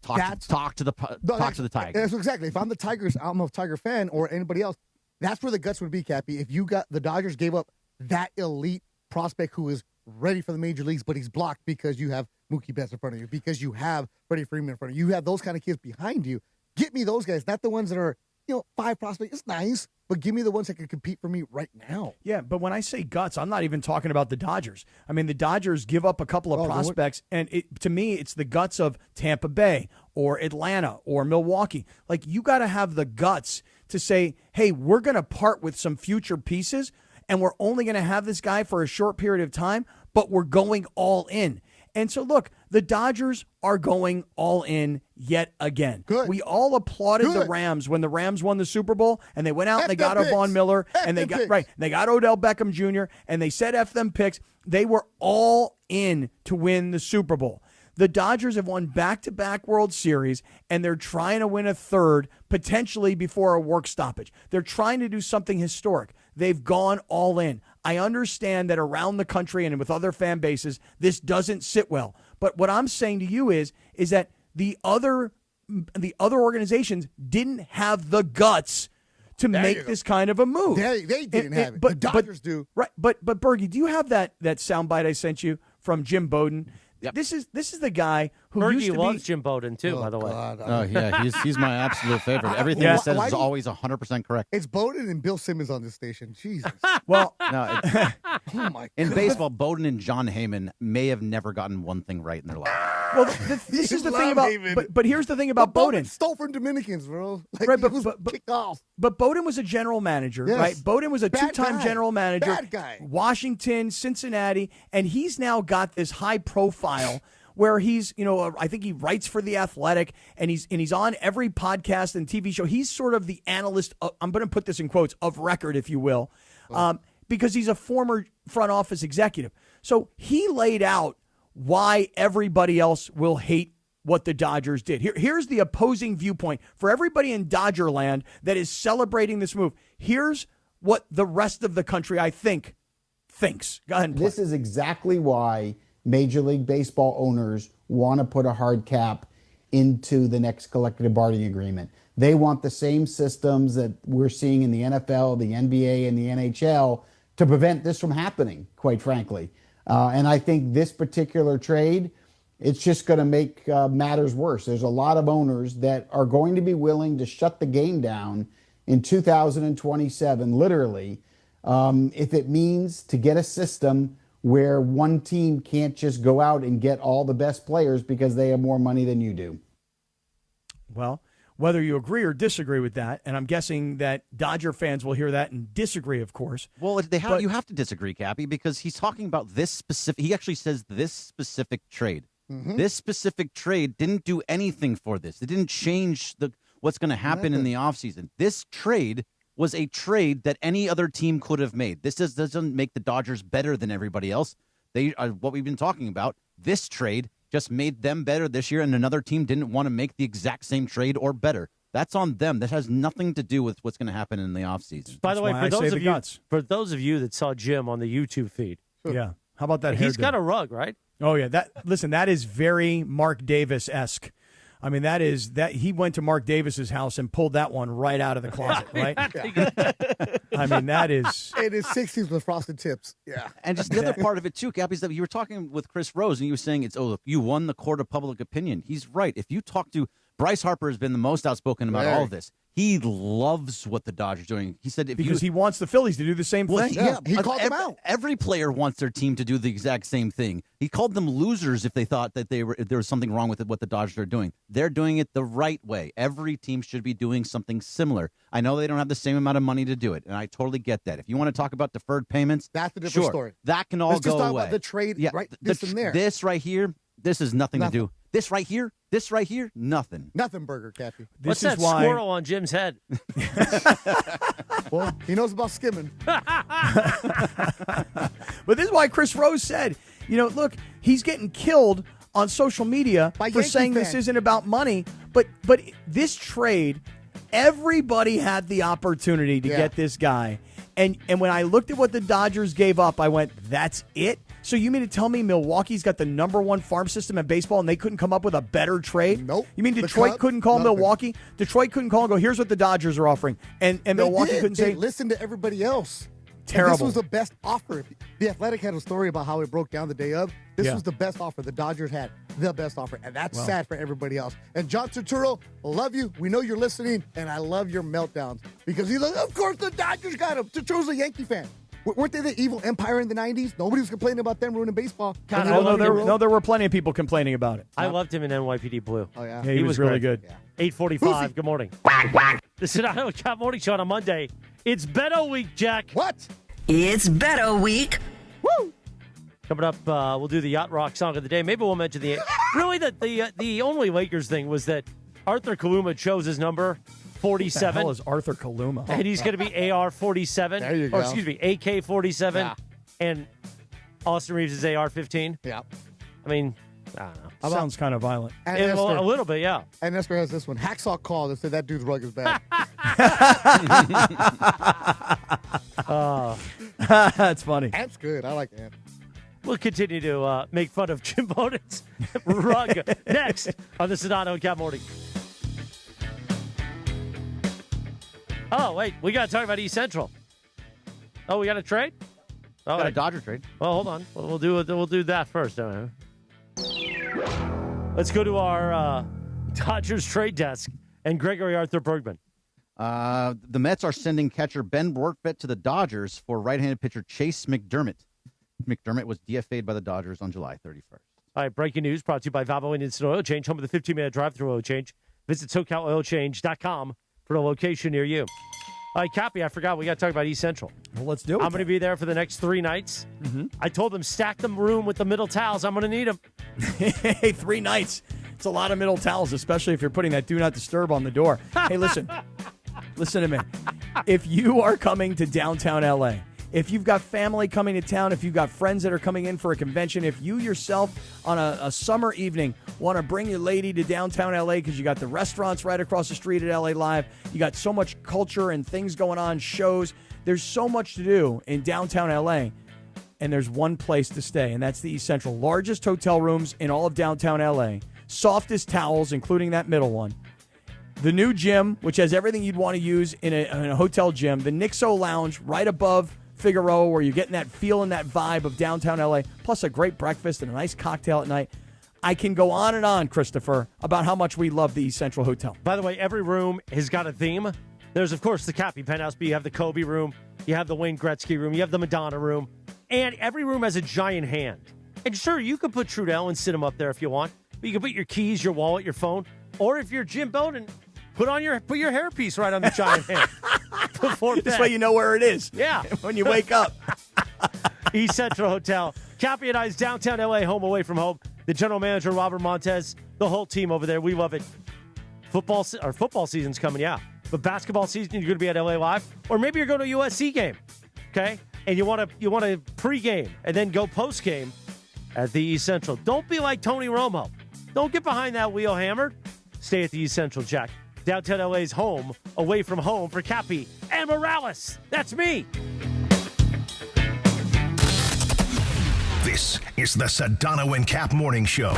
Talk to the Tigers. That's exactly. If I'm the Tigers, I'm a Tiger fan or anybody else. That's where the guts would be, Cappy. If you got the Dodgers gave up that elite prospect who is ready for the major leagues, but he's blocked because you have Mookie Betts in front of you, because you have Freddie Freeman in front of you. You have those kind of kids behind you. Get me those guys, not the ones that are 5 prospects. It's nice, but give me the ones that can compete for me right now. Yeah, but when I say guts, I'm not even talking about the Dodgers. I mean, the Dodgers give up a couple of prospects, and to me, it's the guts of Tampa Bay or Atlanta or Milwaukee. Like, you got to have the guts to say, hey, we're going to part with some future pieces, and we're only going to have this guy for a short period of time, but we're going all in. And so, look, the Dodgers are going all in yet again. Good. We all applauded the Rams when the Rams won the Super Bowl, and they went out and they got a Von Miller, and they got Odell Beckham Jr., and they said F them picks. They were all in to win the Super Bowl. The Dodgers have won back-to-back World Series, and they're trying to win a third, potentially before a work stoppage. They're trying to do something historic. They've gone all in. I understand that around the country and with other fan bases, this doesn't sit well. But what I'm saying to you is that the other organizations didn't have the guts to make this kind of a move. They didn't have it. The Dodgers do. Right. But Bergie, do you have that soundbite I sent you from Jim Bowden? Yep. This is the guy who Bergie used to loves be Jim Bowden too, by the way. Oh yeah, he's my absolute favorite. Everything he says is always 100% correct. It's Bowden and Bill Simmons on this station. Jesus. Well, no, oh my. In baseball, Bowden and John Heyman may have never gotten one thing right in their life. Well, this is the thing about. But here's the thing about Bowden. Stole from Dominicans, bro. Like, right, he was kicked off. But Bowden was a general manager, Yes. right? Bowden was a Bad two-time guy. general manager. Bad guy. Washington, Cincinnati, and he's now got this high profile where he's, I think he writes for The Athletic, and he's on every podcast and TV show. He's sort of the analyst, I'm going to put this in quotes, of record, if you will, because he's a former front office executive. So he laid out why everybody else will hate what the Dodgers did. Here's the opposing viewpoint for everybody in Dodger land that is celebrating this move. Here's what the rest of the country, I think, thinks. Go ahead and play. This is exactly why Major League Baseball owners want to put a hard cap into the next collective bargaining agreement. They want the same systems that we're seeing in the NFL, the NBA, and the NHL to prevent this from happening, quite frankly. And I think this particular trade, it's just going to make matters worse. There's a lot of owners that are going to be willing to shut the game down in 2027, literally, if it means to get a system where one team can't just go out and get all the best players because they have more money than you do. Well, whether you agree or disagree with that, and I'm guessing that Dodger fans will hear that and disagree, of course. Well, you have to disagree, Cappy, because he's talking about this specific. He actually says this specific trade. Mm-hmm. This specific trade didn't do anything for this. It didn't change what's going to happen in the offseason. This trade was a trade that any other team could have made. This doesn't make the Dodgers better than everybody else. They are what we've been talking about. This trade just made them better this year, and another team didn't want to make the exact same trade or better. That's on them. That has nothing to do with what's going to happen in the offseason. By the way, for those of you that saw Jim on the YouTube feed, yeah, how about that? He's hairdo? got a rug, right? Oh yeah, that is very Mark Davis-esque. I mean, that he went to Mark Davis's house and pulled that one right out of the closet, right? I mean, that is. It is 60s with frosted tips. Yeah. And just the other part of it, too, Cappy, is that you were talking with Chris Rose, and you were saying you won the court of public opinion. He's right. If you talk to Bryce Harper has been the most outspoken about all of this. He loves what the Dodgers are doing. He said because he wants the Phillies to do the same thing. He called them out. Every player wants their team to do the exact same thing. He called them losers if they thought that there was something wrong with what the Dodgers are doing. They're doing it the right way. Every team should be doing something similar. I know they don't have the same amount of money to do it, and I totally get that. If you want to talk about deferred payments, that's a different sure, story. That can all Let's go just talk away. about the trade, right? This and there. This right here, this is nothing to do. This right here, nothing. Nothing, Burger Cappy. What's that squirrel on Jim's head? Well, he knows about skimming. But this is why Chris Rose said, look, he's getting killed on social media for Yankee saying fans. this isn't about money. But this trade, everybody had the opportunity to get this guy. And when I looked at what the Dodgers gave up, I went, that's it? So you mean to tell me Milwaukee's got the #1 farm system in baseball and they couldn't come up with a better trade? Nope. You mean Detroit couldn't call Milwaukee? Detroit couldn't call and go, here's what the Dodgers are offering. And Milwaukee couldn't say, listen to everybody else. Terrible. And this was the best offer. The Athletic had a story about how it broke down the day of. This was the best offer. The Dodgers had the best offer, and that's sad for everybody else. And John Turturro, love you. We know you're listening, and I love your meltdowns because he's like, of course the Dodgers got him. Turturro's a Yankee fan. Weren't they the evil empire in the 90s? Nobody was complaining about them ruining baseball. There were plenty of people complaining about it. I loved him in NYPD Blue. Oh, yeah. He was really good. Yeah. 8:45. Good morning. The Sedano Kap Morning Show on a Monday. It's Beto Week, Jack. What? It's Beto Week. Woo! Coming up, we'll do the Yacht Rock song of the day. Maybe we'll mention the only Lakers thing was that Arthur Kaluma chose his number 47. What the hell is Arthur Kaluma? And he's going to be AR-47. There you go. Or excuse me, AK-47. Yeah. And Austin Reeves is AR-15. Yeah. I mean, I don't know. Sounds kind of violent. And Yeah, well, a little bit, yeah. And Esther has this one. Hacksaw called and said that dude's rug is bad. That's funny. Ant's good. I like Ant. We'll continue to make fun of Jim Bonet's rug next on the Sedano and Kap Morning. Oh, wait. We got to talk about East Central. Oh, we got a trade? Oh, Got a Dodger trade. Well, hold on. We'll do that first. Let's go to our Dodgers trade desk and Gregory Arthur Bergman. The Mets are sending catcher Ben Rortvedt to the Dodgers for right-handed pitcher Chase McDermott. McDermott was DFA'd by the Dodgers on July 31st. All right, breaking news brought to you by Valvo Instant Oil Change, home of the 15-minute drive-through oil change. Visit SoCalOilChange.com for a location near you. All right, Cappy, I forgot. We got to talk about East Central. Well, let's do it. I'm going to be there for the next 3 nights. Mm-hmm. I told them stack the room with the middle towels. I'm going to need them. Hey, 3 nights. It's a lot of middle towels, especially if you're putting that do not disturb on the door. Hey, listen. Listen to me. If you are coming to downtown L.A., if you've got family coming to town, if you've got friends that are coming in for a convention, if you yourself on a summer evening want to bring your lady to downtown L.A. because you got the restaurants right across the street at L.A. Live, you got so much culture and things going on, shows. There's so much to do in downtown L.A., and there's one place to stay, and that's the East Central. Largest hotel rooms in all of downtown L.A., softest towels, including that middle one. The new gym, which has everything you'd want to use in a hotel gym. The Nixo Lounge right above Figueroa, where you're getting that feel and that vibe of downtown LA, plus a great breakfast and a nice cocktail at night. I can go on and on, Christopher, about how much we love the East Central Hotel. By the way, every room has got a theme. There's, of course, the Cappy Penthouse, but you have the Kobe room, you have the Wayne Gretzky room, you have the Madonna room, and every room has a giant hand. And sure, you can put Trudell and sit him up there if you want, but you can put your keys, your wallet, your phone, or if you're Jim Bowden, put your hairpiece right on the giant hand. Before this way you know where it is. Yeah. When you wake up. East Central Hotel. Cappy and I's downtown LA, home away from home. The general manager, Robert Montez, the whole team over there. We love it. Football season's coming, yeah. But basketball season, you're going to be at LA Live. Or maybe you're going to a USC game, okay? And you want to pregame and then go postgame at the East Central. Don't be like Tony Romo. Don't get behind that wheel hammered. Stay at the East Central, Jack. Downtown LA's home, away from home for Cappy and Morales. That's me. This is the Sedano and Kap Morning Show.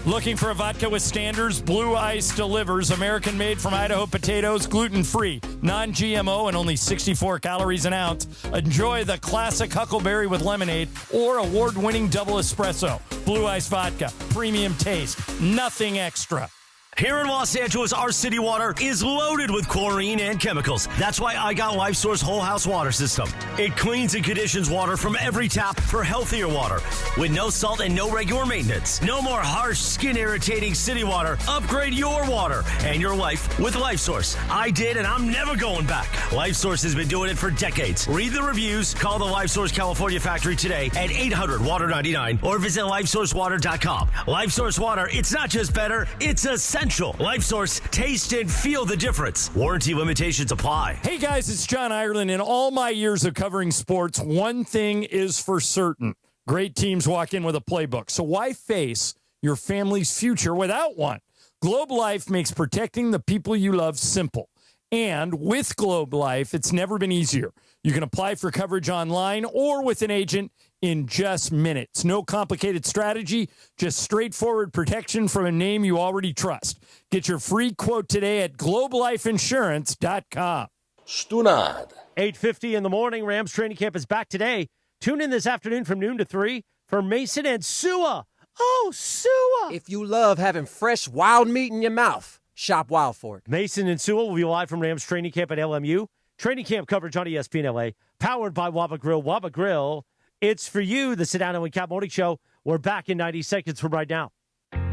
Looking for a vodka with standards? Blue Ice delivers. American-made from Idaho potatoes, gluten-free, non-GMO, and only 64 calories an ounce. Enjoy the classic Huckleberry with lemonade or award-winning double espresso. Blue Ice vodka, premium taste, nothing extra. Here in Los Angeles, our city water is loaded with chlorine and chemicals. That's why I got LifeSource Whole House Water System. It cleans and conditions water from every tap for healthier water with no salt and no regular maintenance. No more harsh, skin-irritating city water. Upgrade your water and your life with LifeSource. I did, and I'm never going back. LifeSource has been doing it for decades. Read the reviews. Call the LifeSource California factory today at 800-WATER-99 or visit LifeSourceWater.com. LifeSource Water, it's not just better, it's essential. LifeSource, taste and feel the difference. Warranty limitations apply. Hey guys, it's John Ireland. In all my years of covering sports, one thing is for certain. Great teams walk in with a playbook. So why face your family's future without one? Globe Life makes protecting the people you love simple. And with Globe Life, it's never been easier. You can apply for coverage online or with an agent in just minutes. No complicated strategy, just straightforward protection from a name you already trust. Get your free quote today at globelifeinsurance.com. Stunad. 8:50 in the morning. Rams training camp is back today. Tune in this afternoon from noon to 3 for Mason and Sua. Oh, Sua. If you love having fresh wild meat in your mouth, shop Wild Fork. Mason and Sua will be live from Rams training camp at LMU. Training camp coverage on ESPN LA, powered by Waba Grill. Waba Grill, it's for you, the Sedano and Kap Morning Show. We're back in 90 seconds from right now.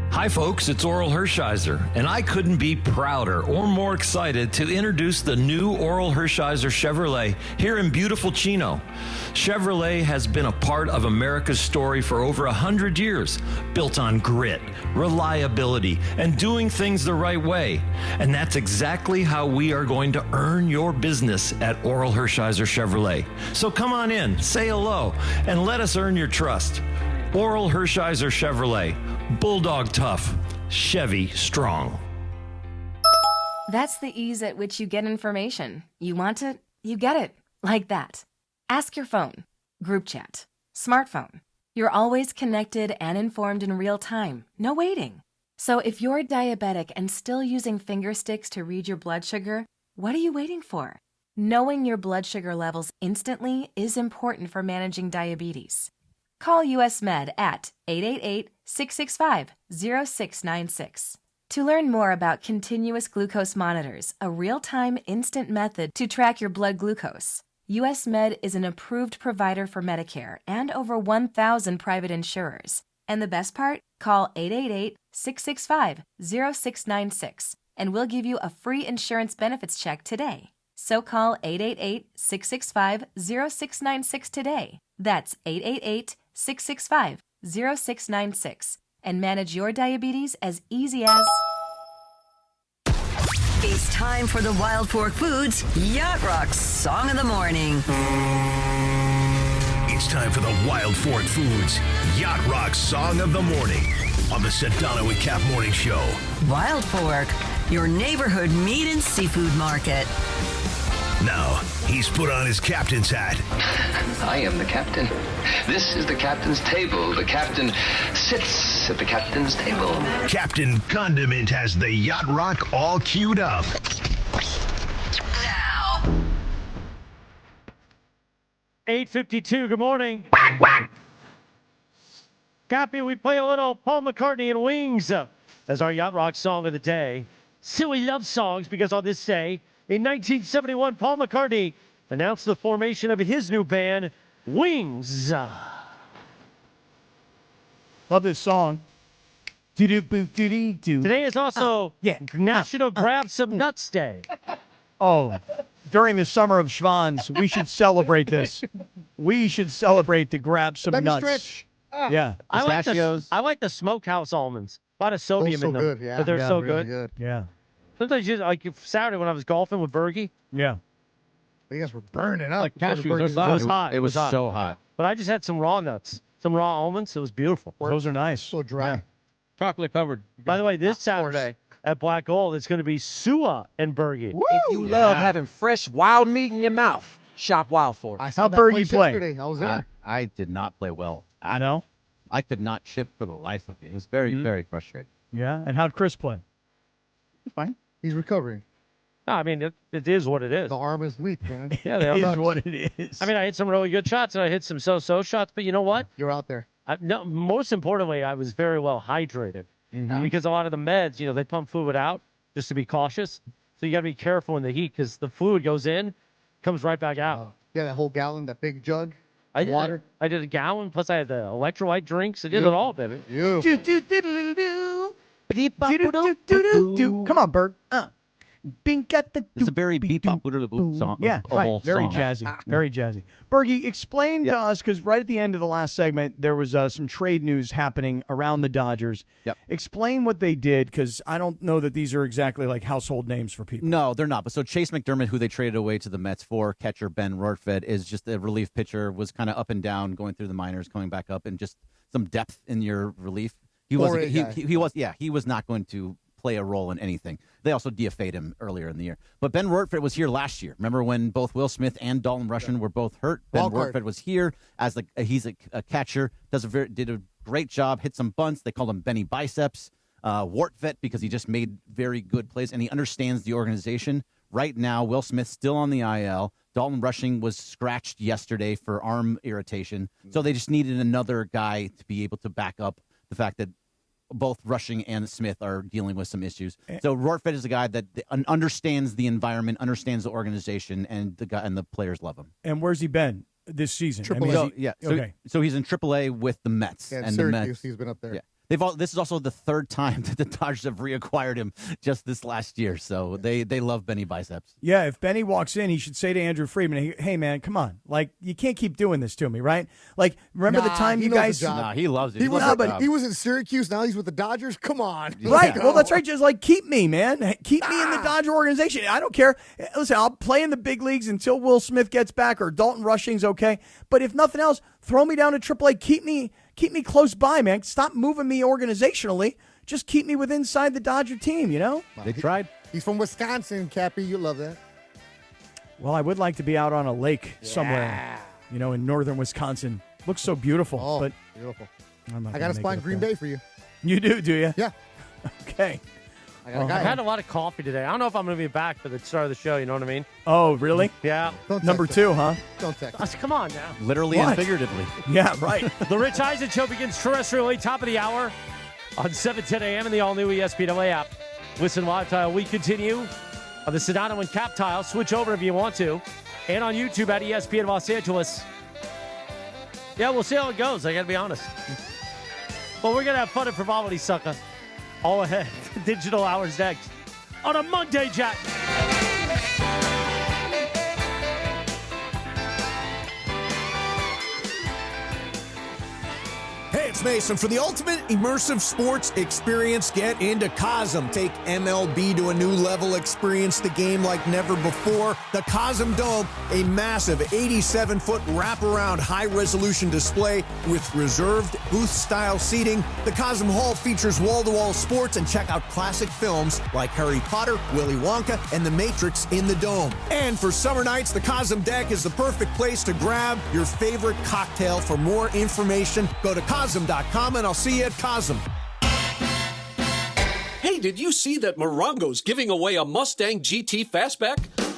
Hi, folks. It's Oral Hershiser, and I couldn't be prouder or more excited to introduce the new Oral Hershiser Chevrolet here in beautiful Chino. Chevrolet has been a part of America's story for over 100 years, built on grit, reliability, and doing things the right way. And that's exactly how we are going to earn your business at Oral Hershiser Chevrolet. So come on in, say hello, and let us earn your trust. Oral Hershiser Chevrolet. Bulldog tough, Chevy strong. That's the ease at which you get information. You want it, you get it. Like that. Ask your phone. Group chat. Smartphone. You're always connected and informed in real time. No waiting. So if you're diabetic and still using finger sticks to read your blood sugar, what are you waiting for? Knowing your blood sugar levels instantly is important for managing diabetes. Call US Med at 888-665-0696. To learn more about continuous glucose monitors, a real-time instant method to track your blood glucose, US Med is an approved provider for Medicare and over 1,000 private insurers. And the best part? Call 888-665-0696 and we'll give you a free insurance benefits check today. So call 888-665-0696 today. That's 888-665-0696 and manage your diabetes as easy as... It's time for the Wild Fork Foods Yacht Rock Song of the Morning. It's time for the Wild Fork Foods Yacht Rock Song of the Morning on the Sedano and Kap Morning Show. Wild Fork, your neighborhood meat and seafood market. Now, he's put on his captain's hat. I am the captain. This is the captain's table. The captain sits at the captain's table. Captain Condiment has the Yacht Rock all queued up. Now. 8:52, good morning. Copy, we play a little Paul McCartney and Wings as our Yacht Rock song of the day. Silly love songs, because on this day, in 1971, Paul McCartney announced the formation of his new band, Wings. Love this song. Today is also National Grab Some Nuts Day. Oh, during the summer of Schwann's, we should celebrate this. We should celebrate to grab some nuts. Stretch. Yeah. I like the smokehouse almonds. A lot of sodium in them. Good, yeah. But they're so really good. Yeah. Sometimes, like Saturday when I was golfing with Bergie. Yeah. You guys were burning up. Like cashews. It was hot. It was so hot. But I just had some raw nuts, some raw almonds. It was beautiful. Those are nice. So dry. Yeah. Chocolate covered. By the way, this Saturday at Black Gold, it's going to be Sua and Bergie. If you love having fresh wild meat in your mouth, shop Wild Fork. I saw How that Bergie place play? yesterday. I was there. I did not play well. I know. I could not chip for the life of me. It was very, very frustrating. Yeah. And how'd Chris play? Fine. He's recovering. No, I mean, it is what it is. The arm is weak, man. Yeah, It is what it is. I mean, I hit some really good shots and I hit some so-so shots, but you know what? You're out there. No, most importantly, I was very well hydrated. because a lot of the meds, they pump fluid out just to be cautious. So you got to be careful in the heat because the fluid goes in, comes right back out. Yeah, that whole gallon, that big jug. Water. I did a gallon, plus I had the electrolyte drinks. I did it all, baby. Come on, Bert. It's a very beep-bop song. Yeah, right. Very jazzy. Very jazzy. Bergie, explain to us, because right at the end of the last segment, there was some trade news happening around the Dodgers. Yep. Explain what they did, because I don't know that these are exactly like household names for people. No, they're not. But so Chase McDermott, who they traded away to the Mets for, catcher Ben Rortvedt, is just a relief pitcher, was kind of up and down, going through the minors, coming back up, and just some depth in your relief. He was not going to play a role in anything. They also DFA'd him earlier in the year. But Ben Rortvedt was here last year. Remember when both Will Smith and Dalton Rushing were both hurt? Ben Rortvedt was here as he's a catcher, did a great job, hit some bunts. They called him Benny Biceps. Rortvedt because he just made very good plays and he understands the organization. Right now, Will Smith still on the IL. Dalton Rushing was scratched yesterday for arm irritation. So they just needed another guy to be able to back up the fact that both Rushing and Smith are dealing with some issues. So Rortvedt is a guy that understands the environment, understands the organization, and the players love him. And where's he been this season? So he's in AAA with the Mets. Yeah, and Syracuse, the Mets, he's been up there. Yeah. This is also the third time that the Dodgers have reacquired him just this last year. So they love Benny Biceps. Yeah, if Benny walks in, he should say to Andrew Friedman, hey, man, come on. Like, you can't keep doing this to me, right? Like, remember the time you guys... Nah, he loves it. He was in Syracuse, now he's with the Dodgers. Come on. Right. Well, that's right. Just like, keep me, man. Keep me in the Dodger organization. I don't care. Listen, I'll play in the big leagues until Will Smith gets back or Dalton Rushing's okay. But if nothing else, throw me down to AAA. Keep me close by, man. Stop moving me organizationally. Just keep me with inside the Dodger team, They tried. He's from Wisconsin, Cappy. You love that. Well, I would like to be out on a lake somewhere, in northern Wisconsin. Looks so beautiful. Oh, but beautiful. I got a spot in Green Bay for you. You do you? Yeah. Okay. I've had a lot of coffee today. I don't know if I'm going to be back for the start of the show. You know what I mean? Oh, really? Yeah. Number 2, huh? Don't text. Come on now. Literally and figuratively. Yeah, right. The Rich Eisen Show begins terrestrially, top of the hour on 7:10 a.m. in the all-new ESPN LA app. Listen live tile. We continue on the Sedano and Kap tile. Switch over if you want to. And on YouTube at ESPN Los Angeles. Yeah, we'll see how it goes. I got to be honest. Well, we're going to have fun at Frivolity, sucker. All ahead. Digital hours next on a Monday, Jack. Hey, it's Mason. For the ultimate immersive sports experience, get into Cosm. Take MLB to a new level. Experience the game like never before. The Cosm Dome, a massive 87-foot wraparound high-resolution display with reserved booth-style seating. The Cosm Hall features wall-to-wall sports, and check out classic films like Harry Potter, Willy Wonka, and The Matrix in the Dome. And for summer nights, the Cosm Deck is the perfect place to grab your favorite cocktail. For more information, go to Cosm.com, and I'll see you at Cosm. Hey, did you see that Morongo's giving away a Mustang GT Fastback?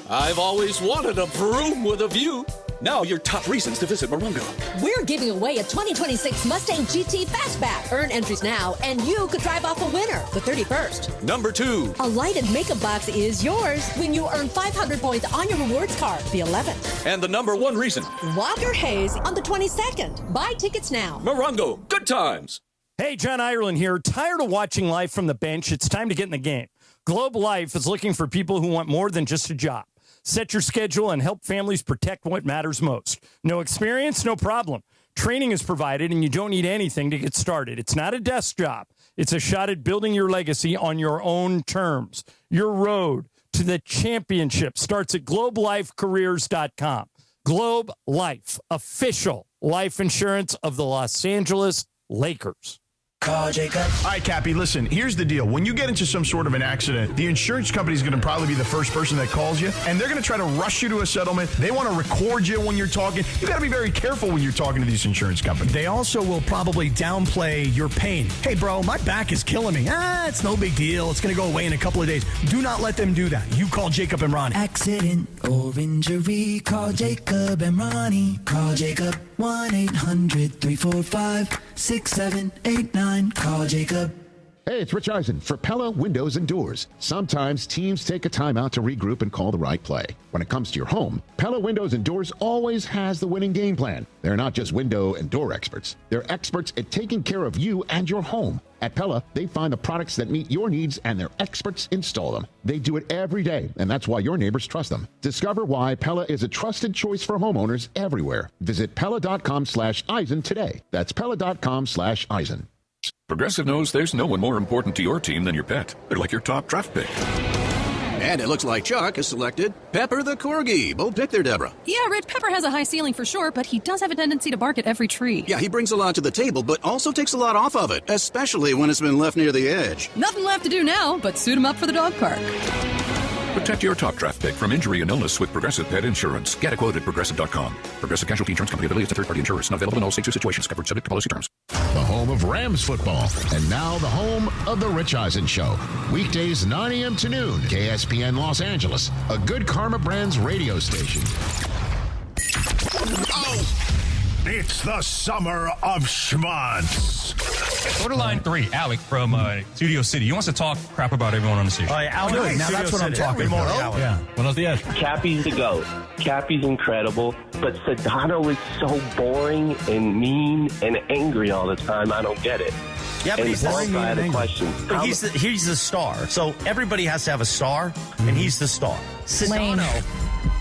I've always wanted a vroom with a view. Now your top reasons to visit Morongo. We're giving away a 2026 Mustang GT Fastback. Earn entries now, and you could drive off a winner the 31st. Number 2. A lighted makeup box is yours when you earn 500 points on your rewards card the 11th. And the number 1 reason. Walker Hayes on the 22nd. Buy tickets now. Morongo, good times. Hey, John Ireland here. Tired of watching life from the bench? It's time to get in the game. Globe Life is looking for people who want more than just a job. Set your schedule and help families protect what matters most. No experience? No problem. Training is provided, and you don't need anything to get started. It's not a desk job. It's a shot at building your legacy on your own terms. Your road to the championship starts at globelifecareers.com. Globe Life, official life insurance of the Los Angeles Lakers. Call Jacob. All right, Cappy, listen, here's the deal. When you get into some sort of an accident, the insurance company is going to probably be the first person that calls you, and they're going to try to rush you to a settlement. They want to record you when you're talking. You got to be very careful when you're talking to these insurance companies. They also will probably downplay your pain. Hey, bro, my back is killing me. It's no big deal. It's going to go away in a couple of days. Do not let them do that. You call Jacob and Ronnie. Accident or injury, call Jacob and Ronnie. Call Jacob, 1-800-345-6789. Call Jacob. Hey, it's Rich Eisen for Pella Windows and Doors. Sometimes teams take a timeout to regroup and call the right play. When it comes to your home, Pella Windows and Doors always has the winning game plan. They're not just window and door experts. They're experts at taking care of you and your home. At Pella, they find the products that meet your needs and their experts install them. They do it every day, and that's why your neighbors trust them. Discover why Pella is a trusted choice for homeowners everywhere. Visit Pella.com/Eisen today. That's Pella.com/Eisen. Progressive knows there's no one more important to your team than your pet. They're like your top draft pick. And it looks like Chuck has selected Pepper the Corgi. Bold pick there, Deborah. Yeah, Rich, Pepper has a high ceiling for sure, but he does have a tendency to bark at every tree. Yeah, he brings a lot to the table, but also takes a lot off of it, especially when it's been left near the edge. Nothing left to do now but suit him up for the dog park. Protect your top draft pick from injury and illness with Progressive Pet Insurance. Get a quote at Progressive.com. Progressive Casualty Insurance Company affiliates and third-party insurers. Not available in all states or situations. Covered subject to policy terms. The home of Rams football. And now the home of The Rich Eisen Show. Weekdays 9 a.m. to noon. KSPN Los Angeles. A Good Karma Brands radio station. It's the summer of schmucks. Go to line 3, Alec from Studio City. He wants to talk crap about everyone on the station. Oh, yeah, Alec. Good. Now that's what I'm talking about. Yeah. Buenos dias. Cappy's the GOAT. Cappy's incredible, but Sedano is so boring and mean and angry all the time. I don't get it. Yeah, but he's the question. But he's the star. So everybody has to have a star, and he's the star. Sedano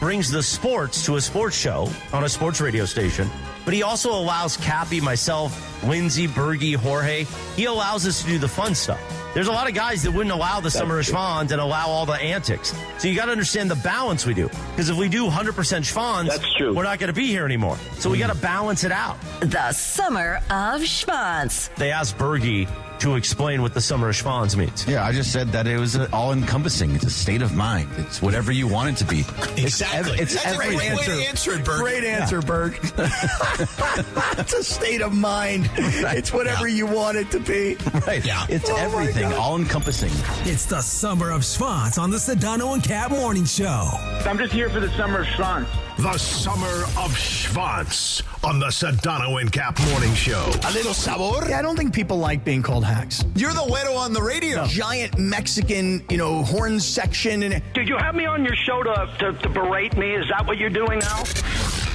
brings the sports to a sports show on a sports radio station, but he also allows Cappy, myself, Lindsay, Bergie, Jorge, he allows us to do the fun stuff. There's a lot of guys that wouldn't allow the summer of schwans and allow all the antics. So you got to understand the balance we do. Because if we do 100% schwans, we're not going to be here anymore. So we got to balance it out. The Summer of Schwans. They asked Bergie to explain what the summer of schwans means. Yeah, I just said that it was all-encompassing. It's a state of mind. It's whatever you want it to be. Exactly. It's That's a great way to answer it, Berg. Great answer, Berg. It's a state of mind. Right. It's whatever you want it to be. Right. Yeah. It's everything, all-encompassing. It's the Summer of Schwans on the Sedano and Kap Morning Show. I'm just here for the Summer of Schwans. The Summer of Schwans on the Sedano and Kap Morning Show. A little sabor. Yeah, I don't think people like being called hacks. You're the güero on the radio. Giant Mexican, horn section. Did you have me on your show to berate me? Is that what you're doing now?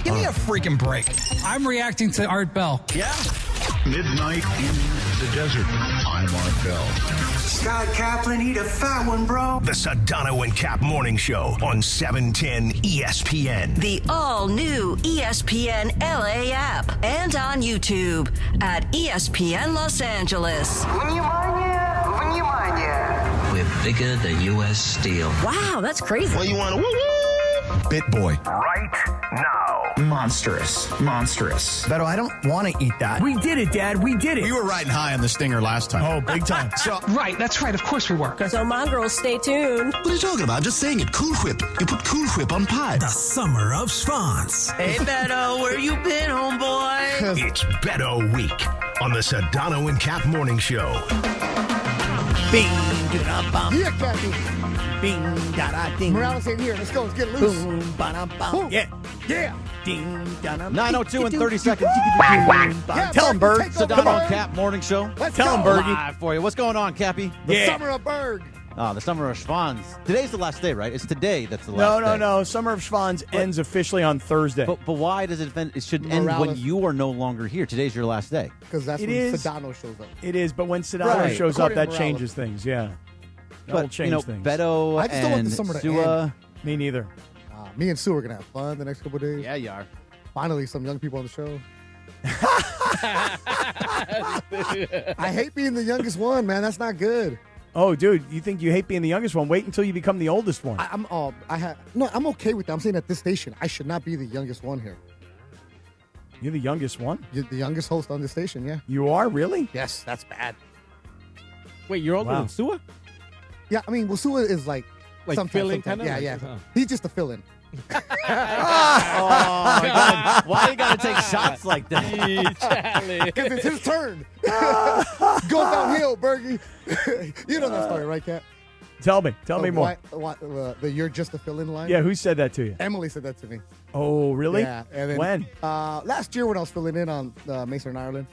Give me a freaking break. I'm reacting to Art Bell. Yeah. Midnight in the desert. I'm Art Bell. Scott Kaplan, eat a fat one, bro. The Sedano and Kap Morning Show on 710 ESPN. The all-new ESPN LA app and on YouTube at ESPN Los Angeles. We're bigger than U.S. Steel. Wow, that's crazy. Well, you want to Bit boy. Right now. Monstrous. Beto, I don't want to eat that. We did it, Dad. We did it. We were riding high on the stinger last time. Oh, big time. Right, that's right. Of course we were. So, Mom girls, stay tuned. What are you talking about? I'm just saying it. Cool Whip. You put Cool Whip on pie. The Summer of Schwans. Hey, Beto, where you been, homeboy? It's Beto Week on the Sedano and Kap Morning Show. Bing, da-da-bum. Yeah, Cappy. Bing, da-da-ding. Morales ain't here. Let's go. Let's get loose. Boom, ba-da-bum. Yeah. Ding, da-da. 9:02 and 30 seconds. Tell him, Berg. Sedano and Kap Morning Show. Tell him, Bergie. Live for you. What's going on, Cappy? The Summer of Berg. The Summer of Schwans. Today's the last day, right? It's today that's the last day. No. Summer of Schwans ends officially on Thursday. But why does it end? It should end when you are no longer here. Today's your last day. Because that's when Sedano shows up. It is, but when Sedano shows up, that changes things, yeah. That will change things. Beto I just don't want the summer to Sua. end. Me neither. Me and Sue are going to have fun the next couple of days. Yeah, you are. Finally, some young people on the show. I hate being the youngest one, man. That's not good. Oh, dude, you think you hate being the youngest one? Wait until you become the oldest one. I'm okay with that. I'm saying at this station, I should not be the youngest one here. You're the youngest one? You're the youngest host on the station, yeah. You are, really? Yes, that's bad. Wait, you're older than Sua? Yeah, I mean, Sua is like filling kind of? Yeah. He's just a fill-in. God. Why you gotta take shots like that? Because it's his turn. Go downhill, Bergie. You know that story, right, Kat? Tell me more. The you're just a fill-in line? Yeah, who said that to you? Emily said that to me. Oh, really? Yeah. And then, when? Last year when I was filling in on Mason, Ireland.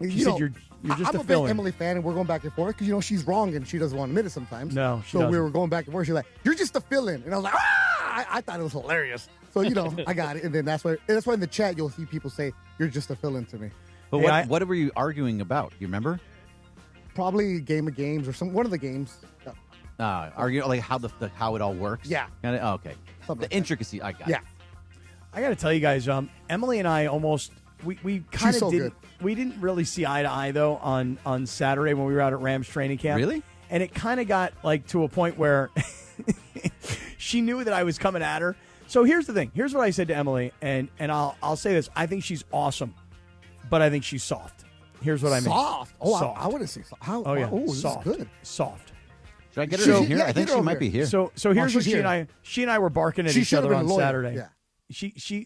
She said you're just I'm a a big fill-in. Emily fan, and we're going back and forth because she's wrong and she doesn't want to admit it sometimes. No, she so doesn't. we were going back and forth. She's like, "You're just a fill-in," and I was like, "Ah!" I thought it was hilarious. So I got it, and then that's why in the chat you'll see people say, "You're just a fill-in to me." But what were you arguing about? You remember? Probably Game of Games or one of the games. Arguing like how it all works. Yeah. Okay. Something The intricacy. I got. Yeah. It. I got to tell you guys, Emily and I almost we kind She's so of didn't we didn't really see eye to eye though on Saturday when we were out at Rams training camp. Really? And it kind of got like to a point where she knew that I was coming at her. So here's the thing. Here's what I said to Emily, and I'll say this. I think she's awesome, but I think she's soft. Here's what I mean. Soft. Oh, soft. I want to see soft. How? Oh yeah, this soft. is good. Soft. Should I get her in here? I think she might be here. So here's what she and I were barking at She each should have other been on a lawyer. Saturday. Yeah.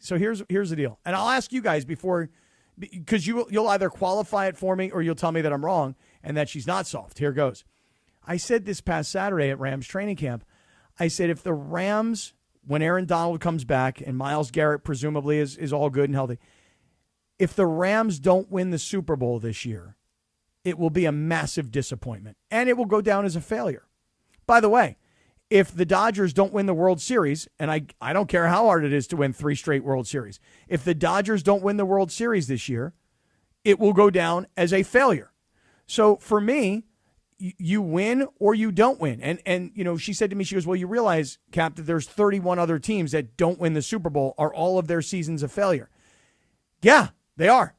So here's the deal, and I'll ask you guys before, because you'll either qualify it for me or you'll tell me that I'm wrong and that she's not soft. Here goes. I said this past Saturday at Rams training camp, I said if the Rams, when Aaron Donald comes back and Myles Garrett presumably is all good and healthy, if the Rams don't win the Super Bowl this year, it will be a massive disappointment and it will go down as a failure. By the way, if the Dodgers don't win the World Series, and I don't care how hard it is to win 3 straight World Series, if the Dodgers don't win the World Series this year, it will go down as a failure. So for me, you win or you don't win. And she said to me, she goes, well, you realize, Cap, that there's 31 other teams that don't win the Super Bowl. Are all of their seasons a failure? Yeah, they are.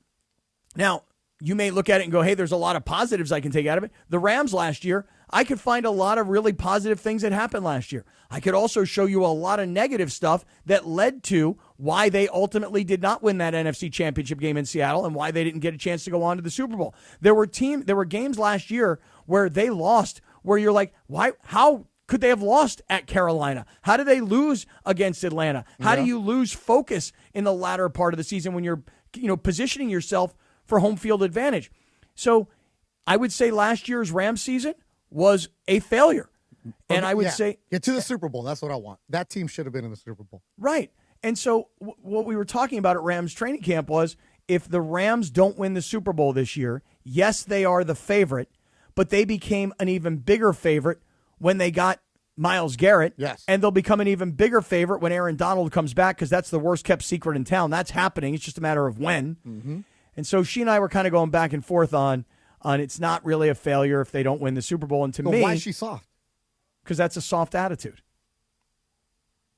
Now, you may look at it and go, hey, there's a lot of positives I can take out of it. The Rams last year, I could find a lot of really positive things that happened last year. I could also show you a lot of negative stuff that led to why they ultimately did not win that NFC Championship game in Seattle and why they didn't get a chance to go on to the Super Bowl. There were games last year where they lost, where you're like, why? How could they have lost at Carolina? How did they lose against Atlanta? How do you lose focus in the latter part of the season when you're positioning yourself for home field advantage? So I would say last year's Rams season was a failure. And I would say get to the Super Bowl. That's what I want. That team should have been in the Super Bowl. Right. And so what we were talking about at Rams training camp was if the Rams don't win the Super Bowl this year, yes, they are the favorite, but they became an even bigger favorite when they got Myles Garrett. Yes. And they'll become an even bigger favorite when Aaron Donald comes back because that's the worst kept secret in town. That's happening. It's just a matter of when. Mm-hmm. And so she and I were kind of going back and forth on it's not really a failure if they don't win the Super Bowl. And to me, why is she soft? Because that's a soft attitude.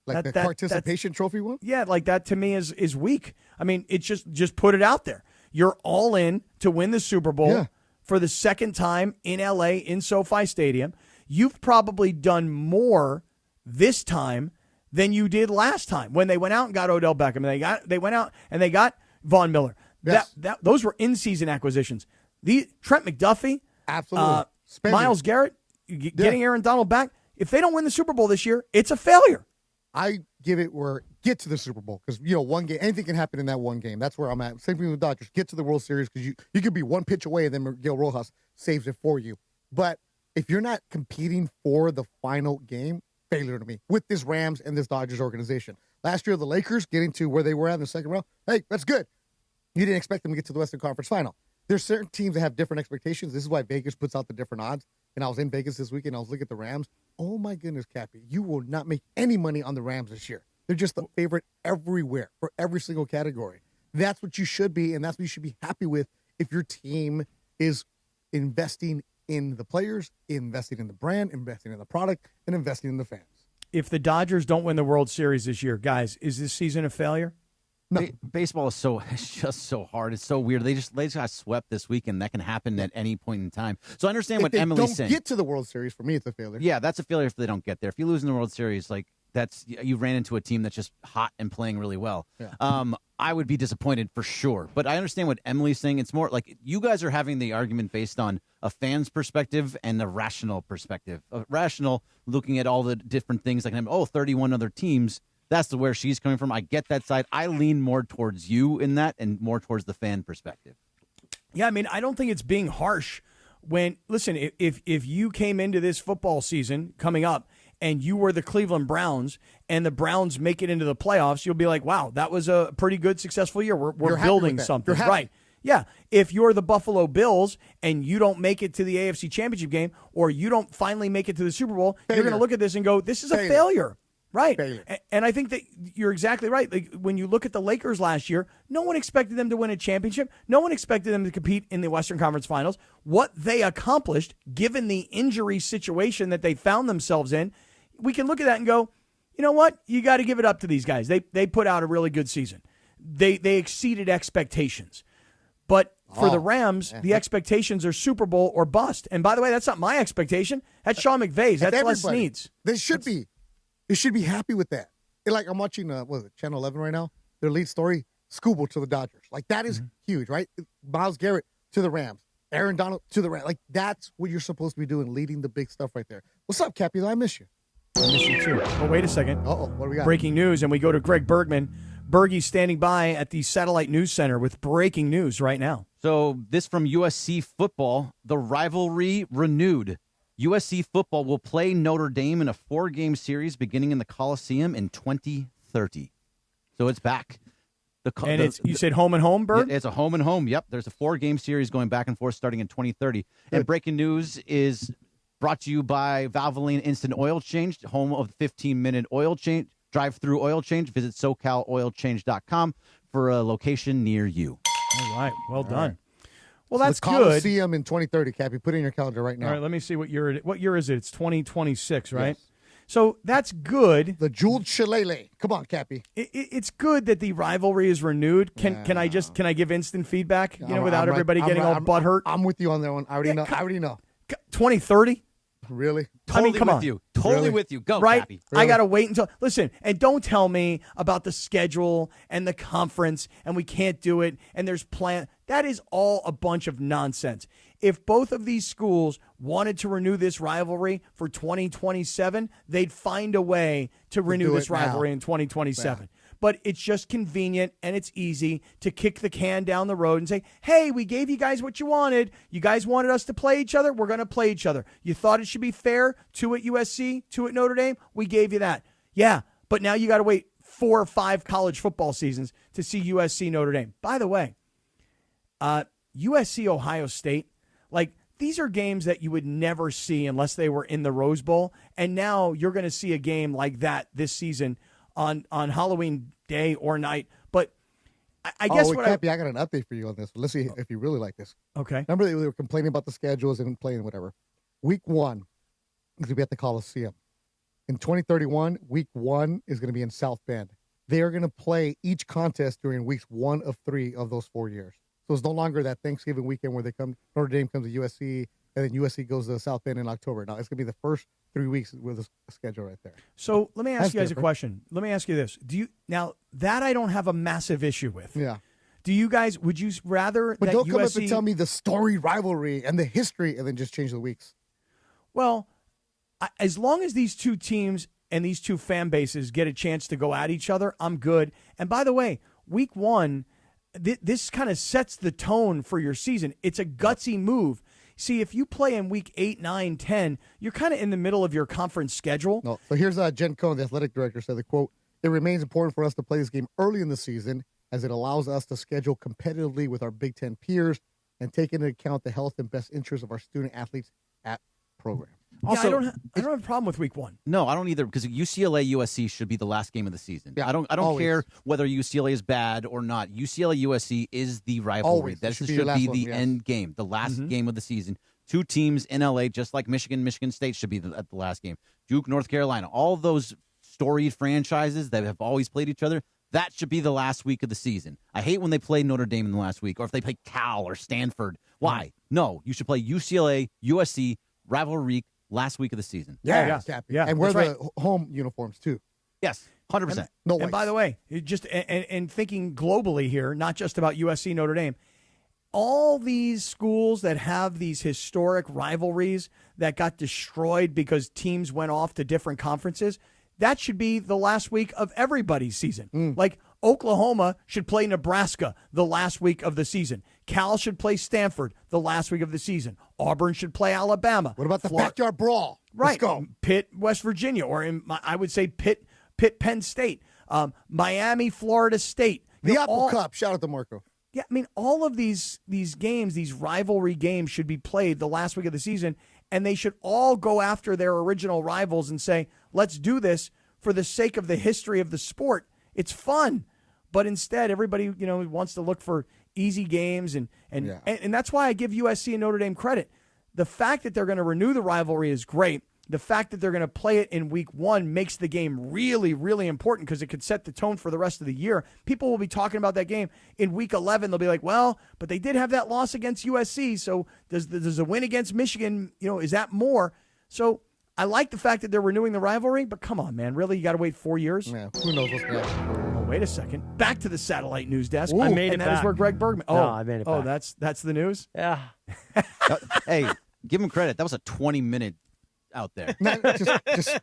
Like the participation trophy one? Yeah, like that to me is weak. I mean, it's just put it out there. You're all in to win the Super Bowl for the second time in L.A. in SoFi Stadium. You've probably done more this time than you did last time when they went out and got Odell Beckham. They went out and they got Von Miller. Yes. Those were in-season acquisitions. Trent McDuffie, absolutely, Myles Garrett, getting Aaron Donald back. If they don't win the Super Bowl this year, it's a failure. I give it get to the Super Bowl because one game, anything can happen in that one game. That's where I'm at. Same thing with the Dodgers. Get to the World Series because you could be one pitch away and then Miguel Rojas saves it for you. But if you're not competing for the final game, failure to me with this Rams and this Dodgers organization. Last year, the Lakers getting to where they were at in the second round. Hey, that's good. You didn't expect them to get to the Western Conference Final. There's certain teams that have different expectations. This is why Vegas puts out the different odds. And I was in Vegas this weekend. I was looking at the Rams. Oh, my goodness, Cappy. You will not make any money on the Rams this year. They're just the favorite everywhere for every single category. That's what you should be, and that's what you should be happy with if your team is investing in the players, investing in the brand, investing in the product, and investing in the fans. If the Dodgers don't win the World Series this year, guys, is this season a failure? No. Baseball is just so hard. It's so weird. They just got swept this weekend. That can happen at any point in time. So I understand what Emily's saying. If they don't get to the World Series, for me, it's a failure. Yeah, that's a failure if they don't get there. If you lose in the World Series, you ran into a team that's just hot and playing really well. Yeah. I would be disappointed for sure. But I understand what Emily's saying. It's more like you guys are having the argument based on a fan's perspective and a rational perspective. A rational, looking at all the different things, 31 other teams. That's where she's coming from. I get that side. I lean more towards you in that and more towards the fan perspective. Yeah, I mean, I don't think it's being harsh when, listen, if you came into this football season coming up and you were the Cleveland Browns and the Browns make it into the playoffs, you'll be like, wow, that was a pretty good, successful year. We're building something. Right. Yeah, if you're the Buffalo Bills and you don't make it to the AFC Championship game, or you don't finally make it to the Super Bowl, you're going to look at this and go, this is a failure. Right. And I think that you're exactly right. Like, when you look at the Lakers last year, no one expected them to win a championship. No one expected them to compete in the Western Conference Finals. What they accomplished, given the injury situation that they found themselves in, we can look at that and go, you know what? You got to give it up to these guys. They put out a really good season. They exceeded expectations. But for the Rams, the expectations are Super Bowl or bust. And by the way, that's not my expectation. That's Sean McVay's. That's Les Snead's. They should be. They should be happy with that. Like, I'm watching, Channel 11 right now. Their lead story, Skubal to the Dodgers. Like, that is huge, right? Myles Garrett to the Rams. Aaron Donald to the Rams. Like, that's what you're supposed to be doing, leading the big stuff right there. What's up, Cappy? I miss you. I miss you, too. Oh, wait a second. Uh-oh, what do we got? Breaking news, and we go to Greg Bergman. Bergie's standing by at the Satellite News Center with breaking news right now. So this from USC football, the rivalry renewed. USC football will play Notre Dame in a 4-game series beginning in the Coliseum in 2030. So it's back. You said home and home, Berg? It's a home and home. Yep. There's a 4-game series going back and forth starting in 2030. And breaking news is brought to you by Valvoline Instant Oil Change, home of the 15-minute oil change, drive-through oil change. Visit SoCalOilChange.com for a location near you. All right. Well done. Well, that's the good. Coliseum in 2030, Cappy. Put it in your calendar right now. All right, let me see what year is it? It's 2026, right? Yes. So that's good. The Jeweled Shillelagh. Come on, Cappy. It's good that the rivalry is renewed. Can I give instant feedback? Without everybody getting all butthurt. I'm with you on that one. I already know. 2030. Really? Totally come with on. You. Totally with you. Go, right? Cappy. Really? I got to wait until... Listen, and don't tell me about the schedule and the conference and we can't do it and there's plan. That is all a bunch of nonsense. If both of these schools wanted to renew this rivalry for 2027, they'd find a way to renew this rivalry in 2027. Yeah. But it's just convenient and it's easy to kick the can down the road and say, hey, we gave you guys what you wanted. You guys wanted us to play each other. We're going to play each other. You thought it should be fair, 2 at USC, 2 at Notre Dame. We gave you that. Yeah, but now you got to wait 4 or 5 college football seasons to see USC Notre Dame. By the way, USC Ohio State, like, these are games that you would never see unless they were in the Rose Bowl. And now you're going to see a game like that this season on Halloween day or night. But I guess Cappy, I got an update for you on this. Let's see if you really like this. Okay. Remember they were complaining about the schedules and playing whatever. Week 1 is going to be at the Coliseum. In 2031, Week 1 is going to be in South Bend. They are going to play each contest during weeks 1 of 3 of those 4 years. So it's no longer that Thanksgiving weekend where Notre Dame comes to USC, and then USC goes to South Bend in October. Now, it's going to be the first 3 weeks with a schedule right there. So let me ask you guys a question. Let me ask you this. Now, that I don't have a massive issue with. Yeah. Do you guys, would you rather But that don't USC... come up and tell me the storied rivalry and the history and then just change the weeks. Well, as long as these two teams and these two fan bases get a chance to go at each other, I'm good. And by the way, Week 1... This kind of sets the tone for your season. It's a gutsy move. See, if you play in week 8, 9, 10, you're kind of in the middle of your conference schedule. No. So here's Jen Cohn, the athletic director, said, the quote, "It remains important for us to play this game early in the season as it allows us to schedule competitively with our Big Ten peers and take into account the health and best interests of our student athletes at program." Also, I don't have a problem with Week 1. No, I don't either, because UCLA USC should be the last game of the season. Yeah, I don't care whether UCLA is bad or not. UCLA USC is the rivalry. That should be the end game, the last game of the season. 2 teams in LA, just like Michigan State should be at the last game. Duke, North Carolina, all those storied franchises that have always played each other. That should be the last week of the season. I hate when they play Notre Dame in the last week, or if they play Cal or Stanford. Why? No, you should play UCLA USC rivalry last week of the season. Yeah. And wear the home uniforms, too. Yes, 100%. No way. And by the way, and thinking globally here, not just about USC, Notre Dame, all these schools that have these historic rivalries that got destroyed because teams went off to different conferences, that should be the last week of everybody's season. Like, Oklahoma should play Nebraska the last week of the season. Cal should play Stanford the last week of the season. Auburn should play Alabama. What about the backyard brawl? Right. Let's go. Pitt, West Virginia, or I would say Pitt, Penn State. Miami, Florida State. The Apple Cup. Shout out to Marco. Yeah, I mean, all of these games, these rivalry games, should be played the last week of the season, and they should all go after their original rivals and say, let's do this for the sake of the history of the sport. It's fun. But instead, everybody, wants to look for easy games, and that's why I give USC and Notre Dame credit. The fact that they're going to renew the rivalry is great. The fact that they're going to play it in week 1 makes the game really, really important because it could set the tone for the rest of the year. People will be talking about that game in week 11. They'll be like, well, but they did have that loss against USC. So does a win against Michigan, is that more? So I like the fact that they're renewing the rivalry, but come on, man. Really? You got to wait 4 years? Yeah, who knows what's going to happen. Oh, wait a second. Back to the satellite news desk. I made it and that back. is where Greg Bergman. No, I made it back. Oh, that's the news? Yeah. Hey, give him credit. That was a 20-minute out there. Just.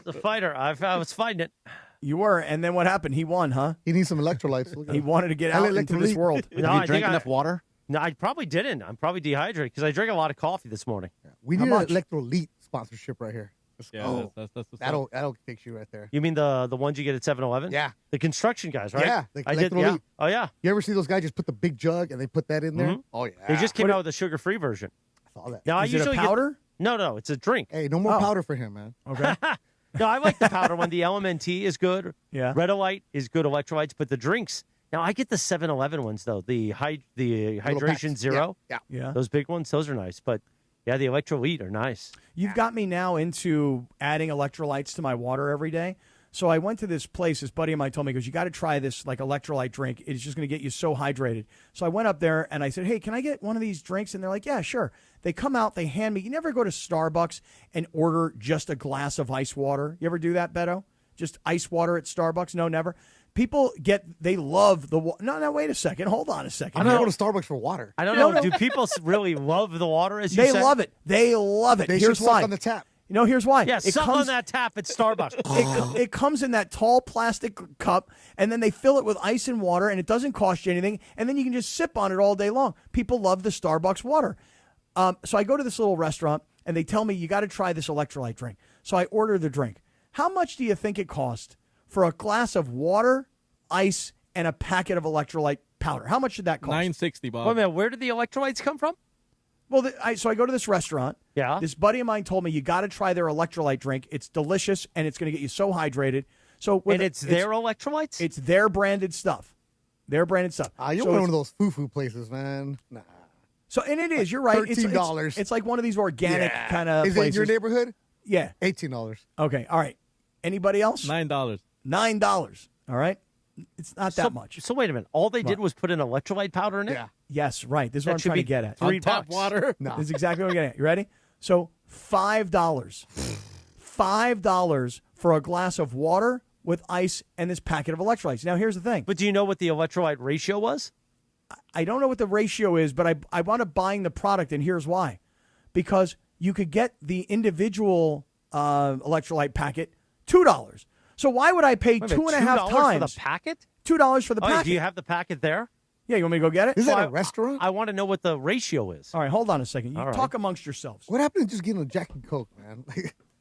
The fighter. I was fighting it. You were, and then what happened? He won, huh? He needs some electrolytes. Look at He him. wanted to get out into this world. Did you drink enough water? No, I probably didn't. I'm probably dehydrated because I drank a lot of coffee this morning. We How need an much? electrolyte sponsorship right here. Yeah, that's what's up. That'll fix you right there. You mean the ones you get at 7-Eleven? Yeah. The construction guys, right? Yeah, the I did. Yeah. electrolyte. Oh yeah. You ever see those guys just put the big jug and they put that in there? Mhm. Oh, yeah. They just came out with a sugar-free version. I saw that. Now I Is it a usually powder? No, it's a drink. Hey, no more powder for him, man. Okay. No, I like the powder one. The LMNT is good. Yeah. Red-O-Lite is good electrolytes, but the drinks. Now I get the 7-Eleven ones though. The hydration packs. zero. Yeah. Those big ones, those are nice. But yeah, the electrolyte are nice. You've got me now into adding electrolytes to my water every day. So I went to this place. This buddy of mine told me, he goes, you got to try this like electrolyte drink. It's just going to get you so hydrated. So I went up there and I said, hey, can I get one of these drinks? And they're like, yeah, sure. They come out, they hand me. You never go to Starbucks and order just a glass of ice water? You ever do that, Beto? Just ice water at Starbucks? No, never. People they love the water. No, wait a second. Hold on a second. I'm not going to Starbucks for water. I don't know. Do people really love the water? As you They said? love it. They love it. They Here's should why. suck on the tap. Here's why. Yeah, suck on that tap at Starbucks. It comes in that tall plastic cup, and then they fill it with ice and water, and it doesn't cost you anything, and then you can just sip on it all day long. People love the Starbucks water. So I go to this little restaurant, and they tell me, you got to try this electrolyte drink. So I order the drink. How much do you think it cost for a glass of water, ice, and a packet of electrolyte powder? How much should that cost? $9.60, Bob. Wait a minute, where did the electrolytes come from? Well, so I go to this restaurant. Yeah. This buddy of mine told me you got to try their electrolyte drink. It's delicious, and it's going to get you so hydrated. So it's their electrolytes? It's their branded stuff. Their branded stuff. You're So one it's- of those foo-foo places, man. Nah. So, and it is. You're right. $13. It's like one of these organic kind of Is places. it in your neighborhood? Yeah. $18. Okay. All right. Anybody else? $9. $9. All right. It's not that much. So wait a minute. All they did was put an electrolyte powder in it? Yeah. Yes, right. This is That what I'm should trying to be get at. $3 Tap water? No. This is exactly what I'm getting at. You ready? So $5. $5 for a glass of water with ice and this packet of electrolytes. Now, here's the thing. But do you know what the electrolyte ratio was? I don't know what the ratio is, but I wound up buying the product, and here's why. Because you could get the individual electrolyte packet $2. So why would I pay Wait a minute, $2.5 $2 times? for the packet? $2 for the Oh, packet. do you have the packet there? Yeah, you want me to go get it? Is that a restaurant? I want to know what the ratio is. All right, hold on a second. You All right. talk amongst yourselves. What happened to just getting a Jack and Coke, man?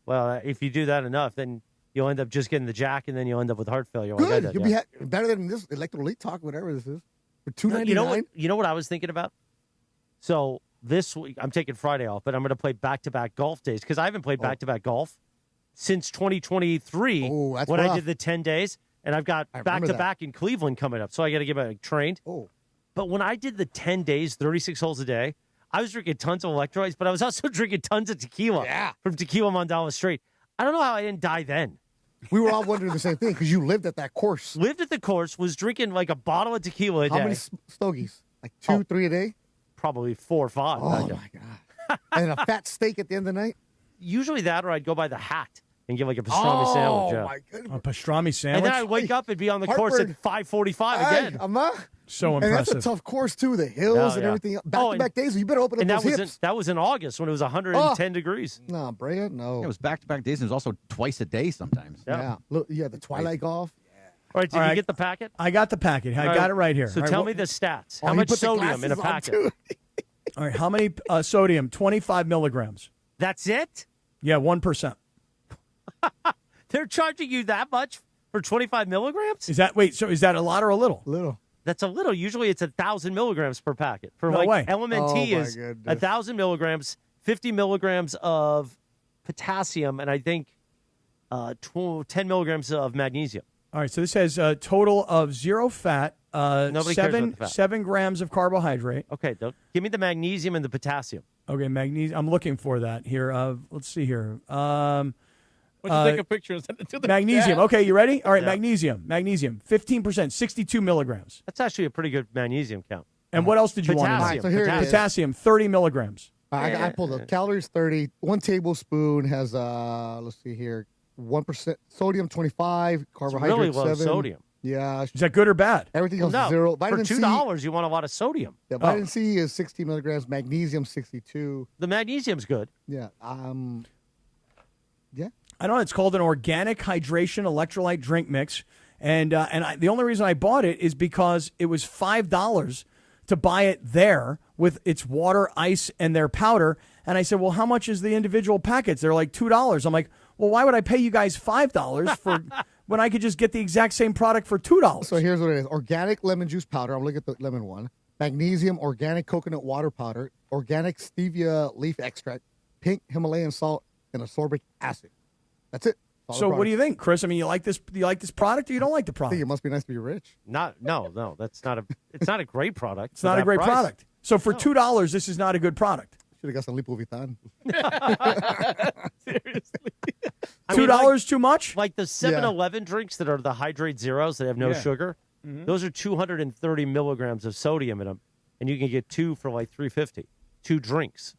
Well, if you do that enough, then you'll end up just getting the Jack, and then you'll end up with heart failure. Like I Good. did, You'll yeah. be better than this electrolyte talk, whatever this is. For $2.99. You know what I was thinking about? So this week, I'm taking Friday off, but I'm going to play back-to-back golf days because I haven't played back-to-back golf since 2023 Oh, that's when I rough. did the 10 days, and I've got I remember back-to-back in Cleveland coming up, so I got to get my trained. Oh. But when I did the 10 days, 36 holes a day, I was drinking tons of electrolytes, but I was also drinking tons of tequila from Tequila Mandala Straight. I don't know how I didn't die then. We were all wondering the same thing because you lived at that course. Lived at the course, was drinking like a bottle of tequila a How day. many stogies? Like 2, 3 a day? Probably 4 or 5. Oh, my God. And a fat steak at the end of the night? Usually that, or I'd go by the hat and get like a pastrami sandwich. Yeah. My goodness. A pastrami sandwich? And then I'd wake up and be on the course at 5:45 again. So and impressive. that's a tough course, too. The hills and yeah. everything. Back-to-back days, you better open up And those hips. that was in August when it was 110 degrees. No, Brea, no. It was back-to-back days, and it was also twice a day sometimes. Yeah. Look, the Twilight Golf. All right, did All you right. get the packet? I got the packet. I All got right. it right here. So All right, tell well- me the stats. Oh, How you much put the sodium in a glasses on, packet? too. All right, how many sodium? 25 milligrams. That's it? Yeah, 1%. They're charging you that much for 25 milligrams? Is that a lot or a little? Little. That's a little. Usually it's 1,000 milligrams per packet. For No way. LMNT is 1,000 milligrams, 50 milligrams of potassium, and I think 10 milligrams of magnesium. All right, so this has a total of 0 fat, Nobody cares about the fat. 7 grams of carbohydrate. Okay, give me the magnesium and the potassium. Okay, magnesium. I'm looking for that here. Let's see here. Why don't you take a picture and send it to the magnesium. chat? Okay, you ready? All right, Yeah. Magnesium. 15%, 62 milligrams. That's actually a pretty good magnesium count. And what else did you Potassium. want? All right, so here it is. Potassium, 30 milligrams. I pulled up. Calories 30. 1 tablespoon has, let's see here, 1% sodium, 25, carbohydrates really low 7. sodium. Yeah. Is that good or bad? Everything else No, is 0. for Vitamin $2, you want a lot of sodium. Yeah, vitamin C is 60 milligrams, magnesium 62. The magnesium's good. Yeah. Yeah. I don't know. It's called an organic hydration electrolyte drink mix. And the only reason I bought it is because it was $5 to buy it there with its water, ice, and their powder. And I said, well, how much is the individual packets? They're like $2. I'm like, well, why would I pay you guys $5 for when I could just get the exact same product for $2? So here's what it is. Organic lemon juice powder. I'm looking at the lemon one. Magnesium, organic coconut water powder, organic stevia leaf extract, pink Himalayan salt, and ascorbic acid. That's it. So what do you think, Chris? I mean, you like this product or you don't like the I product? think it must be nice to be rich. No, that's not it's not a great product. It's not a great product. So for $2, this is not a good product. Should have got some Lipovitan. Seriously. $2 too much? Like the 7-Eleven drinks that are the Hydrate Zeros that have no Yeah. sugar, those are 230 milligrams of sodium in them, and you can get 2 for like $3.50. 2 drinks.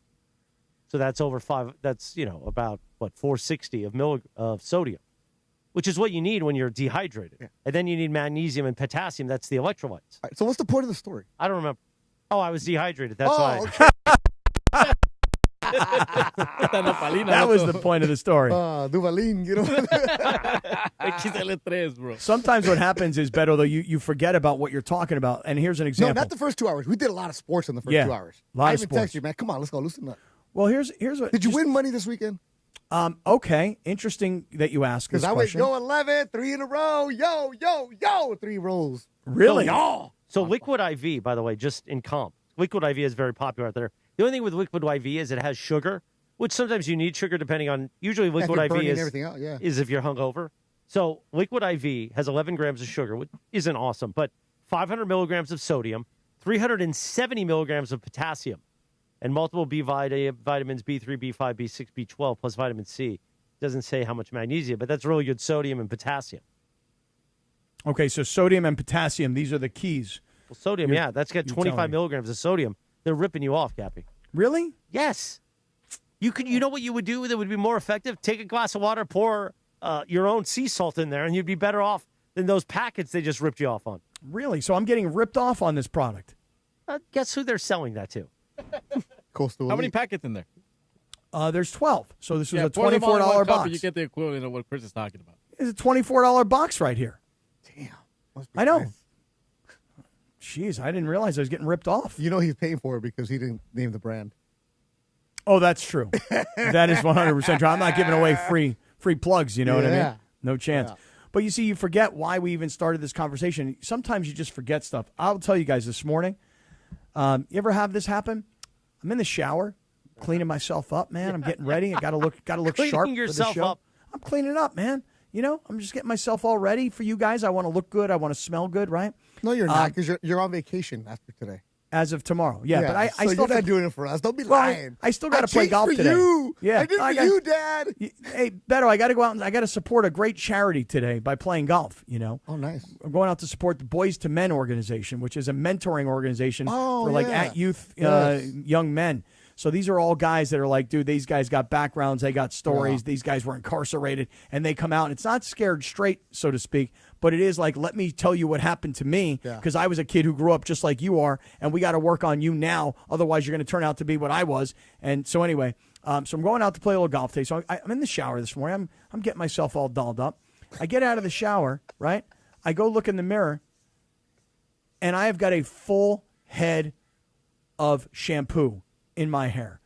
So that's over 5. That's about 460 of sodium, which is what you need when you're dehydrated. Yeah. And then you need magnesium and potassium. That's the electrolytes. All right, so what's the point of the story? I don't remember. Oh, I was dehydrated. That's why. Okay. That was the point of the story. Duvalin, you know. XL3, bro. Sometimes what happens is, Beto, though, you forget about what you're talking about. And here's an No, example. not the first 2 hours. We did a lot of sports in the first 2 hours. a lot I of even sports. text you, man. Come on, let's go. Loosen up. Well, here's what. Did you win money this weekend? Okay, interesting that you ask this Because I went, question. yo, 11, 3 in a row. Yo, 3 rolls. Really? So Liquid IV, by the way, just in comp, Liquid IV is very popular out there. The only thing with Liquid IV is it has sugar, which sometimes you need sugar depending on. Usually, Liquid you're IV burning is everything out, yeah. is if you're hungover. So Liquid IV has 11 grams of sugar, which isn't awesome, but 500 milligrams of sodium, 370 milligrams of potassium, and multiple B vitamins B3, B5, B6, B12, plus vitamin C. Doesn't say how much magnesium, but that's really good sodium and potassium. Okay, so sodium and potassium, these are the keys. Well, sodium, that's got you're telling 25 me. milligrams of sodium. They're ripping you off, Cappy. Really? Yes. You know what you would do that would be more effective? Take a glass of water, pour your own sea salt in there, and you'd be better off than those packets they just ripped you off on. Really? So I'm getting ripped off on this product. Guess who they're selling that to? Coastal How many Elite. packets in there? There's 12. So this was a pour them all in one $24 cup box. and you get the equivalent of what Chris is talking about. It's a $24 box right here. Damn. Must be I know. nice. Jeez, I didn't realize I was getting ripped off. You know he's paying for it because he didn't name the brand. Oh, that's true. That is 100% true. I'm not giving away free plugs, you know what I mean? Yeah. No chance. Yeah. But you see, you forget why we even started this conversation. Sometimes you just forget stuff. I'll tell you guys this morning. You ever have this happen? I'm in the shower, cleaning myself up, man. I'm getting ready. I gotta look Cleaning sharp yourself for the show. up. I'm cleaning up, man. You know, I'm just getting myself all ready for you guys. I want to look good. I want to smell good, right? No, you're not because you're on vacation after today. As of tomorrow, but I so still you're have not to, doing it for us. Don't be well, lying. I still got to I play cheat golf for today. You. Yeah, I did for you, Dad. Hey, Beto, I got to go out and I got to support a great charity today by playing golf. You know, Oh, nice. I'm going out to support the Boys to Men organization, which is a mentoring organization Oh, for like yeah. at youth Yes. young men. So these are all guys that are like, dude, these guys got backgrounds, they got stories, Yeah. these guys were incarcerated, and they come out. And it's not scared straight, so to speak, but it is like, let me tell you what happened to me, Yeah. because I was a kid who grew up just like you are, and we got to work on you now. Otherwise, you're going to turn out to be what I was. And so anyway, so I'm going out to play a little golf today. So I'm in the shower this morning. I'm getting myself all dolled up. I get out of the shower, right? I go look in the mirror, and I have got a full head of shampoo in my hair.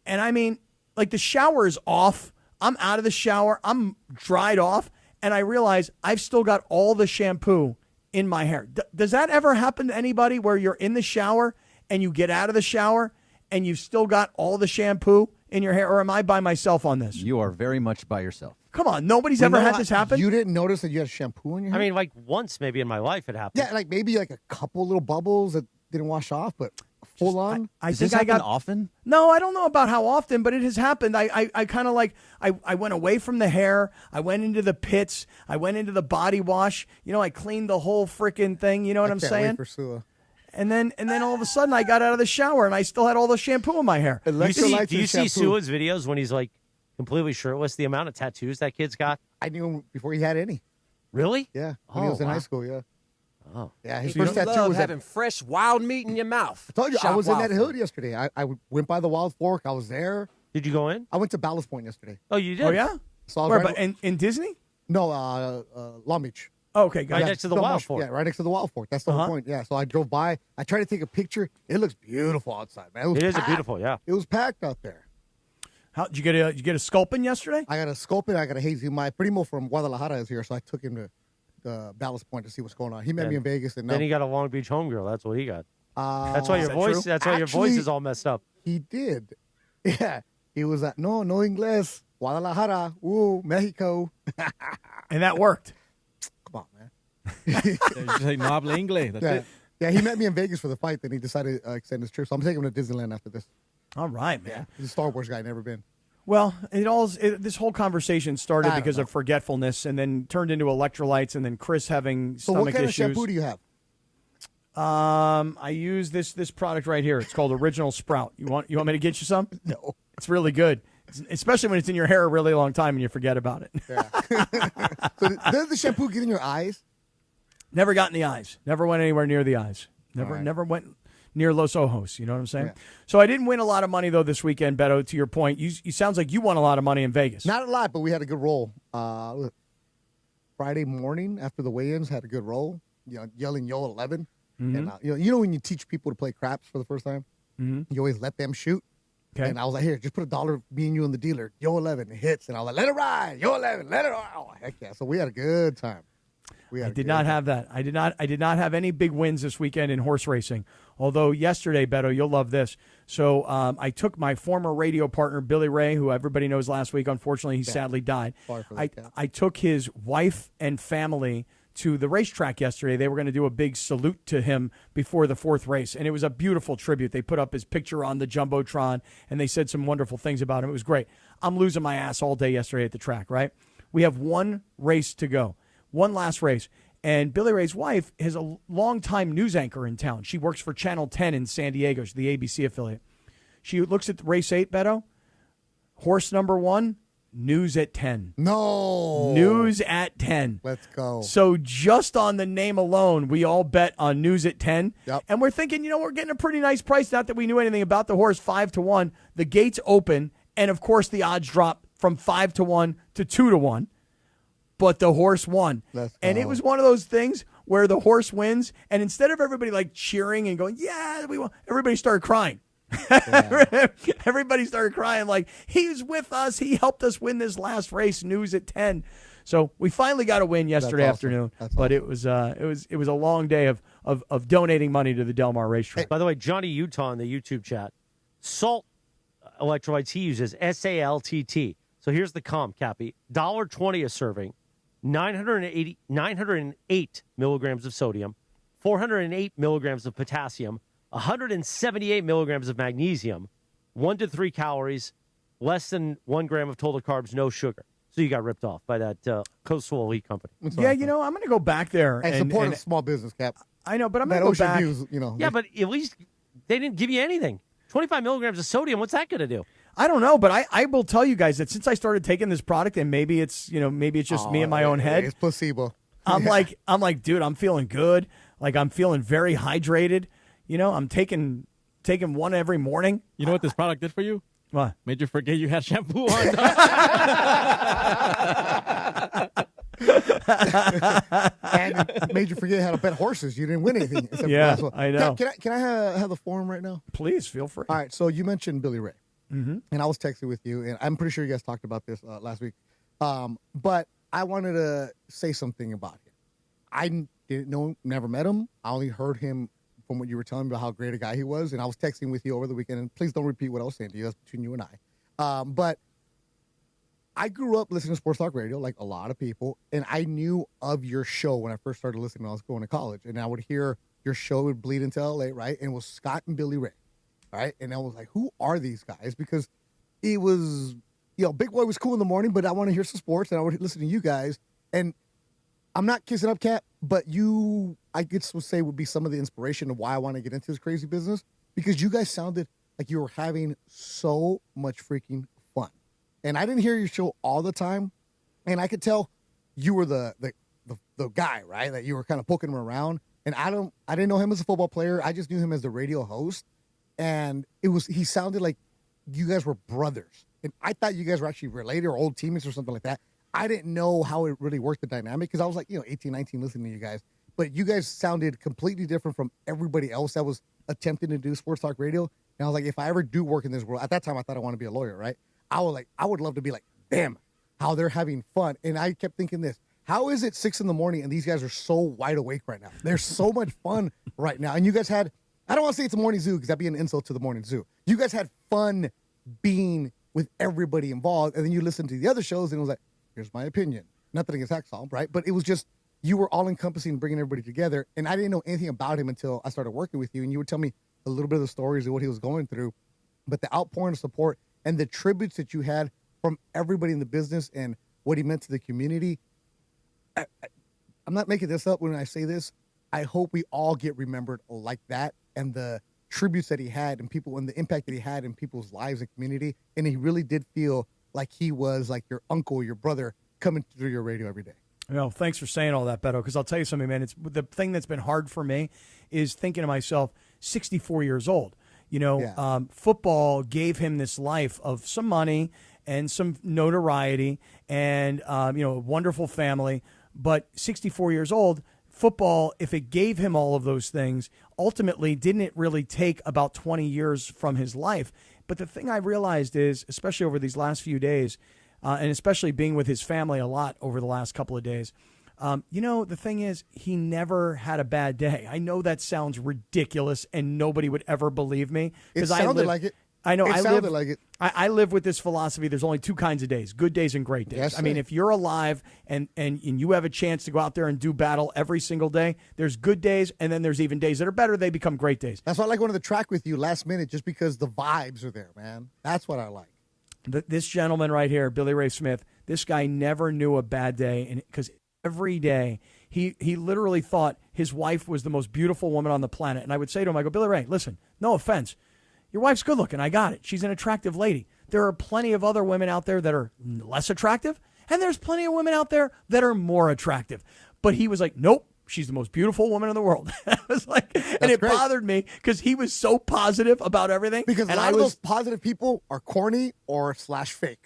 And I mean, like the shower is off. I'm out of the shower. I'm dried off. And I realize I've still got all the shampoo in my hair. Does that ever happen to anybody where you're in the shower and you get out of the shower and you've still got all the shampoo in your hair? Or am I by myself on this? You are very much by yourself. Come on. Nobody's ever had this happen? You didn't notice that you had shampoo in your hair? I mean, like once maybe in my life it happened. Yeah, like maybe like a couple little bubbles that didn't wash off, but full on. I Does think this I got happen often? No, I don't know about how often, but it has happened. I kind of like I went away from the hair. I went into the pits. I went into the body wash. You know, I cleaned the whole freaking thing. You know what I'm Can't saying? wait for Sua. And then all of a sudden I got out of the shower and I still had all the shampoo in my hair. Do you see Sua's videos when he's like completely shirtless? The amount of tattoos that kid's got. I knew him before he had any. Really? Yeah, when he was in high school. Yeah. Oh. Yeah, his You first tattoo love was having fresh wild meat in your mouth. I told you, I Shop was in Wild that Fork. hood yesterday. I went by the Wild Fork. I was there. Did you go in? I went to Ballast Point yesterday. Oh, you did? Oh, yeah? So I was Where, right but in Disney? No, Long Beach. Oh, okay, got Right it. next to the Don't Wild mush- Fork. Yeah, right next to the Wild Fork. That's the whole point. Yeah, so I drove by. I tried to take a picture. It looks beautiful outside, man. It is packed. beautiful, yeah. It was packed out there. How did you get a sculpin yesterday? I got a sculpin. I got a hazy. My primo from Guadalajara is here, so I took him to Ballast Point to see what's going on. He met me in Vegas, and Then he got a Long Beach homegirl. That's what he got. That's why Is your that voice. true? That's why your voice Actually, is all messed up. He did. Yeah, he was at no inglés. Guadalajara, Mexico. And that worked. Come on, man. Just say, no habla inglés. That's Yeah. it. Yeah, he met me in Vegas for the fight, then he decided to extend his trip. So I'm taking him to Disneyland after this. All right, man. Yeah, he's a Star Wars guy, never been. Well, this whole conversation started because of forgetfulness, and then turned into electrolytes, and then Chris having So stomach what kind issues. of shampoo do you have? I use this product right here. It's called Original Sprout. You want me to get you some? No. It's really good, especially when it's in your hair a really long time and you forget about it. Yeah. So does the shampoo get in your eyes? Never got in the eyes. Never went anywhere near the eyes. All right. Never went near Los Ojos. You know what I'm saying? Yeah. So I didn't win a lot of money though this weekend, Beto. To your point, you sounds like you won a lot of money in Vegas. Not a lot, but we had a good roll. Friday morning after the weigh-ins, had a good roll. You know, yelling "Yo 11," and you know when you teach people to play craps for the first time, you always let them shoot. Okay. And I was like, here, just put $1, me and you and the dealer, Yo 11, it hits. And I was like, let it ride, Yo 11, let it ride. Oh, heck yeah. So we had a good time. I did not have that. I did not have any big wins this weekend in horse racing. Although yesterday, Beto, you'll love this. So I took my former radio partner, Billy Ray, who everybody knows last week. Unfortunately, he sadly died. I took his wife and family to the racetrack yesterday. They were going to do a big salute to him before the fourth race, and it was a beautiful tribute. They put up his picture on the Jumbotron, and they said some wonderful things about him. It was great. I'm losing my ass all day yesterday at the track, right? We have one race to go, one last race, and Billy Ray's wife is a longtime news anchor in town. She works for Channel 10 in San Diego, she's the ABC affiliate. She looks at race 8, Beto, horse number 1, news at 10. No. News at 10. Let's go. So just on the name alone, we all bet on news at 10. Yep. And we're thinking, we're getting a pretty nice price. Not that we knew anything about the horse, 5-1. The gates open, and of course the odds drop from 5-1 to 2-1. But the horse won. And it was one of those things where the horse wins, and instead of everybody like cheering and going, yeah, we won, everybody started crying. Yeah. Everybody started crying like, he's with us. He helped us win this last race, news at 10. So we finally got a win yesterday afternoon. But it was a long day of donating money to the Del Mar racetrack. By the way, Johnny Utah in the YouTube chat, salt electrolytes he uses, SALTT. So here's the comp, Cappy. $1.20 a serving, 908 milligrams of sodium, 408 milligrams of potassium, 178 milligrams of magnesium, 1 to 3 calories, less than 1 gram of total carbs, no sugar. So you got ripped off by that Coastal Elite company. Yeah, I'm going to go back there. And support a small business, Cap. I know, but I'm that going to go back. Views, Yeah, but at least they didn't give you anything. 25 milligrams of sodium, what's that going to do? I don't know, but I will tell you guys that since I started taking this product, and maybe it's just me in my own head. It's placebo. I'm like, dude, I'm feeling good. Like I'm feeling very hydrated. I'm taking one every morning. You know what this product did for you? What? Made you forget you had shampoo on. And made you forget how to bet horses. You didn't win anything. Yeah, I know. Can I have the form right now? Please, feel free. All right, so you mentioned Billy Ray. Mm-hmm. And I was texting with you, and I'm pretty sure you guys talked about this last week. But I wanted to say something about him. didn't know him, never met him. I only heard him from what you were telling me about how great a guy he was. And I was texting with you over the weekend. And please don't repeat what I was saying to you. That's between you and I. But I grew up listening to sports talk radio like a lot of people. And I knew of your show when I first started listening when I was going to college. And I would hear your show would bleed into LA, right? And it was Scott and Billy Ray, right? And I was like, who are these guys? Because it was, Big Boy was cool in the morning, but I want to hear some sports, and I would listen to you guys. And I'm not kissing up, Cap, but you, I guess would say, would be some of the inspiration of why I want to get into this crazy business, because you guys sounded like you were having so much freaking fun. And I didn't hear your show all the time, and I could tell you were the guy, right? That you were kind of poking him around. And I didn't know him as a football player. I just knew him as the radio host. And he sounded like you guys were brothers. And I thought you guys were actually related or old teammates or something like that. I didn't know how it really worked, the dynamic, because I was like, 18, 19 listening to you guys. But you guys sounded completely different from everybody else that was attempting to do sports talk radio. And I was like, if I ever do work in this world, at that time I thought I want to be a lawyer, right? I would love to be like, damn, how they're having fun. And I kept thinking this. How is it 6 a.m. and these guys are so wide awake right now? They're so much fun right now. And you guys had, I don't want to say it's a morning zoo because that'd be an insult to the morning zoo. You guys had fun being with everybody involved. And then you listened to the other shows and it was like, here's my opinion. Nothing against Hacksaw, right? But it was just, you were all encompassing, bringing everybody together. And I didn't know anything about him until I started working with you. And you would tell me a little bit of the stories of what he was going through. But the outpouring of support and the tributes that you had from everybody in the business and what he meant to the community, I'm not making this up when I say this. I hope we all get remembered like that, and the tributes that he had and people, and the impact that he had in people's lives and community. And he really did feel like he was like your uncle, your brother, coming through your radio every day. Well, thanks for saying all that, Beto, because I'll tell you something, man. It's the thing that's been hard for me is thinking to myself, 64 years old. Football gave him this life of some money and some notoriety and, a wonderful family. But 64 years old, football, if it gave him all of those things, ultimately didn't it really take about 20 years from his life. But the thing I realized is, especially over these last few days, and especially being with his family a lot over the last couple of days, the thing is, he never had a bad day. I know that sounds ridiculous and nobody would ever believe me. It sounded like it. I know. It sounded like it. I live with this philosophy. There's only two kinds of days, good days and great days. Yes, I mean, if you're alive and you have a chance to go out there and do battle every single day, there's good days, and then there's even days that are better. They become great days. That's why I like going to the track with you last minute, just because the vibes are there, man. That's what I like. This gentleman right here, Billy Ray Smith, this guy never knew a bad day, and because every day he literally thought his wife was the most beautiful woman on the planet. And I would say to him, I go, Billy Ray, listen, no offense. Your wife's good looking. I got it. She's an attractive lady. There are plenty of other women out there that are less attractive, and there's plenty of women out there that are more attractive. But he was like, nope, she's the most beautiful woman in the world. I was like, and it bothered me because he was so positive about everything. Because a lot of those positive people are corny or /fake,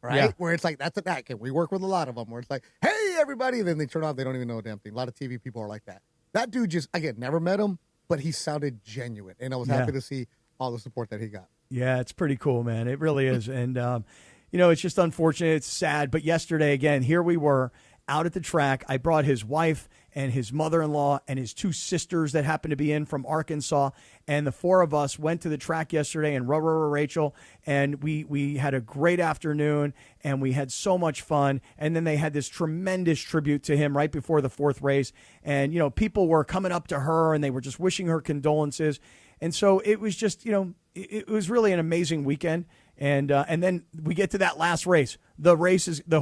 right? Yeah. Where it's like, that's an act. We work with a lot of them where it's like, hey, everybody. And then they turn off. They don't even know a damn thing. A lot of TV people are like that. That dude just, again, never met him, but he sounded genuine. And I was happy to see all the support that he got. Yeah, it's pretty cool, man. It really is. And, it's just unfortunate. It's sad. But yesterday, again, here we were out at the track. I brought his wife and his mother-in-law and his two sisters that happened to be in from Arkansas. And the four of us went to the track yesterday and Rachel. And we had a great afternoon and we had so much fun. And then they had this tremendous tribute to him right before the fourth race. And, people were coming up to her and they were just wishing her condolences. And so it was just, it was really an amazing weekend. And then we get to that last race. The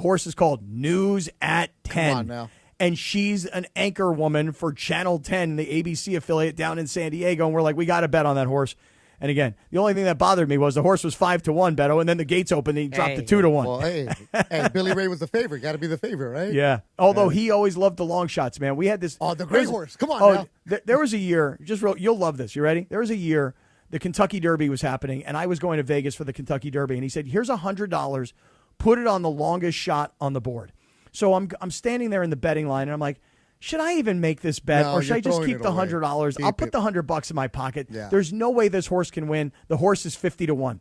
horse is called News at 10. Come on now. And she's an anchor woman for Channel 10, the ABC affiliate down in San Diego. And we're like, we got to bet on that horse. And again, the only thing that bothered me was the horse was 5-1, Beto, and then the gates opened and he dropped to 2-1. Well, hey, Billy Ray was the favorite. Got to be the favorite, right? Yeah. Although he always loved the long shots, man. We had this. Oh, the great horse. Come on now. There was a year, you'll love this. You ready? There was a year the Kentucky Derby was happening, and I was going to Vegas for the Kentucky Derby, and he said, here's $100, put it on the longest shot on the board. So I'm standing there in the betting line, and I'm like, should I even make this bet, or should I just keep the $100? I'll put the $100 in my pocket. Yeah. There's no way this horse can win. The horse is 50-1.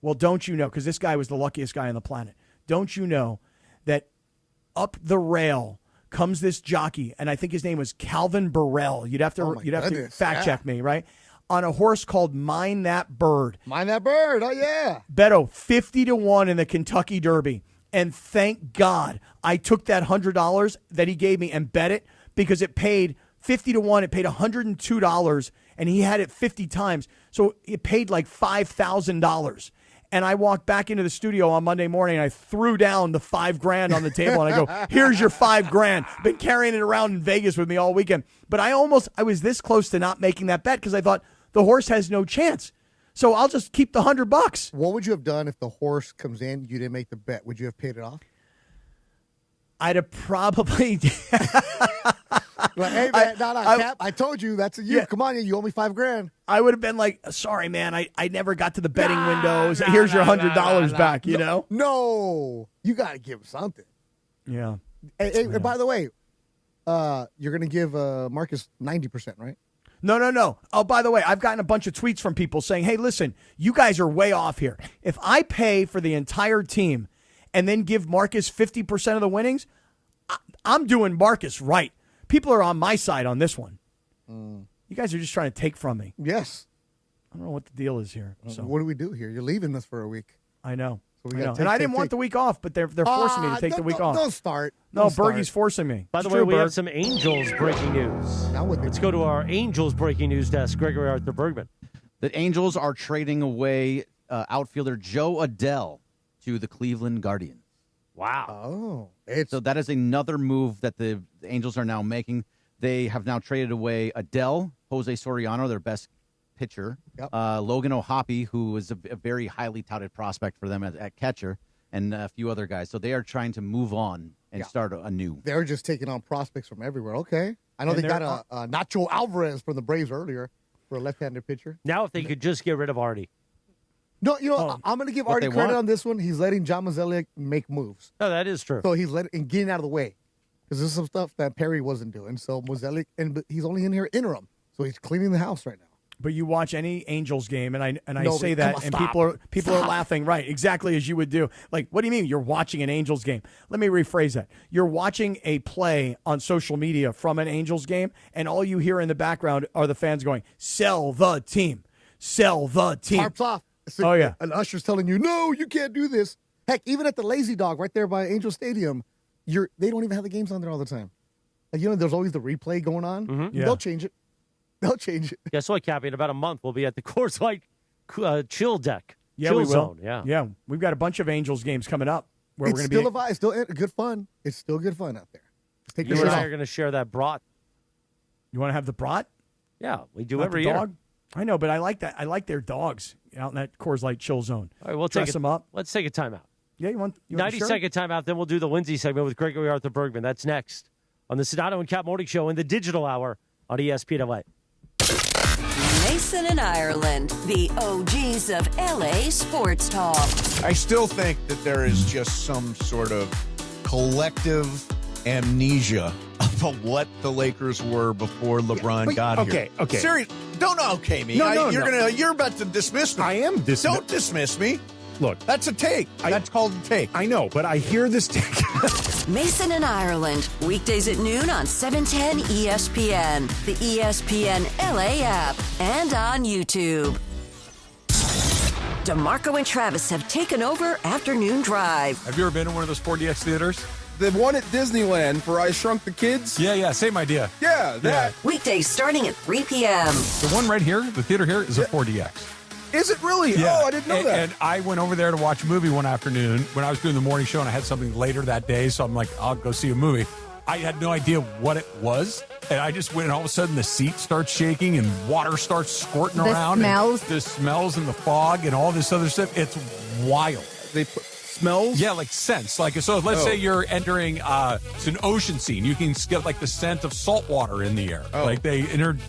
Well, don't you know, because this guy was the luckiest guy on the planet. Don't you know that up the rail comes this jockey, and I think his name was Calvin Burrell. You'd have to fact check me, right? On a horse called Mind That Bird. Mind That Bird. Oh, yeah. Beto, 50-1 in the Kentucky Derby. And thank God I took that $100 that he gave me and bet it, because it paid 50-1. It paid $102, and he had it 50 times. So it paid like $5,000. And I walked back into the studio on Monday morning, and I threw down the $5,000 on the table, and I go, here's your $5,000. Been carrying it around in Vegas with me all weekend. But I was this close to not making that bet, because I thought the horse has no chance. So I'll just keep the $100. What would you have done if the horse comes in, you didn't make the bet? Would you have paid it off? I'd have probably. Like, hey, man, Cap, I told you, that's you. Yeah. Come on, you owe me $5,000. I would have been like, sorry, man, I never got to the betting windows. Here's your $100 back, you know? No, you got to give him something. Yeah. Hey, by the way, you're going to give Marcus 90%, right? No. Oh, by the way, I've gotten a bunch of tweets from people saying, hey, listen, you guys are way off here. If I pay for the entire team and then give Marcus 50% of the winnings, I'm doing Marcus right. People are on my side on this one. You guys are just trying to take from me. Yes. I don't know what the deal is here. So what do we do here? You're leaving us for a week. I know. So and I didn't want the week off, but they're forcing me to take the week off. Don't start. No, Don't Bergie's start. forcing me. By the way, we have some Angels breaking news. Let's go to our Angels breaking news desk, Gregory Arthur Bergman. The Angels are trading away outfielder Joe Adell to the Cleveland Guardians. Wow. So that is another move that the Angels are now making. They have now traded away Adell, Jose Soriano, their best pitcher, Logan O'Hoppe, who was a very highly touted prospect for them at catcher, and a few other guys. So they are trying to move on and start anew. They're just taking on prospects from everywhere. Okay. I know they got Nacho Alvarez from the Braves earlier for a left-handed pitcher. Now if they could just get rid of Artie. No, I'm going to give Artie credit on this one. He's letting John Mozeliak make moves. No, that is true. So he's getting out of the way. Because this is some stuff that Perry wasn't doing. So Mozeliak, but he's only in here interim. So he's cleaning the house right now. But you watch any Angels game, and I say that, and stop. people are laughing, right? Exactly as you would do. Like, what do you mean you're watching an Angels game? Let me rephrase that. You're watching a play on social media from an Angels game, and all you hear in the background are the fans going, "Sell the team, sell the team." Tarps off. Oh yeah, an usher's telling you, "No, you can't do this." Heck, even at the Lazy Dog right there by Angel Stadium, they don't even have the games on there all the time. Like, there's always the replay going on. Mm-hmm. They'll change it. They'll change it. Guess what, Cappy? In about a month, we'll be at the Coors Light chill deck. Yeah, chill we will. zone. Yeah, we've got a bunch of Angels games coming up where It's we're still going to be. It's still good fun. It's still good fun out there. Take you and I are going to share that brat. You want to have the brat? Yeah, we do Not every the year. dog? I know, but I like that. I like their dogs out in that Coors Light chill zone. All right, we'll dress take them up. Let's take a timeout. Yeah, you want 90-second timeout. Then we'll do the Lindsay segment with Gregory Arthur Bergman. That's next on the Sedano and Kap Morning Show in the digital hour on ESPN LA. Mason and Ireland, the OGs of LA sports talk. I still think that there is just some sort of collective amnesia of what the Lakers were before LeBron got here. Okay. Seriously, don't okay me. You're about to dismiss me. I am dismissing. Don't dismiss me. Look, that's a take. That's called a take. I know, but I hear this take. Mason and Ireland, weekdays at noon on 710 ESPN, the ESPN LA app, and on YouTube. DeMarco and Travis have taken over Afternoon Drive. Have you ever been in one of those 4DX theaters? The one at Disneyland for I Shrunk the Kids? Yeah, same idea. Yeah, that. Weekdays starting at 3 p.m. The one right here, the theater here, is a 4DX. Is it really? Yeah. Oh, I didn't know that. And I went over there to watch a movie one afternoon when I was doing the morning show, and I had something later that day, so I'm like, I'll go see a movie. I had no idea what it was, and I just went, and all of a sudden the seat starts shaking, and water starts squirting around. Smells. And the smells and the fog and all this other stuff. It's wild. They put smells? Yeah, like scents. So let's say you're entering it's an ocean scene. You can get like the scent of salt water in the air. Like they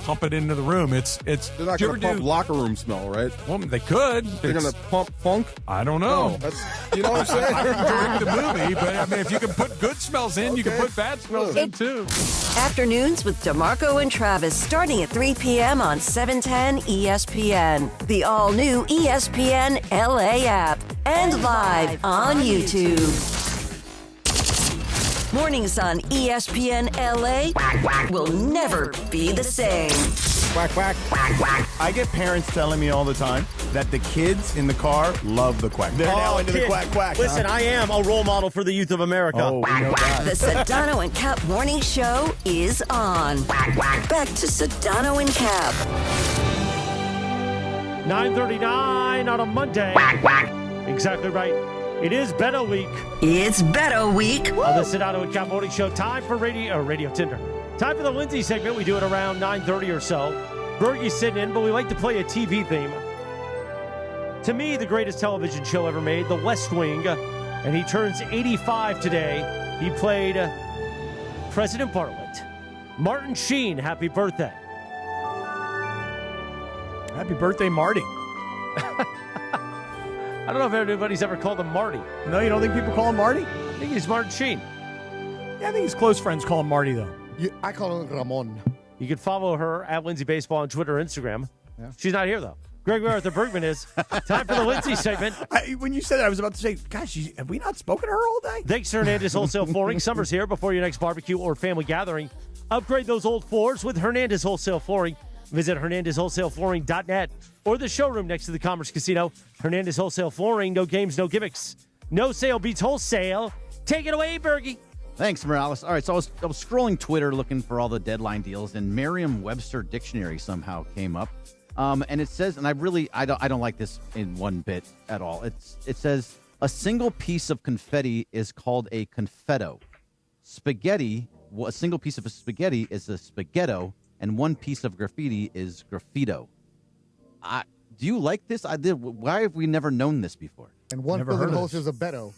pump it into the room. It's They're not going to pump locker room smell, right? Well, they could. They're going to pump funk? I don't know. No, that's, you know what I'm saying? I can drink the movie, but I mean, if you can put good smells in, you can put bad smells in too. Afternoons with DeMarco and Travis starting at 3 p.m. on 710 ESPN, the all-new ESPN LA app, and live on YouTube. Mornings on ESPN LA will never be the same. Quack, quack. I get parents telling me all the time that the kids in the car love the quack. They're now into the quack, quack. Listen, I am a role model for the youth of America. Oh, we know that. The Sedano and Kap Morning Show is on. Back to Sedano and Kap. 9:39 on a Monday. Exactly right. It is Beto Week. It's Beto Week. On the Sedano and Kap Morning Show. Time for Radio Tinder. Time for the Lindsay segment. We do it around 9:30 or so. Bergie's sitting in, but we like to play a TV theme. To me, the greatest television show ever made, The West Wing, and he turns 85 today. He played President Bartlett. Martin Sheen, happy birthday. Happy birthday, Marty. I don't know if anybody's ever called him Marty. No, you don't think people call him Marty? I think he's Martin Sheen. Yeah, I think his close friends call him Marty, though. I call him Ramon. You can follow her at Lindsay Baseball on Twitter, Instagram. Yeah. She's not here, though. Greg Arthur Bergman is. Time for the Lindsay segment. When you said that, I was about to say, gosh, have we not spoken to her all day? Thanks to Hernandez Wholesale Flooring. Summer's here. Before your next barbecue or family gathering, upgrade those old floors with Hernandez Wholesale Flooring. Visit HernandezWholesaleFlooring.net or the showroom next to the Commerce Casino. Hernandez Wholesale Flooring. No games, no gimmicks. No sale beats wholesale. Take it away, Bergie. Thanks, Morales. All right, so I was scrolling Twitter looking for all the deadline deals, and Merriam-Webster Dictionary somehow came up, and it says, and I don't like this in one bit at all. It says a single piece of confetti is called a confetto. Spaghetti, a single piece of spaghetti is a spaghetto, and one piece of graffiti is graffito. Do you like this? Why have we never known this before? And one filling host is a Beto.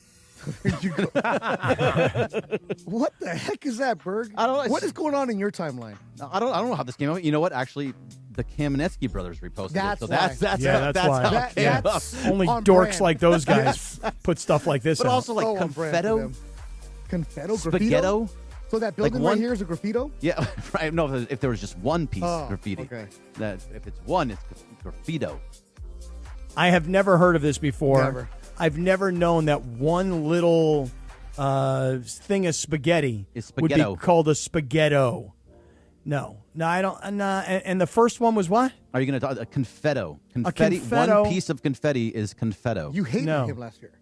What the heck is that, Berg? What is going on in your timeline? I don't know how this came out. You know what? Actually, the Kamenetsky brothers reposted that's it. So why. that's why. how it came up. Only dorks like those guys put stuff like this But out. also like confetto. Confetto? Spaghetto? So that building right here is a graffito? Yeah, right. No, if there was just one piece graffiti. Okay. That if it's one, it's graffito. I have never heard of this before. Never. I've never known that one little thing of spaghetti would be called a spaghetto. No, I don't. And the first one was what? Are you going to talk a confetto? Confetti. A confetto. One piece of confetti is confetto. You hated him last year.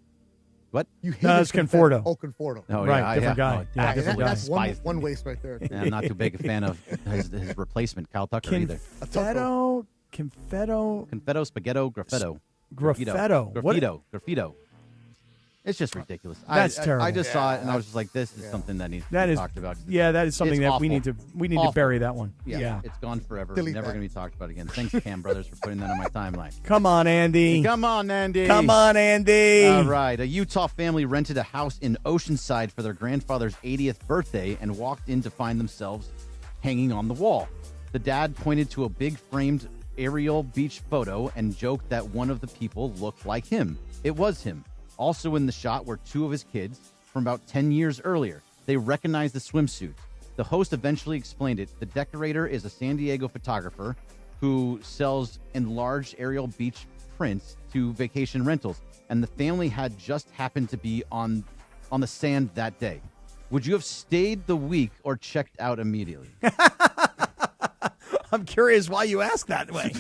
What? You hated it's Conforto. Oh, Conforto. Oh, right, different guy. Oh, Yeah, different guy. That's one waste right there. Yeah, I'm not too big a fan of his replacement, Kyle Tucker, either. Confetto. Confetto, spaghetto, graffetto. Graffetto. Graffito. It's just ridiculous. That's terrible. I just saw it and I was just like, this is something that needs to be talked about. Yeah, that is something that we need to bury that one. Yeah. It's gone forever. Delete Never that. going to be talked about again. Thanks, Cam Brothers, for putting that on my timeline. Come on, Andy. Come on, Andy. Come on, Andy. All right. A Utah family rented a house in Oceanside for their grandfather's 80th birthday and walked in to find themselves hanging on the wall. The dad pointed to a big framed aerial beach photo and joked that one of the people looked like him. It was him. Also in the shot were two of his kids from about 10 years earlier. They recognized the swimsuit. The host eventually explained it. The decorator is a San Diego photographer who sells enlarged aerial beach prints to vacation rentals, and the family had just happened to be on the sand that day. Would you have stayed the week or checked out immediately? I'm curious why you ask that way.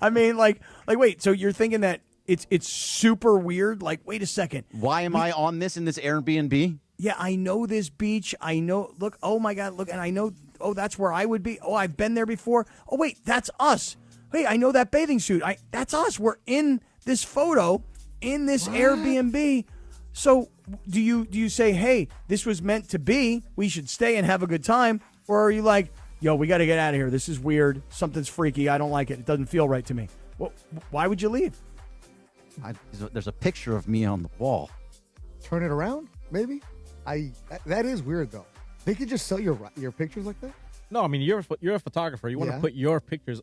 I mean, like, wait. So you're thinking that it's super weird? Like, wait a second. Why am I on this in this Airbnb? Yeah, I know this beach. I know. Look. Oh my God. Look, and I know. Oh, that's where I would be. Oh, I've been there before. Oh, wait, that's us. Hey, I know that bathing suit. That's us. We're in this photo in this Airbnb. So do you say, hey, this was meant to be? We should stay and have a good time, or are you like, yo, we got to get out of here. This is weird. Something's freaky. I don't like it. It doesn't feel right to me. Well, why would you leave? There's a picture of me on the wall. Turn it around, maybe? That is weird, though. They could just sell your pictures like that? No, I mean, you're a photographer. You want to put your pictures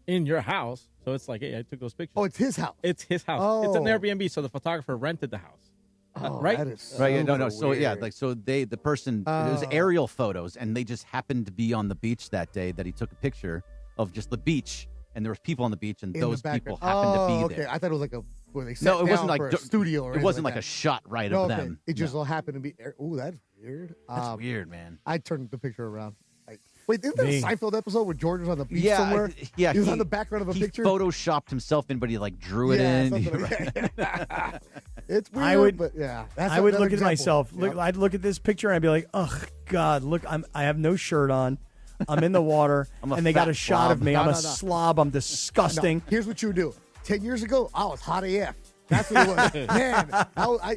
in your house. So it's like, hey, I took those pictures. Oh, it's his house. It's his house. Oh. It's an Airbnb, so the photographer rented the house. Right? That is so Right? No. So weird. yeah, like so the person it was aerial photos, and they just happened to be on the beach that day that he took a picture of just the beach, and there was people on the beach, and In those the people background. happened to be okay. there. I thought it was where they No, it wasn't down like for a studio. Or it wasn't like like a shot right no, of okay. them. It just all happened to be. Oh, that's weird. That's weird, man. I turned the picture around. Like, wait, isn't that a Me. Seinfeld episode where George was on the beach Yeah, somewhere? yeah. he was on the background of a he picture. photoshopped himself in, but he like drew it Yeah, in. something like that. It's weird, I would, but yeah. That's I would another look at example. myself. Yep. I'd look at this picture and I'd be like, "Oh God, look! I have no shirt on. I'm in the water, I'm a and they got fat a shot of slob. me. No, I'm a no, no. slob. I'm disgusting." No, here's what you would do. 10 years ago, I was hot AF. That's what it was. Man,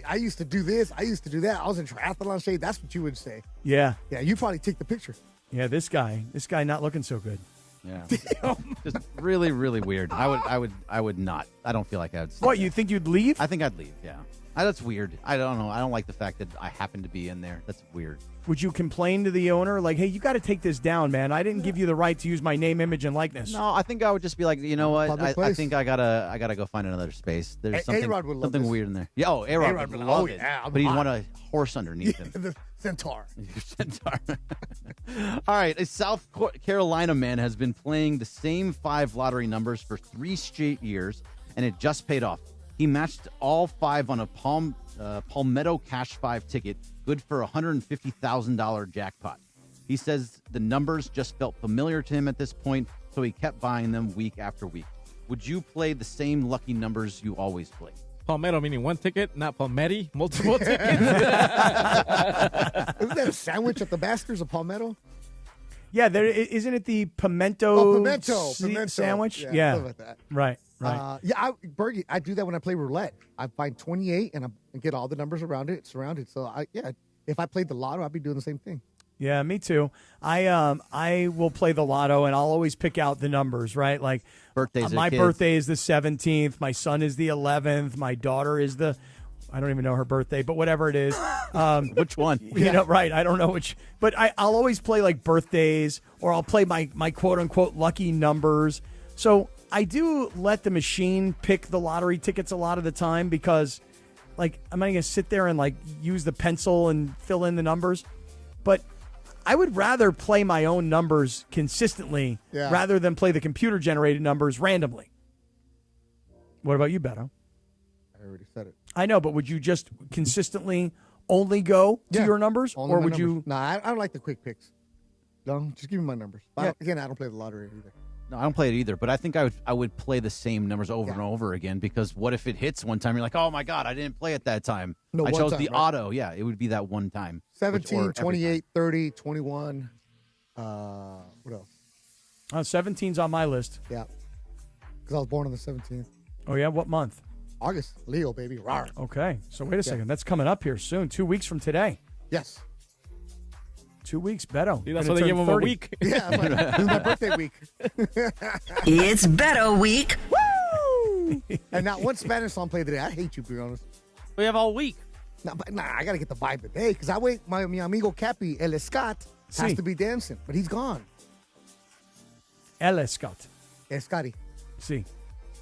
I used to do this. I used to do that. I was in triathlon shape. That's what you would say. Yeah, Yeah, you probably take the picture. yeah. This guy not looking so good. Yeah, just really, really weird. I would not. I don't feel like I'd. What, you think you'd leave? I think I'd leave. Yeah, that's weird. I don't know. I don't like the fact that I happen to be in there. That's weird. Would you complain to the owner, like, "Hey, you got to take this down, man. I didn't give you the right to use my name, image, and likeness." No, I think I would just be like, you know what? Public I place. think I gotta go find another space. There's A-Rod would love something this. weird in there. Yeah, A-Rod would would- love oh, it, yeah, I'm but he'd hot. want a horse underneath him. The centaur. Centaur. All right, a South Carolina man has been playing the same 5 lottery numbers for 3 straight years, and it just paid off. He matched all 5 on a Palmetto Cash 5 ticket, good for a $150,000 jackpot. He says the numbers just felt familiar to him at this point, so he kept buying them week after week. Would you play the same lucky numbers you always play? Palmetto meaning one ticket, not palmetti, multiple tickets. Isn't that a sandwich at the Basker's, a palmetto? Yeah, isn't it the pimento? Oh, pimento sandwich? Yeah, something like that. Right. Bergie, I do that when I play roulette. I find 28 and I get all the numbers around it, surrounded. So if I played the lotto, I'd be doing the same thing. Yeah, me too. I will play the lotto, and I'll always pick out the numbers, right? Like Birthdays. my birthday is the 17th. My son is the 11th. My daughter is I don't even know her birthday, but whatever it is. Which one? You know, right? I don't know which, but I'll always play like birthdays, or I'll play my quote unquote lucky numbers. So I do let the machine pick the lottery tickets a lot of the time because, like, I'm not going to sit there and like use the pencil and fill in the numbers, but I would rather play my own numbers consistently rather than play the computer-generated numbers randomly. What about you, Beto? I already said it. I know, but would you just consistently only go to your numbers? Only Or my would numbers. you... No, I don't like the quick picks. No, just give me my numbers. Again, I don't play the lottery either. No, I don't play it either, but I think I would play the same numbers over and over again because what if it hits one time? You're like, oh, my God, I didn't play it that time. No, I one chose time, the right? auto. Yeah, it would be that one time. 17, 28, 30, 21. What else? 17's on my list. Yeah. Because I was born on the 17th. Oh, yeah? What month? August. Leo, baby. Rawr. Okay. So wait a second. That's coming up here soon. 2 weeks from today. Yes. 2 weeks, Beto. See, that's Gonna why they turn give him a 30. week. Yeah, this is my birthday week. It's Beto week. Woo! And not one Spanish song played today. I hate you, to be honest. We have all week. Nah, I got to get the vibe today because I wait. My amigo Cappy, El Escat, has Sí. to be dancing, but he's gone. El Escat. Escati. See.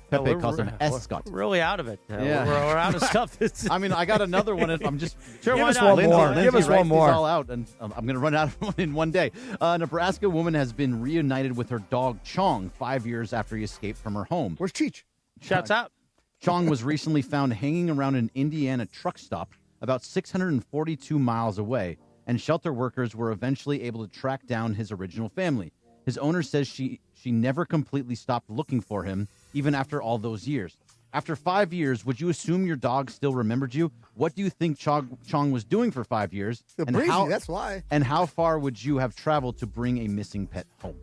Pepe we're- calls him we're- Escott. We're really out of it. Yeah. We're out of stuff. I mean, I got another one. If I'm just Sure, Give why us not? one more. Give us writes one more. these all out, and I'm going to run out of one in one day. A Nebraska woman has been reunited with her dog Chong 5 years after he escaped from her home. Where's Cheech? Shouts out. Chong was recently found hanging around an Indiana truck stop about 642 miles away, and shelter workers were eventually able to track down his original family. His owner says she never completely stopped looking for him, even after all those years. After 5 years, would you assume your dog still remembered you? What do you think Chong was doing for 5 years? Breezy, that's why. And how far would you have traveled to bring a missing pet home?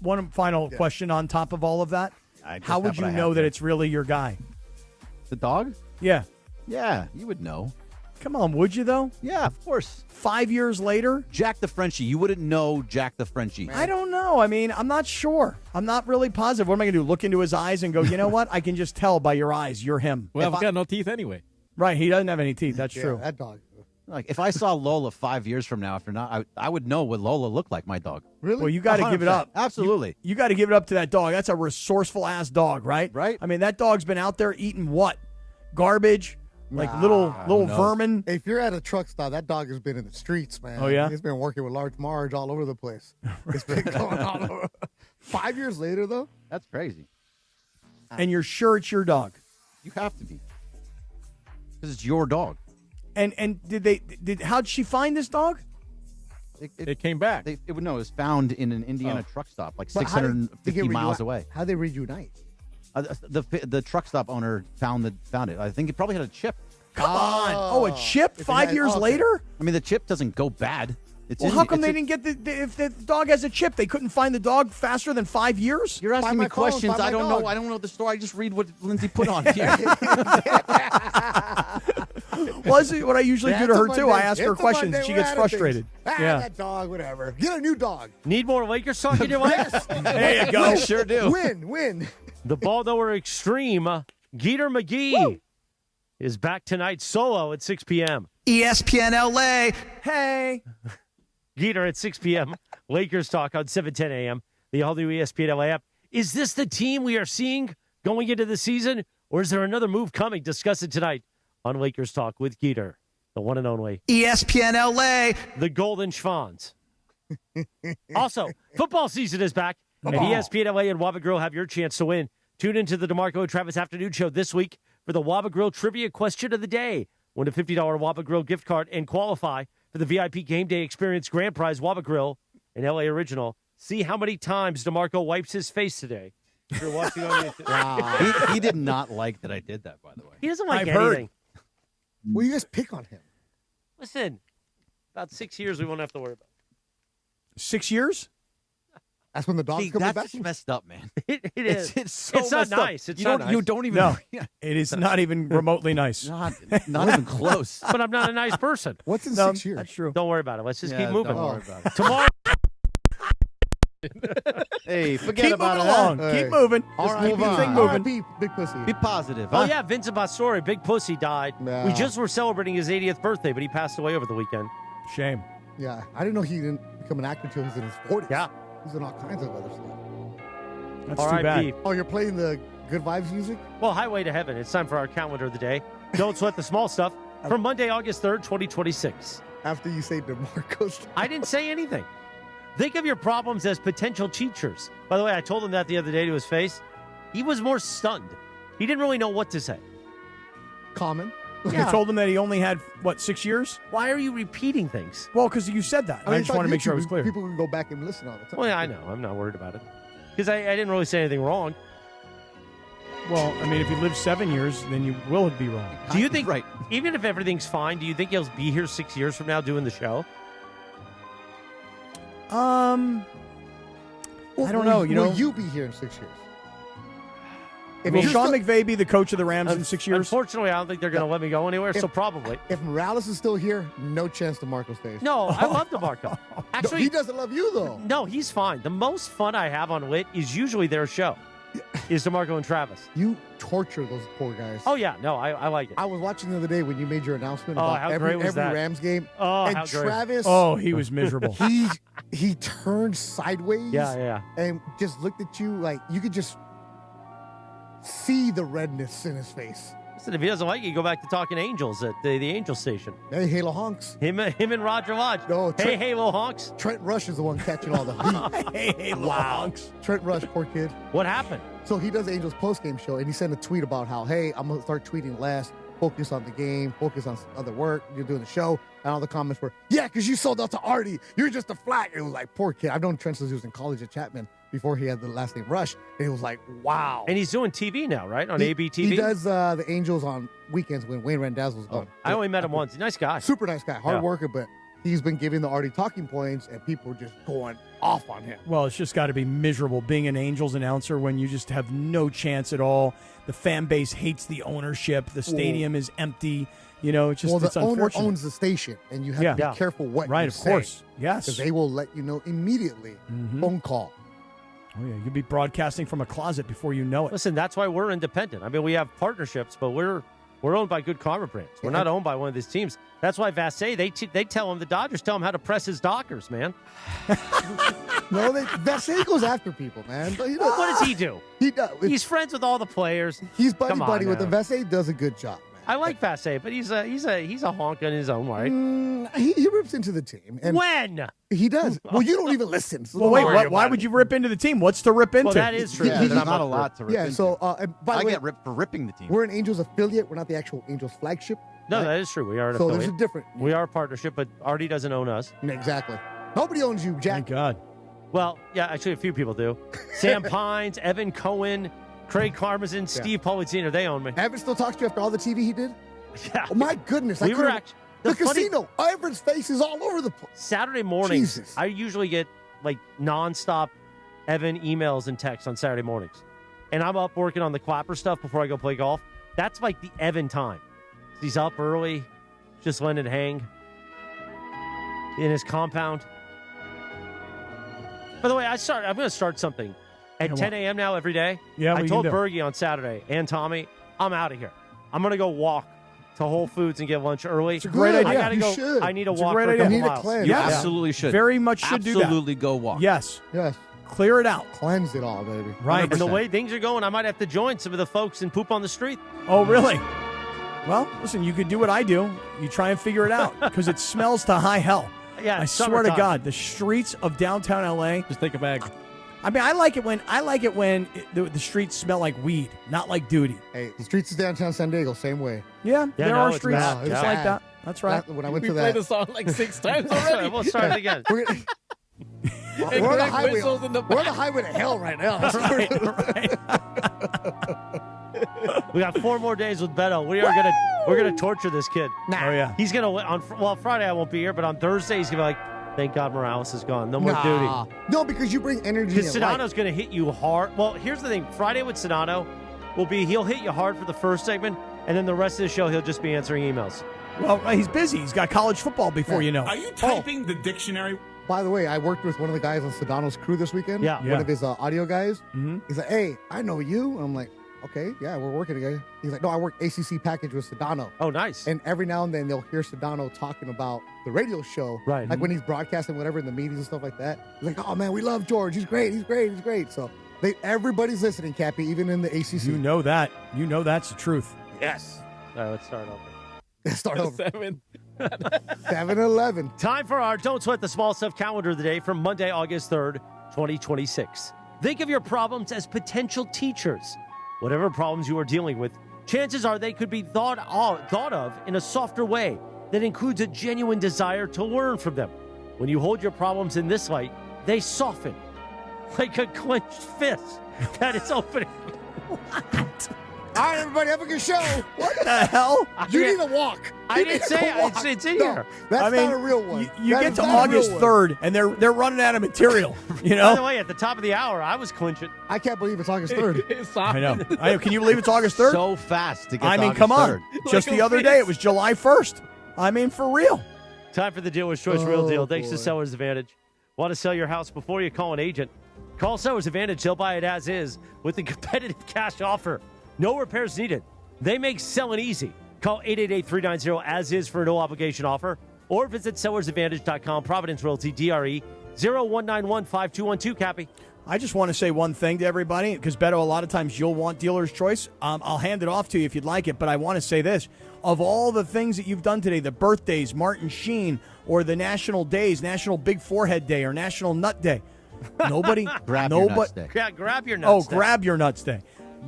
One final question on top of all of that. I just How would have what you I know have that here. it's really your guy? The dog? Yeah. Yeah, you would know. Come on, would you, though? Yeah, of course. 5 years later? Jack the Frenchie. You wouldn't know Jack the Frenchie. I don't know. I mean, I'm not sure. I'm not really positive. What am I going to do? Look into his eyes and go, you know what? I can just tell by your eyes you're him. Well, I've got no teeth anyway. Right. He doesn't have any teeth. That's Yeah, true. that dog. Like, if I saw Lola 5 years from now, after not, I would know what Lola looked like, my dog. Really? Well, you got to give it up. Absolutely. You got to give it up to that dog. That's a resourceful-ass dog, right? Right. I mean, that dog's been out there eating what? Garbage? Like little vermin? If you're at a truck stop, that dog has been in the streets, man. Oh, yeah? He's been working with Large Marge all over the place. It's been going all over. 5 years later, though? That's crazy. And you're sure it's your dog? You have to be. Because it's your dog. And how'd she find this dog? It came back. It was found in an Indiana truck stop, like 650 miles away. How'd they reunite? The truck stop owner found it. I think it probably had a chip. Come on. Oh, a chip 5 years later? I mean, the chip doesn't go bad. How come they didn't get if the dog has a chip, they couldn't find the dog faster than 5 years? You're asking me questions. I don't know. I don't know the story. I just read what Lindsay put on here. Well, this is what I usually do to her, too. I ask her questions. She gets frustrated. That dog, whatever. Get a new dog. Need more Lakers talk in your life? There you go. Sure do. Win. The ball knower extreme, Geeter McGee, is back tonight solo at 6 p.m. ESPN LA. Hey. Geeter at 6 p.m. Lakers talk on 7:10 a.m. The all-new ESPN LA app. Is this the team we are seeing going into the season, or is there another move coming? Discuss it tonight on Lakers Talk with Geeter, the one and only ESPN LA. The Golden Schwans. Also, football season is back, and ESPN LA and Waba Grill have your chance to win. Tune into the DeMarco and Travis Afternoon Show this week for the Waba Grill Trivia Question of the Day. Win a $50 Waba Grill gift card and qualify for the VIP Game Day Experience Grand Prize Waba Grill, an LA original. See how many times DeMarco wipes his face today. If you're watching on YouTube. Wow. He did not like that I did that, by the way. He doesn't like I've anything. heard. Well, you guys pick on him. Listen, about 6 years we won't have to worry about 6 years? That's when the dog's coming that's back. just messed up, man. It is. It's so It's not messed up. nice. It's not nice. You don't even. No, it is not even remotely nice. Not even close. But I'm not a nice person. What's in No, 6 years? That's true. Don't worry about it. Let's just keep moving. Don't worry about it. Tomorrow. Hey, forget Keep about moving it. along. Hey. Keep moving. All Just keep the thing right, moving. big pussy. Be positive. Oh, Huh? yeah, Vincent Pastore, Big Pussy, died. Yeah. We just were celebrating his 80th birthday, but he passed away over the weekend. Shame. Yeah, I didn't know he didn't become an actor until he was in his 40s. Yeah. He's in all kinds of other stuff. That's too R.I.P. bad. Oh, you're playing the Good Vibes music? Well, Highway to Heaven. It's time for our calendar of the day. Don't sweat the small stuff. From Monday, August 3rd, 2026. After you say DeMarco's. I didn't say anything. Think of your problems as potential teachers. By the way, I told him that the other day to his face. He was more stunned. He didn't really know what to say. Common. You told him that he only had, 6 years? Why are you repeating things? Well, because you said that. I just want to make sure I was clear. People can go back and listen all the time. Well, yeah, I know. I'm not worried about it. Because I didn't really say anything wrong. Well, I mean, if you live 7 years, then you will be wrong. Do you think, even if everything's fine, do you think he'll be here 6 years from now doing the show? I don't know. Will you be here in 6 years? Will Sean McVay be the coach of the Rams in 6 years? Unfortunately, I don't think they're going to let me go anywhere, so probably. If Morales is still here, no chance DeMarco stays. No, I love DeMarco. Actually, he doesn't love you, though. No, he's fine. The most fun I have on Lit is usually their show, is DeMarco and Travis. You torture those poor guys. Oh, yeah. No, I like it. I was watching the other day when you made your announcement Oh, about how every great was that? Rams game. Oh, and how great. Travis. Oh, he was miserable. He turned sideways. Yeah. And just looked at you like you could just see the redness in his face. Listen, if he doesn't like it, go back to talking Angels at the Angel station. Hey, Halo Honks. Him and Roger Lodge. No, hey, Halo Honks. Trent Rush is the one catching all the heat. Hey, Halo Honks. Trent Rush, poor kid. What happened? So he does the Angels postgame show, and he sent a tweet about how, hey, I'm going to start tweeting less, focus on the game, focus on other work, you're doing the show. And all the comments were, yeah, because you sold out to Artie. You're just a flag. It was like, poor kid. I've known Trent since he was in college at Chapman before he had the last name Rush. And it was like, wow. And he's doing TV now, right? On ABTV? He does the Angels on weekends when Wayne Randazzo's gone. I only met him once. He's a nice guy. Super nice guy. Hard worker, but he's been giving the Artie talking points, and people are just going off on him. Well, it's just got to be miserable being an Angels announcer when you just have no chance at all. The fan base hates the ownership. The stadium is empty. You know, it's just the owner unfortunate. owns the station, and you have to be careful what you say. Of course. Yes. Because they will let you know immediately. Phone call. Oh, yeah. You'll be broadcasting from a closet before you know it. Listen, that's why we're independent. I mean, we have partnerships, but we're owned by Good Karma Brands. We're not owned by one of these teams. That's why Vassay, they tell him, the Dodgers tell him how to press his Dockers, man. No, Vassay goes after people, man. But what does he do? He does. He's friends with all the players. He's buddy with them. Vassay does a good job, man. I like Fasay, but he's a honk in his own right. He rips into the team. And when? He does. Well, you don't even listen. So Well, wait, why would you rip into the team? What's to rip into? Well, that is true. Yeah, there's not a lot to rip into. So, and by the way, get ripped for ripping the team. we're an Angels affiliate. We're not the actual Angels flagship. No, right? that is true. We are an So affiliate. there's a different. We are a partnership, but Artie doesn't own us. Exactly. Nobody owns you, Jack. Thank God. Well, yeah, actually, a few people do. Sam Pines, Evan Cohen, Craig Karmazin, Steve Politziner, they own me. Evan still talks to you after all the TV he did? Yeah. Oh, my goodness. We were actually... The casino. Everett's face is all over the place. Saturday mornings, Jesus. I usually get like nonstop Evan emails and texts on Saturday mornings. And I'm up working on the Clapper stuff before I go play golf. That's like the Evan time. He's up early, just letting it hang in his compound. By the way, I'm going to start something at 10 a.m. now every day. Yeah, I what told you can do? Bergie on Saturday and Tommy, I'm out of here. I'm going to go walk to Whole Foods and get lunch early. It's a great idea. I gotta You go. should. I need to It's a walk great for a idea. couple You need to miles. cleanse. You Yeah. absolutely should. Very much should do that. Absolutely go walk. Yes. Yes. Clear it out. Cleanse it all, baby. Right. And the way things are going, I might have to join some of the folks and poop on the street. Oh, really? Well, listen, you could do what I do. You try and figure it out because it smells to high hell. Yeah, I it's swear to summertime. God, the streets of downtown LA. Just take a bag. I mean, I like it when the streets smell like weed, not like duty. Hey, the streets of downtown San Diego, same way. Yeah, there no, are it's streets bad. just Yeah. like that. That's right. When I went We to played that. the song like 6 times already. We'll start it again. We're on the Greg highway. whistles in the We're on the highway to hell right now. We got 4 more days with Beto. We're gonna torture this kid. Oh yeah. He's gonna on Friday I won't be here, but on Thursday he's gonna be like, thank God Morales is gone. No more duty. No, because you bring energy. Because and light. Sedano's gonna hit you hard. Well, here's the thing. Friday with Sedano will be he'll hit you hard for the first segment, and then the rest of the show he'll just be answering emails. Well, he's busy. He's got college football before you know. Are you typing the dictionary? By the way, I worked with one of the guys on Sedano's crew this weekend. Yeah. One of his audio guys. Mhm. He's like, hey, I know you. And I'm like, okay, yeah, we're working together. He's like, no, I work ACC package with Sedano. Oh, nice. And every now and then they'll hear Sedano talking about the radio show. Right. Like when he's broadcasting whatever in the meetings and stuff like that. He's like, oh, man, we love George. He's great. He's great. He's great. So everybody's listening, Cappy, even in the ACC. You know that. You know that's the truth. Yes. All right, let's start over. Start over. 7. 7-11. Time for our Don't Sweat the Small Stuff calendar of the day from Monday, August 3rd, 2026. Think of your problems as potential teachers. Whatever problems you are dealing with, chances are they could be thought of in a softer way that includes a genuine desire to learn from them. When you hold your problems in this light, they soften like a clenched fist that is opening. What? All right, everybody, have a good show. What the hell? You need a walk. I You didn't need say a walk. it's in No, here. That's not a real one. You That get is to not a real August one. 3rd, and they're running out of material. You By know? the way, at the top of the hour, I was clinching. I can't believe it's August 3rd. I know. Can you believe it's August 3rd? So fast to get I to mean, August come on. 3rd. Just Like the a other fist. day, it was July 1st. I mean, for real. Time for the Dealer's Choice Real Deal. Thanks to boy. Seller's Advantage. Want to sell your house before you call an agent? Call Seller's Advantage. They'll buy it as is with a competitive cash offer. No repairs needed. They make selling easy. Call 888-390-AS-IS for a no-obligation offer or visit sellersadvantage.com. Providence Realty, DRE 01915212, Cappy. I just want to say one thing to everybody, because, Beto, a lot of times you'll want dealer's choice. I'll hand it off to you if you'd like it, but I want to say this. Of all the things that you've done today, the birthdays, Martin Sheen, or the national days, National Big Forehead Day or National Nut Day, nobody, Grab your nuts day. Grab your nuts. Grab your nuts day.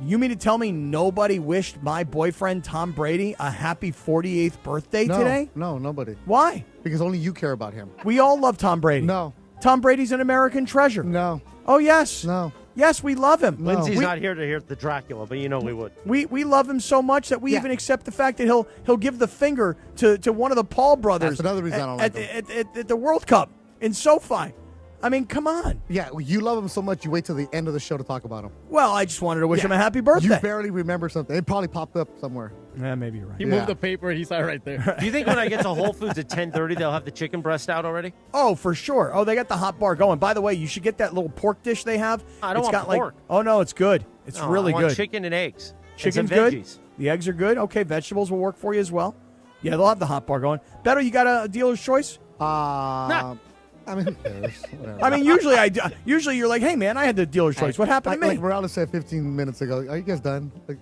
You mean to tell me nobody wished my boyfriend Tom Brady a happy 48th birthday today? No, nobody. Why? Because only you care about him. We all love Tom Brady. No. Tom Brady's an American treasure. No. Oh, yes. No. Yes, we love him. Lindsay's we, not here to hear the Dracula, but you know we would. We love him so much that we even accept the fact that he'll give the finger to one of the Paul brothers. That's another reason I don't like at the World Cup in SoFi. I mean, come on. Yeah, you love him so much, you wait till the end of the show to talk about him. Well, I just wanted to wish him a happy birthday. You barely remember something. It probably popped up somewhere. Yeah, maybe you're right. He moved the paper. He saw it right there. Do you think when I get to Whole Foods at 10:30, they'll have the chicken breast out already? Oh, for sure. Oh, they got the hot bar going. By the way, you should get that little pork dish they have. I don't It's want got pork. Oh, no, it's good. It's No, really I want good. chicken and eggs. Chicken's and some good. veggies. The eggs are good. Okay, vegetables will work for you as well. Yeah, they'll have the hot bar going. Beto, you got a dealer's choice? I I mean, who cares? Whatever. I mean, usually you're like, hey, man, I had the dealer's choice. What happened to me? Like Morales said 15 minutes ago, are you guys done? Like,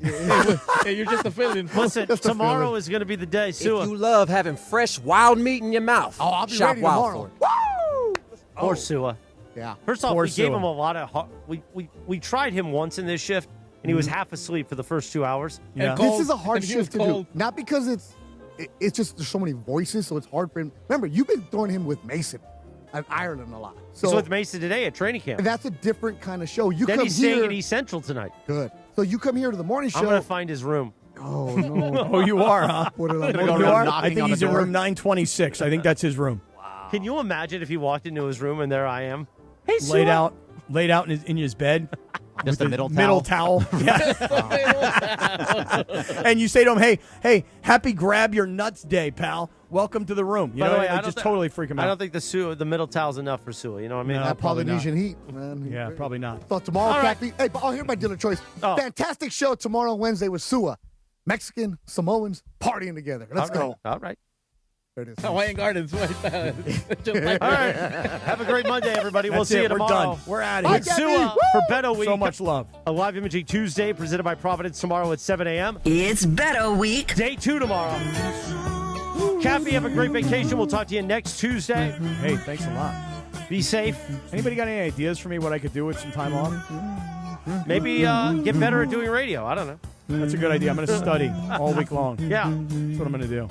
Hey, you're just a feeling. Listen, tomorrow is going to be the day. Sua. If you love having fresh wild meat in your mouth, I'll be shop ready wild tomorrow. for it. Poor Sua. Yeah. First off, Poor we gave Sua. him a lot of. We tried him once in this shift, and he was half asleep for the first 2 hours. Yeah. This is a hard And he was shift to do. cold. Not because it's just there's so many voices, so it's hard for him. Remember, you've been throwing him with Mason at Ireland a lot. So He's with Mason today at training camp. that's a different kind of show. You Then come he's here. staying at East Central tonight. Good. So you come here to the morning show. I'm going to find his room. Oh no. Oh, you are, huh? What did I do? You are? I knocking think on he's the in door. room 926. I think that's his room. Can you imagine if he walked into his room and there I am? Hey, Sua. Laid out in his bed. Just with a the middle towel. Yeah. And you say to him, hey, happy grab your nuts day, pal. Welcome to the room. You By know, the way, like, just totally freak him out. I don't think the middle towel's enough for Sua. You know what I mean? No. That probably Polynesian heat, man. Yeah, probably not. Thought tomorrow, All right. Cappy. Hey, but here's my dealer choice. Oh. Fantastic show tomorrow, Wednesday with Sua. Mexican, Samoans, partying together. Let's go. All right. There it is. Hawaiian Gardens. Just like All right. Have a great Monday, everybody. We'll That's see it. you We're tomorrow. done. We're out of Bye, here. Cappy. Sua for Beto Week. So much love. A live imaging Tuesday presented by Providence tomorrow at 7 a.m. It's Beto Week. Day 2 tomorrow. Cappy, have a great vacation. We'll talk to you next Tuesday. Hey, thanks a lot. Be safe. Anybody got any ideas for me what I could do with some time off? Maybe get better at doing radio. I don't know. That's a good idea. I'm going to study all week long. Yeah. That's what I'm going to do.